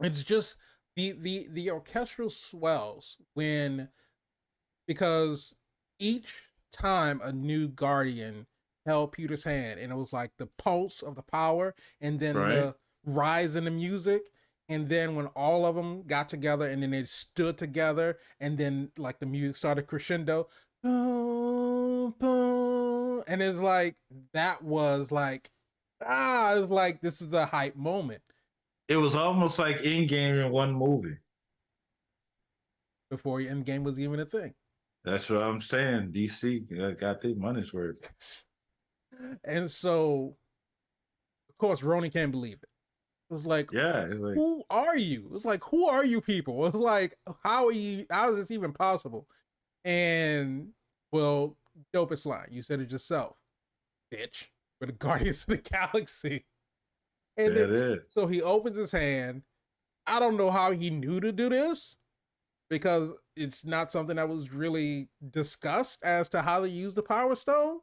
It's just the orchestral swells because each time a new Guardian held Peter's hand, and it was like the pulse of the power, and then the rise in the music, and then when all of them got together, and then they stood together, and then like the music started crescendo, boom, boom, and it's like that was like it's like this is the hype moment. It was almost like Endgame in one movie. Before Endgame was even a thing. That's what I'm saying. DC got their money's worth. And so, of course, Roni can't believe it. It was like, who are you? It was like, who are you people? It was like, how is this even possible? And, well, dopest line. You said it yourself, bitch. We're the Guardians of the Galaxy. And so he opens his hand. I don't know how he knew to do this because it's not something that was really discussed as to how to use the Power Stone.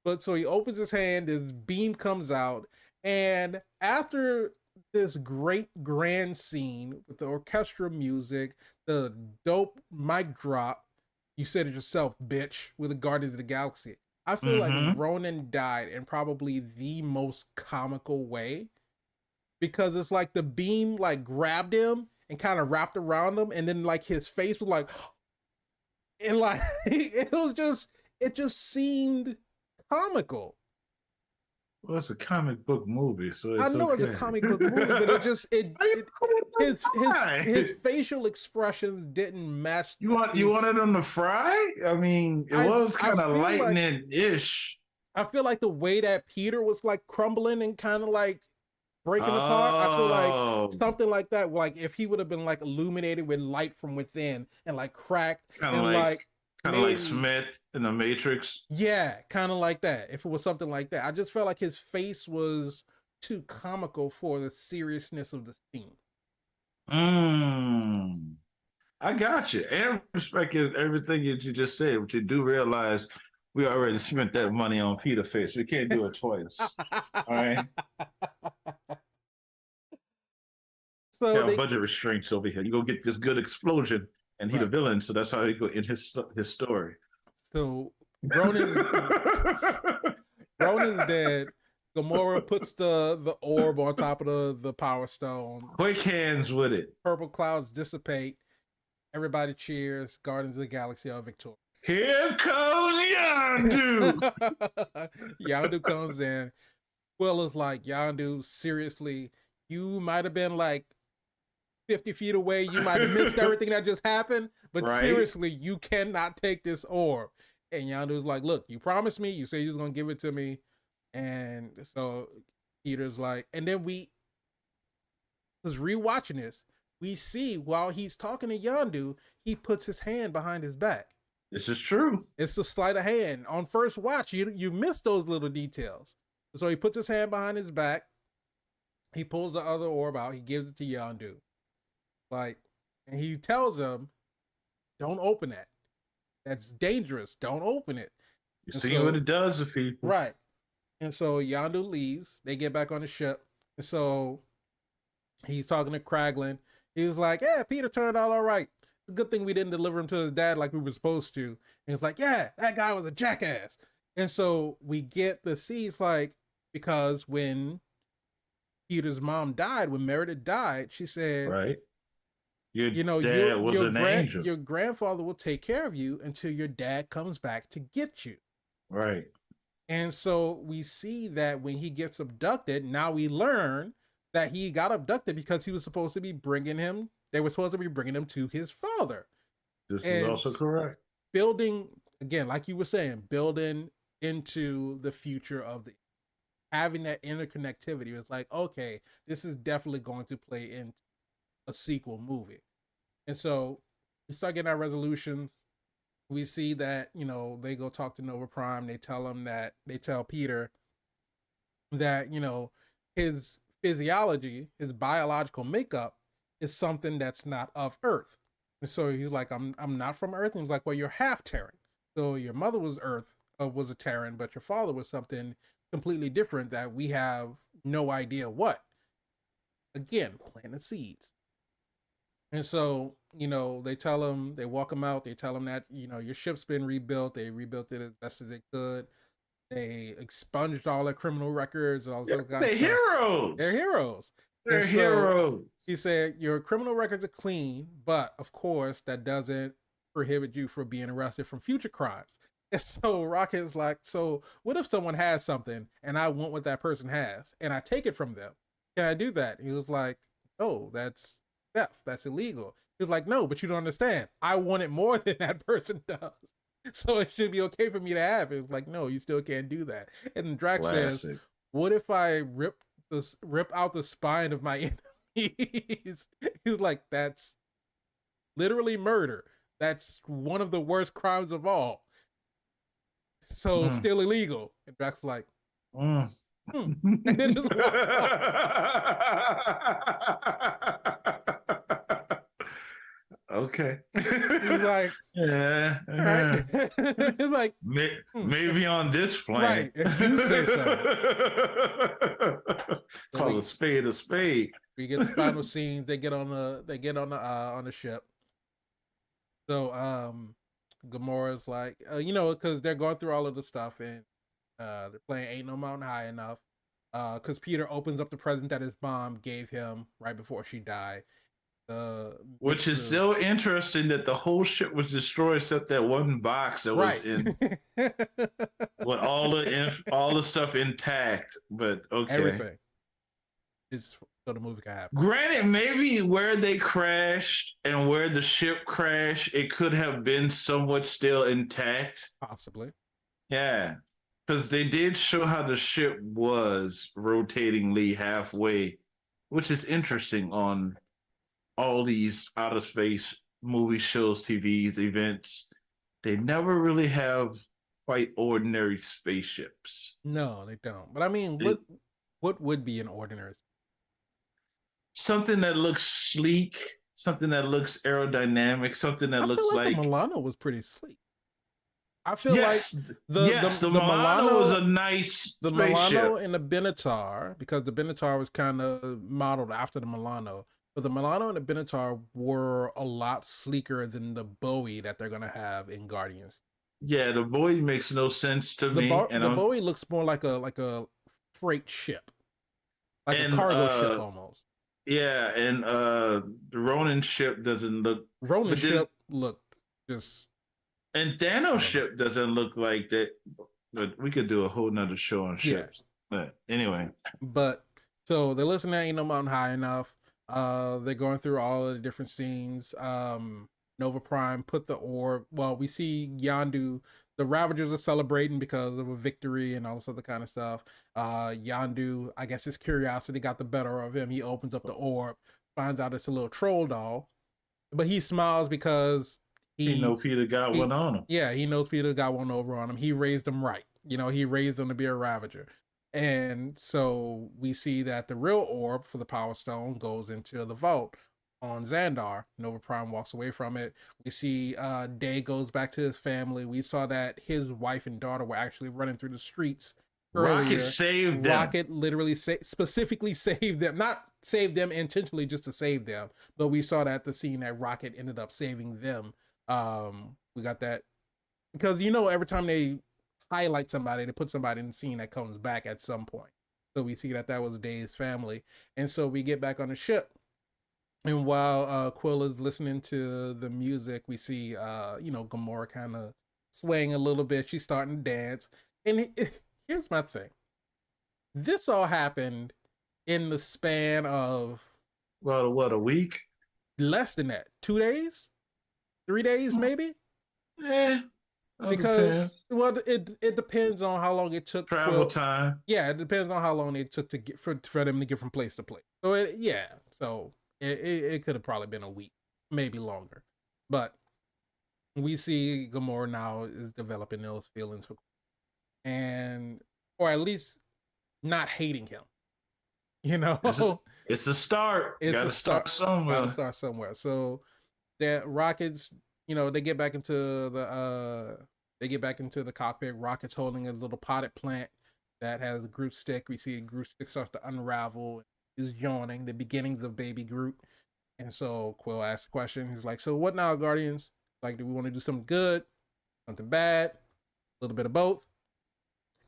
But so he opens his hand, his beam comes out, and after this great grand scene with the orchestral music, the dope mic drop, you said it yourself, bitch, with the Guardians of the Galaxy. I feel like Ronan died in probably the most comical way because it's like the beam like grabbed him and kind of wrapped around him, and then like his face was like, and like it just seemed comical. Well, it's a comic book movie, so I know it's a comic book movie, but his facial expressions didn't match. You wanted him to fry? I mean, it was kind of lightning-ish. I feel like the way that Peter was like crumbling and kind of like breaking apart. I feel like something like that. Like if he would have been like illuminated with light from within and like cracked and like kind of like Smith in the Matrix. Yeah, kind of like that. If it was something like that, I just felt like his face was too comical for the seriousness of the scene. I got you. And respect everything that you just said, but you do realize we already spent that money on Peter Face. We can't do it twice. All right. So budget restraints over here. You go get this good explosion, and he the villain, so that's how he go in his story. So Ronan's dead. Gamora puts the orb on top of the Power Stone. Quick hands with it. Purple clouds dissipate. Everybody cheers. Guardians of the Galaxy are victorious. Here comes Yondu. Yondu comes in. Will is like, Yondu, seriously, you might have been like 50 feet away. You might have missed everything that just happened. But seriously, you cannot take this orb. And Yondu's like, look, you promised me. You said you was going to give it to me. And so Peter's like, and then we was rewatching this. We see while he's talking to Yondu, he puts his hand behind his back. This is true. It's the sleight of hand. On first watch, you miss those little details. So he puts his hand behind his back. He pulls the other orb out. He gives it to Yondu. Like, and he tells him, don't open that. That's dangerous. Don't open it. You see what it does to people. Right. And so Yondu leaves. They get back on the ship. And so he's talking to Kraglin. He was like, yeah, Peter turned out all right. It's a good thing we didn't deliver him to his dad like we were supposed to. And it's like, yeah, that guy was a jackass. And so we get the scenes like, because when Peter's mom died, when Meredith died, she said, right. Your grandfather will take care of you until your dad comes back to get you. Right. And so we see that when he gets abducted, now we learn that he got abducted because he was supposed to be bringing him, they were supposed to be bringing him to his father. This is also correct. Building, again, like you were saying, building into the future of having that interconnectivity. It's like, okay, this is definitely going to play in a sequel movie. And so we start getting our resolution. We see that, they go talk to Nova Prime. They tell Peter that, his physiology, his biological makeup is something that's not of Earth. And so he's like, I'm not from Earth. And he's like, well, you're half Terran. So your mother was was a Terran, but your father was something completely different that we have no idea what. Again, planting seeds. And so, they tell him, they walk him out. They tell him that, your ship's been rebuilt. They rebuilt it as best as they could. They expunged all their criminal records. All this They're heroes. They're heroes. They're heroes. He said, your criminal records are clean, but of course, that doesn't prohibit you from being arrested from future crimes. And so Rocket's like, so what if someone has something and I want what that person has and I take it from them? Can I do that? He was like, no, that's theft. That's illegal. He was like, no, but you don't understand. I want it more than that person does. So it should be okay for me to have it. It's like, no, you still can't do that. And Drax says, what if I rip out the spine of my enemies? He's like, that's literally murder. That's one of the worst crimes of all. So still illegal. And Drax is like, And then just walks okay. He's like, yeah. Right. He's like, maybe on this planet. Right, if you say so. Call a spade a spade. We get the final scenes. They get on the ship. So Gamora's like, because they're going through all of the stuff and they're playing Ain't No Mountain High Enough. Because Peter opens up the present that his mom gave him right before she died. Which is so interesting that the whole ship was destroyed except that one box that was in with all the stuff intact. But okay, everything is so the movie can happen. Granted, maybe where they crashed and where the ship crashed, it could have been somewhat still intact. Possibly, yeah. because they did show how the ship was rotatingly halfway, which is interesting on all these outer space movies, shows, TVs, events. They never really have quite ordinary spaceships. No, they don't. But I mean, It, what would be an ordinary? something that looks sleek, something that looks aerodynamic, something that I feel looks like the like Milano was pretty sleek. I feel like yes, the yes, the the Milano was a Milano nice the Milano spaceship. and the Benatar, because the Benatar was kind of modeled after the Milano, but the Milano and the Benatar were a lot sleeker than the Bowie that they're gonna have in Guardians. Yeah, the boy makes no sense to me, and The I'm Bowie looks more like a freight ship, like a and cargo ship almost. yeah, and the Ronin ship doesn't look, Ronin but then ship looked just and I Thanos don't know. ship doesn't look like that. But we could do a whole nother show on Yeah, ships. But anyway, but so they're listening to Ain't No Mountain High Enough. They're going through all of the different scenes. Nova Prime put the orb. Well, we see Yandu. The Ravagers are celebrating because of a victory and all this other kind of stuff. Yandu, I guess his curiosity got the better of him. He opens up the orb, finds out it's a little troll doll, but he smiles because you he know Peter got he one on him. yeah, he knows Peter got one over on him. He raised him right. He raised him to be a Ravager. And so we see that the real orb for the Power Stone goes into the vault on Xandar. Nova Prime walks away from it. We see Day goes back to his family. We saw that his wife and daughter were actually running through the streets Rocket earlier. saved them. Rocket literally specifically saved them, not saved them intentionally just to save them, but we saw that the scene that Rocket ended up saving them. We got that because every time they highlight somebody, they put somebody in the scene that comes back at some point. So we see that was Day's family, and so we get back on the ship. And while Quill is listening to the music, we see Gamora kind of swaying a little bit. She's starting to dance, and here's my thing: this all happened in the span of Well, what, a week? less than that, 2 days, 3 days, maybe. Yeah, Because it depends on how long it took travel time. Yeah, it depends on how long it took to get for them to get from place to place. So it could have probably been a week, maybe longer. But we see Gamora now is developing those feelings for, and or at least not hating him. It's a start. It's Gotta a start somewhere. Gotta start somewhere. So that Rockets, they get back into the cockpit. Rocket's holding a little potted plant that has a Groot stick. We see Groot stick starts to unravel. He's yawning, the beginnings of baby Groot. And so Quill asks a question. He's like, so what now, Guardians? Like, do we want to do something good, something bad, a little bit of both?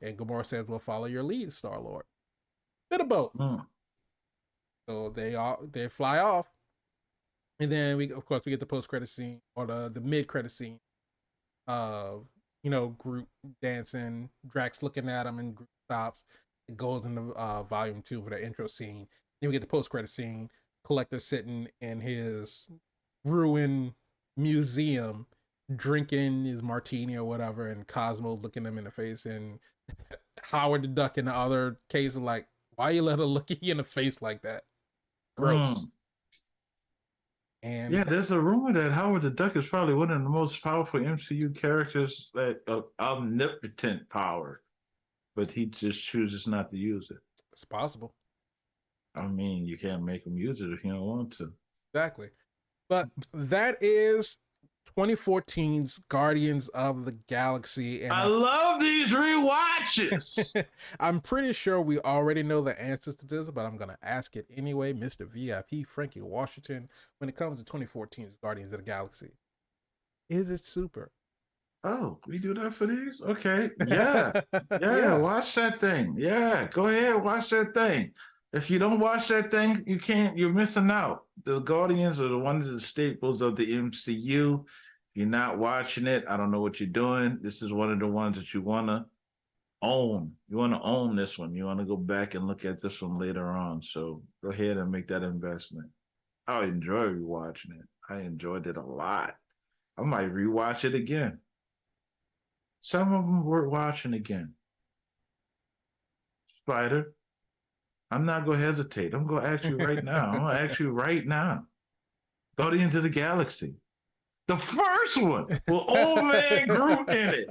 And Gamora says, well, follow your lead, Star-Lord. Bit of both. So they fly off. And then we get the post-credit scene, or the mid-credit scene of Groot dancing, Drax looking at him, and Groot stops. It goes into volume 2 for the intro scene. Then we get the post-credit scene. Collector sitting in his ruined museum, drinking his martini or whatever, and Cosmo looking him in the face, and Howard the Duck in the other case are like, why you let her look you in the face like that? Gross. And yeah, there's a rumor that Howard the Duck is probably one of the most powerful MCU characters that of omnipotent power, but he just chooses not to use it. It's possible. I mean, you can't make him use it if you don't want to. Exactly. But that is 2014's Guardians of the Galaxy. And I love these rewatches. I'm pretty sure we already know the answers to this, but I'm going to ask it anyway. Mr. VIP Frankie Washington, when it comes to 2014's Guardians of the Galaxy, is it super? Oh, we do that for these? Okay. Yeah. Yeah. Watch that thing. Yeah. Go ahead. Watch that thing. If you don't watch that thing, you're missing out. The Guardians are one of the staples of the MCU. If you're not watching it, I don't know what you're doing. This is one of the ones that you want to own. You want to own this one. You want to go back and look at this one later on. So go ahead and make that investment. I enjoy rewatching it. I enjoyed it a lot. I might rewatch it again. Some of them worth watching again. Spider. I'm not gonna hesitate. I'm gonna ask you right now. I'm gonna ask you right now. Guardians of the Galaxy. The first one with old man Groot in it.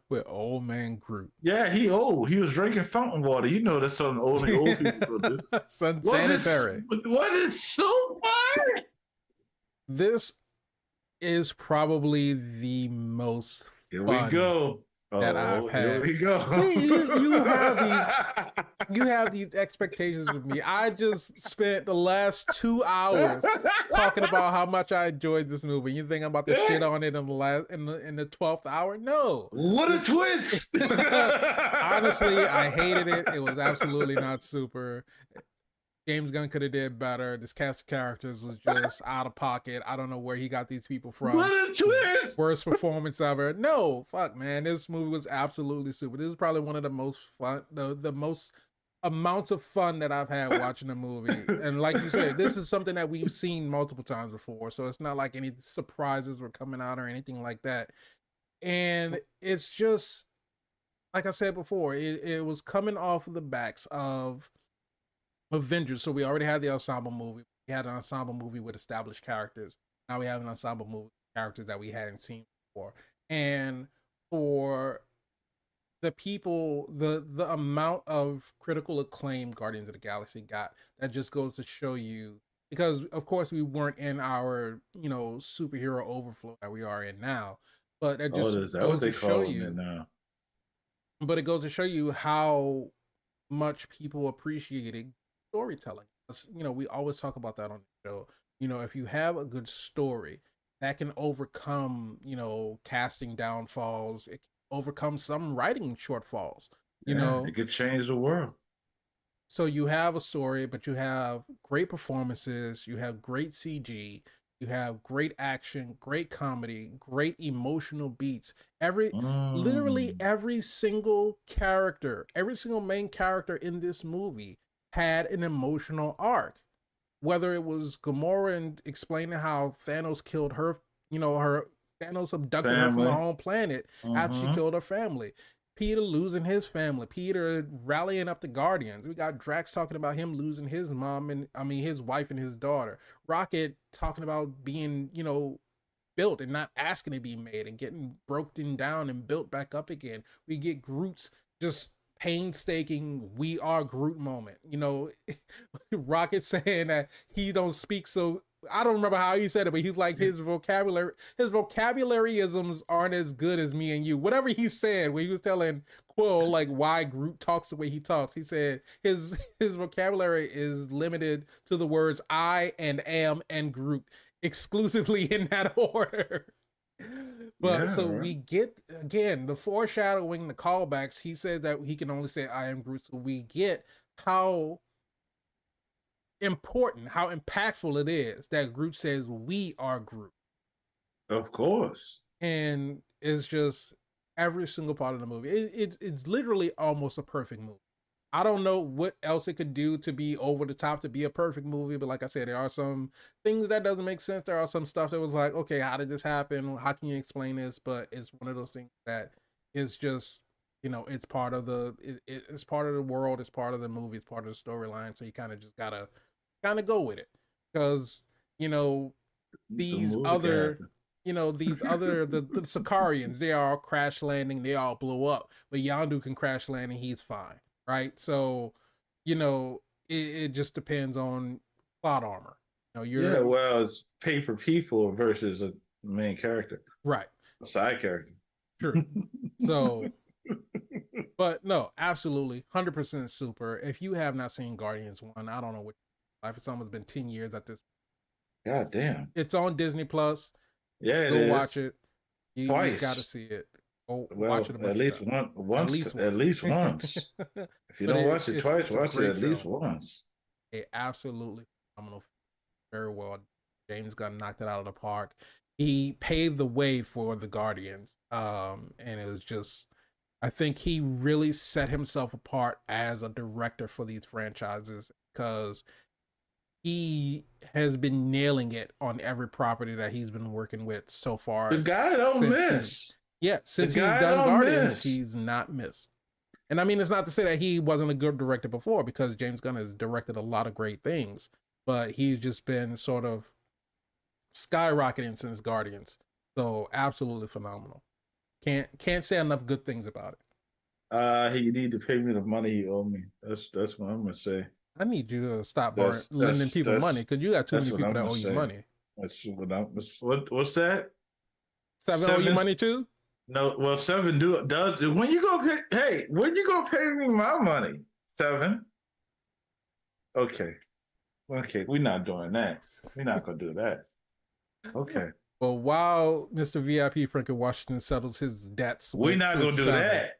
With old man Groot. Yeah, he old. He was drinking fountain water. You know that's something only old people do. Sanitary. What is so far? This is probably the most Here we go. That I've had. Here we go. You have these expectations of me. I just spent the last 2 hours talking about how much I enjoyed this movie. You think I'm about to shit on it in the 12th hour? No. What a twist! Honestly, I hated it. It was absolutely not super. James Gunn could have did better. This cast of characters was just out of pocket. I don't know where he got these people from. What a twist! Worst performance ever. No, fuck, man. This movie was absolutely super. This is probably one of the most fun, the most amounts of fun that I've had watching a movie. And like you said, this is something that we've seen multiple times before. So it's not like any surprises were coming out or anything like that. And it's just, like I said before, it was coming off of the backs of Avengers. So we already had the ensemble movie. We had an ensemble movie with established characters. Now we have an ensemble movie with characters that we hadn't seen before. And for the people, the amount of critical acclaim Guardians of the Galaxy got, that just goes to show you, because of course we weren't in our, superhero overflow that we are in now. But it just goes to show you now. But it goes to show you how much people appreciated storytelling. We always talk about that on the show. If you have a good story that can overcome, casting downfalls, it can overcome some writing shortfalls. It could change the world. So you have a story, but you have great performances, you have great CG, you have great action, great comedy, great emotional beats. Literally every single character, every single main character in this movie had an emotional arc. Whether it was Gamora and explaining how Thanos killed her, Thanos abducted her from her home planet after she killed her family. Peter losing his family. Peter rallying up the Guardians. We got Drax talking about him losing his his wife and his daughter. Rocket talking about being, built and not asking to be made and getting broken down and built back up again. We get Groot's just painstaking "we are Groot" moment. Rocket saying that he don't speak, so I don't remember how he said it, but he's like, his vocabularyisms aren't as good as me and you. Whatever he said when he was telling Quill like why Groot talks the way he talks, he said his vocabulary is limited to the words "I" and "am" and "Groot" exclusively in that order. But we get, again, the foreshadowing, the callbacks. He said that he can only say "I am Groot," so we get how important, how impactful it is that Groot says "we are Groot." Of course. And it's just every single part of the movie. It's literally almost a perfect movie. I don't know what else it could do to be over the top to be a perfect movie, but like I said, there are some things that doesn't make sense. There are some stuff that was like, okay, how did this happen? How can you explain this? But it's one of those things that is just, it's part of it's part of the world, it's part of the movie, it's part of the storyline. So you kind of just gotta go with it, because these other the Sicarians, they are all crash landing, they all blow up, but Yondu can crash land and he's fine. Right, so it just depends on plot armor. It's pay for people versus a main character, right? A side character. True. So, but no, absolutely, 100% super. If you have not seen Guardians 1, I don't know what life. It's almost been 10 years at this. God damn! It's on Disney Plus. Yeah, go watch it. You got to see it. Watch it at least once. At least once. If you don't watch it twice, watch it at least once. It absolutely phenomenal. Very well. James Gunn knocked it out of the park. He paved the way for the Guardians. And it was just, I think he really set himself apart as a director for these franchises, because he has been nailing it on every property that he's been working with so far. The guy don't miss. Since he's done Guardians, he's not missed. And I mean, it's not to say that he wasn't a good director before, because James Gunn has directed a lot of great things, but he's just been sort of skyrocketing since Guardians. So absolutely phenomenal. Can't say enough good things about it. He need to pay me the money he owed me. That's what I'm gonna say. I need you to stop lending That's people money, because you got too many what people I'm that gonna owe you say. money. That's what's that? Seven owe you money too? No, well, Seven does. When you go pay? Hey, when you gonna pay me my money? Seven. Okay, we're not doing that. We're not gonna do that. Okay. Well, while Mr. VIP Franklin Washington settles his debts, we're not gonna do that.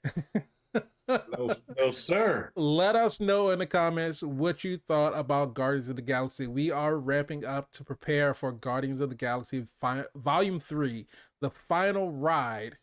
No, sir. Let us know in the comments what you thought about Guardians of the Galaxy. We are ramping up to prepare for Guardians of the Galaxy Volume 3, the final ride.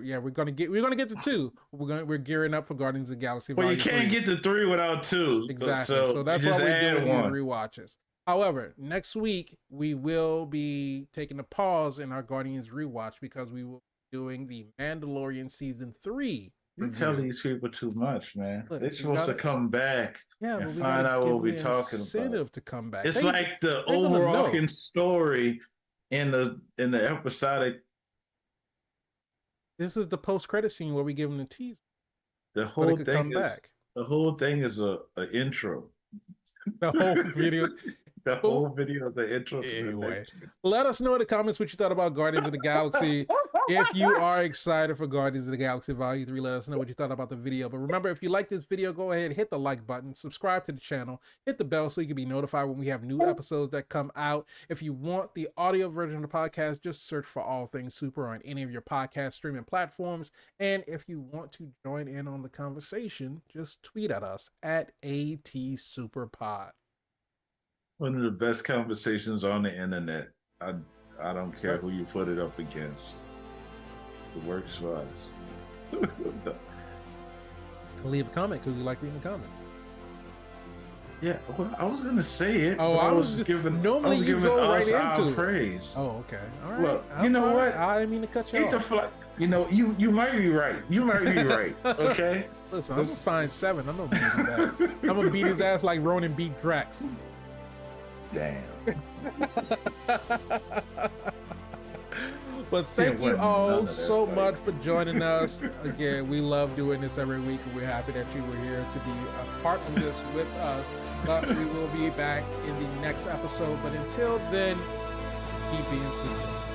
Yeah, we're gonna get to 2. We're gearing up for Guardians of the Galaxy. Well, Volume you can't 3. get to 3 without 2. Exactly. So that's why we're doing these rewatches. However, next week we will be taking a pause in our Guardians rewatch, because we will be doing the Mandalorian Season 3. You tell these people too much, man. Look, they're supposed to come back and find out what we're talking about. To come back. It's like the overarching story in the episodic. This is the post-credit scene where we give them the teaser. The whole thing is an intro. The whole video. The whole video is the intro. Anyway, let us know in the comments what you thought about Guardians of the Galaxy. If you are excited for Guardians of the Galaxy Volume 3, let us know what you thought about the video. But remember, if you like this video, go ahead and hit the like button, subscribe to the channel, hit the bell so you can be notified when we have new episodes that come out. If you want the audio version of the podcast, just search for All Things Super on any of your podcast streaming platforms. And if you want to join in on the conversation, just tweet at us at ATSuperPod. One of the best conversations on the internet. I don't care who you put it up against. It works for us. Leave a comment, because we like reading the comments. Yeah, well, I was gonna say it. Oh, I was giving. Normally, you go right into praise. Oh, okay. All right. Well, you know what? I didn't mean to cut you off. You know, you might be right. You might be right. Okay. Listen, I'm gonna find 7. I'm gonna beat his ass. I'm gonna beat his ass like Ronan beat Drax. Damn. But thank you all so much for joining us. Again, we love doing this every week, and we're happy that you were here to be a part of this with us. But we will be back in the next episode. But until then, keep being super.